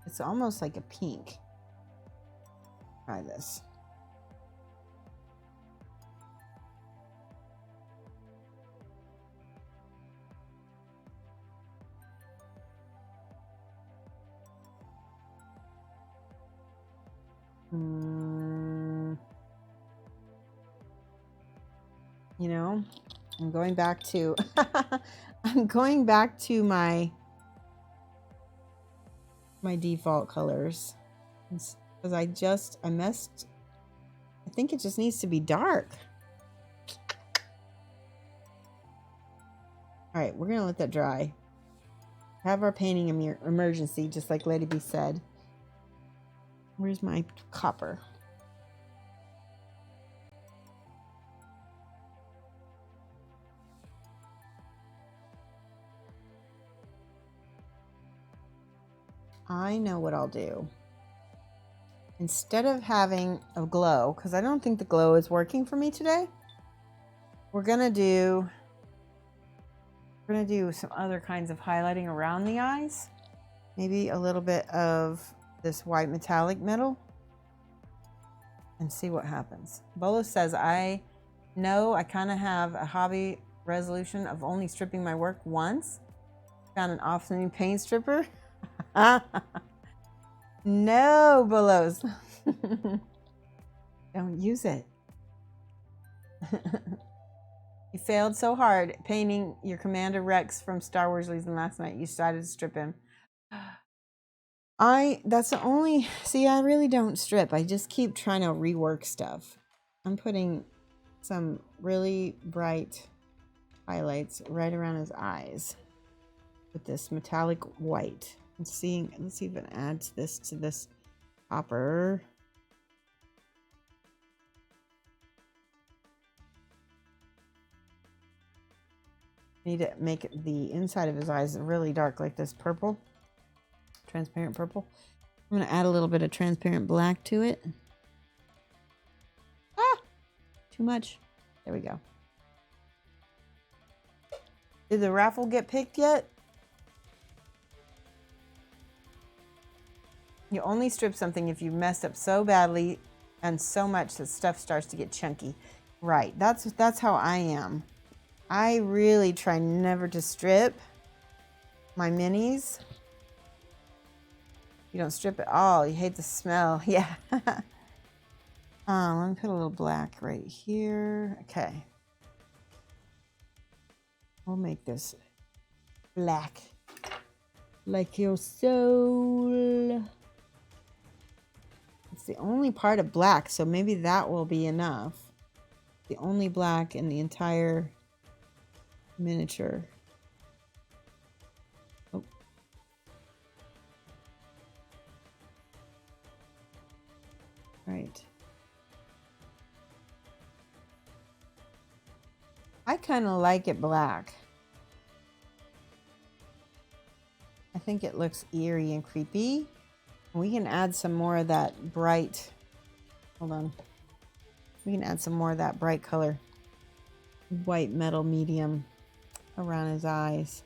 It's almost like a pink. Try this. You know, I'm going back to my default colors because I think it just needs to be dark. All right, we're gonna let that dry. Have our painting emergency, just like Lady B said. Where's my copper? I know what I'll do. Instead of having a glow, because I don't think the glow is working for me today, we're gonna do some other kinds of highlighting around the eyes. Maybe a little bit of this white metallic metal and see what happens. Bolo says, I know I kind of have a hobby resolution of only stripping my work once. Found an awesome paint stripper. No, Bolos. Don't use it. You failed so hard painting your Commander Rex from Star Wars Legion last night. You decided to strip him. That's the only, see, I really don't strip. I just keep trying to rework stuff. I'm putting some really bright highlights right around his eyes with this metallic white. Let's see if it adds this to this copper. I need to make the inside of his eyes really dark, like this purple, transparent purple. I'm going to add a little bit of transparent black to it. Too much. There we go. Did the raffle get picked yet? You only strip something if you messed up so badly and so much that stuff starts to get chunky. Right. That's how I am. I really try never to strip my minis. You don't strip at all. You hate the smell. Yeah. Let me put a little black right here. Okay. We'll make this black like your soul. It's the only part of black, so maybe that will be enough. The only black in the entire miniature. Oh. Right. I kind of like it black. I think it looks eerie and creepy. We can add some more of that bright, hold on. We can add some more of that bright color, white metal medium around his eyes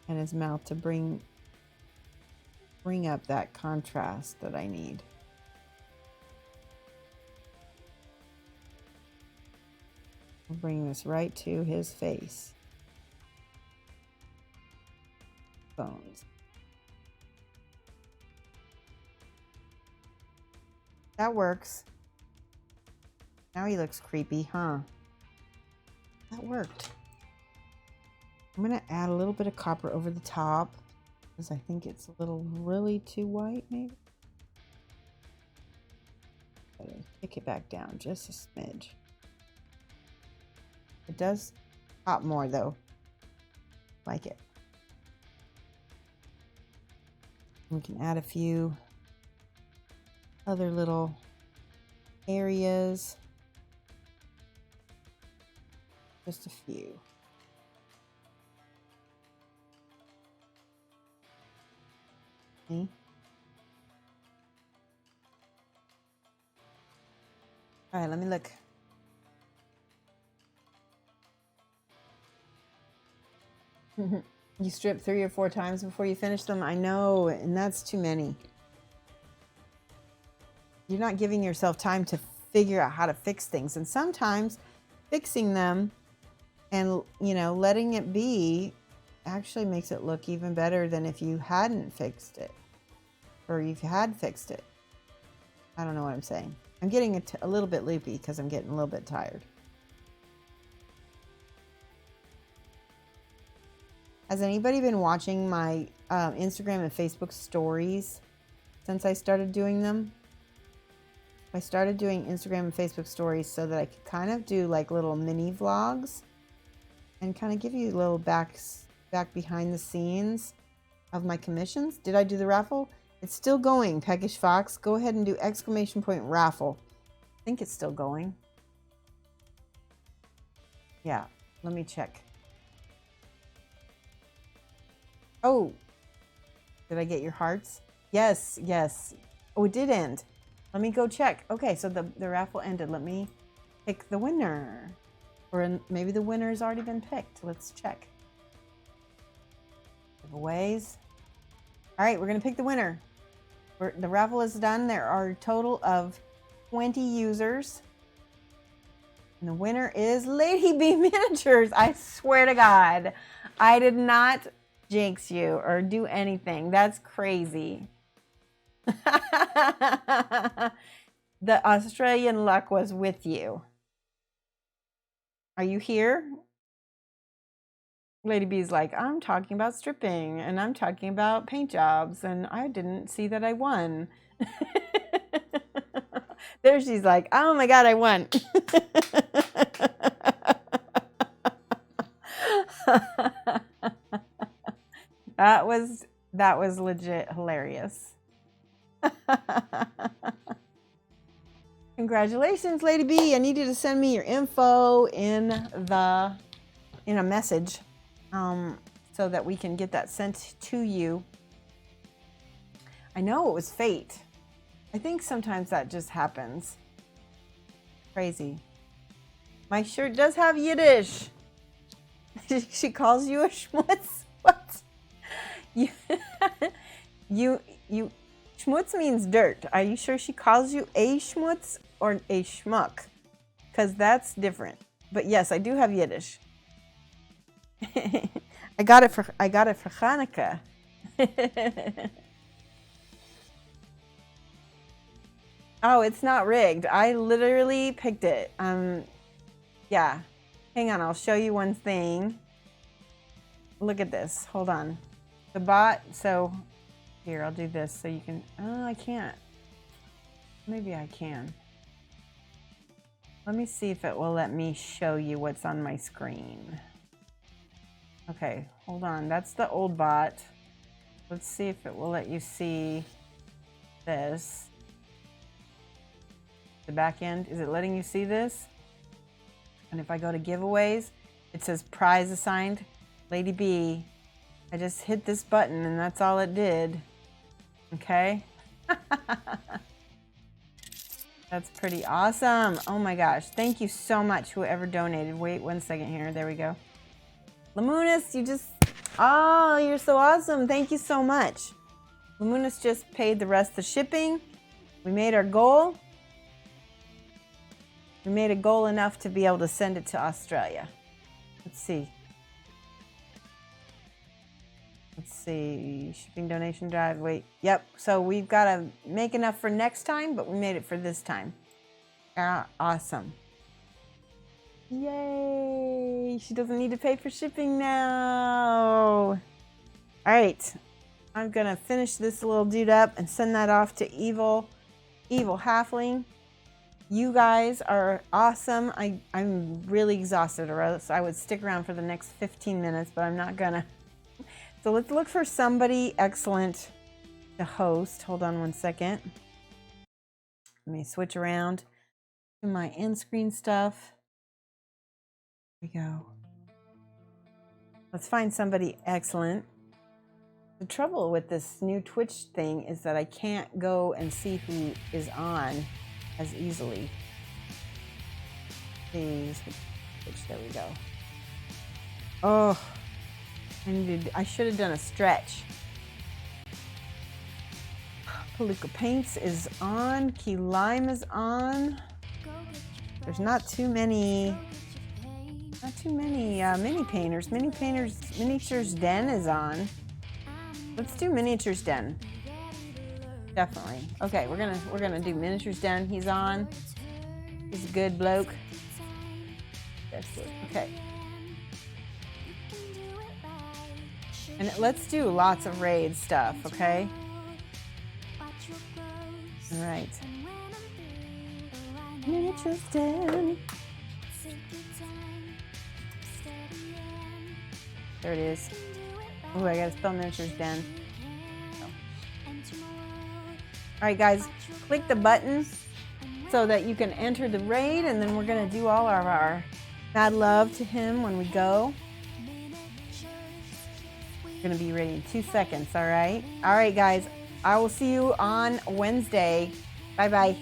and his mouth to bring up that contrast that I need. I'll bring this right to his face. Bones. That works. Now he looks creepy, huh? That worked. I'm going to add a little bit of copper over the top because I think it's a little really too white, maybe. Kick it back down just a smidge. It does Pop more though. Like it. We can add a few other little areas. Just a few. See? All right, let me look. You strip 3 or 4 times before you finish them? I know, and that's too many. You're not giving yourself time to figure out how to fix things. And sometimes fixing them and, you know, letting it be actually makes it look even better than if you hadn't fixed it. Or if you had fixed it. I don't know what I'm saying. I'm getting a little bit loopy because I'm getting a little bit tired. Has anybody been watching my Instagram and Facebook stories since I started doing them? I started doing Instagram and Facebook stories so that I could kind of do like little mini vlogs and kind of give you a little back behind the scenes of my commissions. Did I do the raffle? It's still going, Peckish Fox. Go ahead and do ! raffle. I think it's still going. Yeah, let me check. Oh, did I get your hearts? Yes, yes. Oh, it did end. Let me go check. Okay, so the raffle ended. Let me pick the winner. Or maybe the winner's already been picked. Let's check. Giveaways. All right, we're going to pick the winner. The raffle is done. There are a total of 20 users. And the winner is Lady B Miniatures. I swear to God, I did not jinx you or do anything. That's crazy. The Australian luck was with you. Are you here? Lady B's like, I'm talking about stripping and I'm talking about paint jobs and I didn't see that I won. There she's like, oh my God, I won. That was legit hilarious. Congratulations, Lady B. I need you to send me your info in a message so that we can get that sent to you. I know it was fate. I think sometimes that just happens. Crazy. My shirt does have Yiddish. She calls you a schmutz? What? You schmutz means dirt. Are you sure she calls you a schmutz or a schmuck? Because that's different. But yes, I do have Yiddish. I got it for Hanukkah. Oh, it's not rigged. I literally picked it. Yeah. Hang on, I'll show you one thing. Look at this. Hold on. The bot, so here, I'll do this so you can, oh, I can't. Maybe I can. Let me see if it will let me show you what's on my screen. Okay, hold on. That's the old bot. Let's see if it will let you see this. The back end, is it letting you see this? And if I go to giveaways, it says prize assigned, Lady B. I just hit this button and that's all it did. Okay. That's pretty awesome. Oh my gosh. Thank you so much, whoever donated. Wait 1 second here. There we go. Lamunis, oh, you're so awesome. Thank you so much. Lamunis just paid the rest of the shipping. We made our goal. We made a goal enough to be able to send it to Australia. Let's see. Let's see. Shipping donation drive. Wait. Yep. So we've got to make enough for next time, but we made it for this time. Awesome. Yay. She doesn't need to pay for shipping now. All right. I'm going to finish this little dude up and send that off to Evil Halfling. You guys are awesome. I'm really exhausted, or else I would stick around for the next 15 minutes, but I'm not gonna. So let's look for somebody excellent to host. Hold on one second. Let me switch around to my end screen stuff. Here we go. Let's find somebody excellent. The trouble with this new Twitch thing is that I can't go and see who is on as easily. Please, Twitch, there we go. Oh, I should have done a stretch. Palooka Paints is on. Key Lime is on. There's not too many mini painters. Miniatures Den is on. Let's do Miniatures Den. Definitely. Okay, we're gonna do Miniatures Den. He's on. He's a good bloke. That's it. Okay. And let's do lots of raid stuff, okay? All right. Miniatures Den. There it is. Oh, I gotta spell Miniatures Den. Oh. All right, guys, click the button so that you can enter the raid, and then we're gonna do all of our mad love to him when we go. We're gonna be ready in 2 seconds, all right? All right, guys, I will see you on Wednesday. Bye-bye.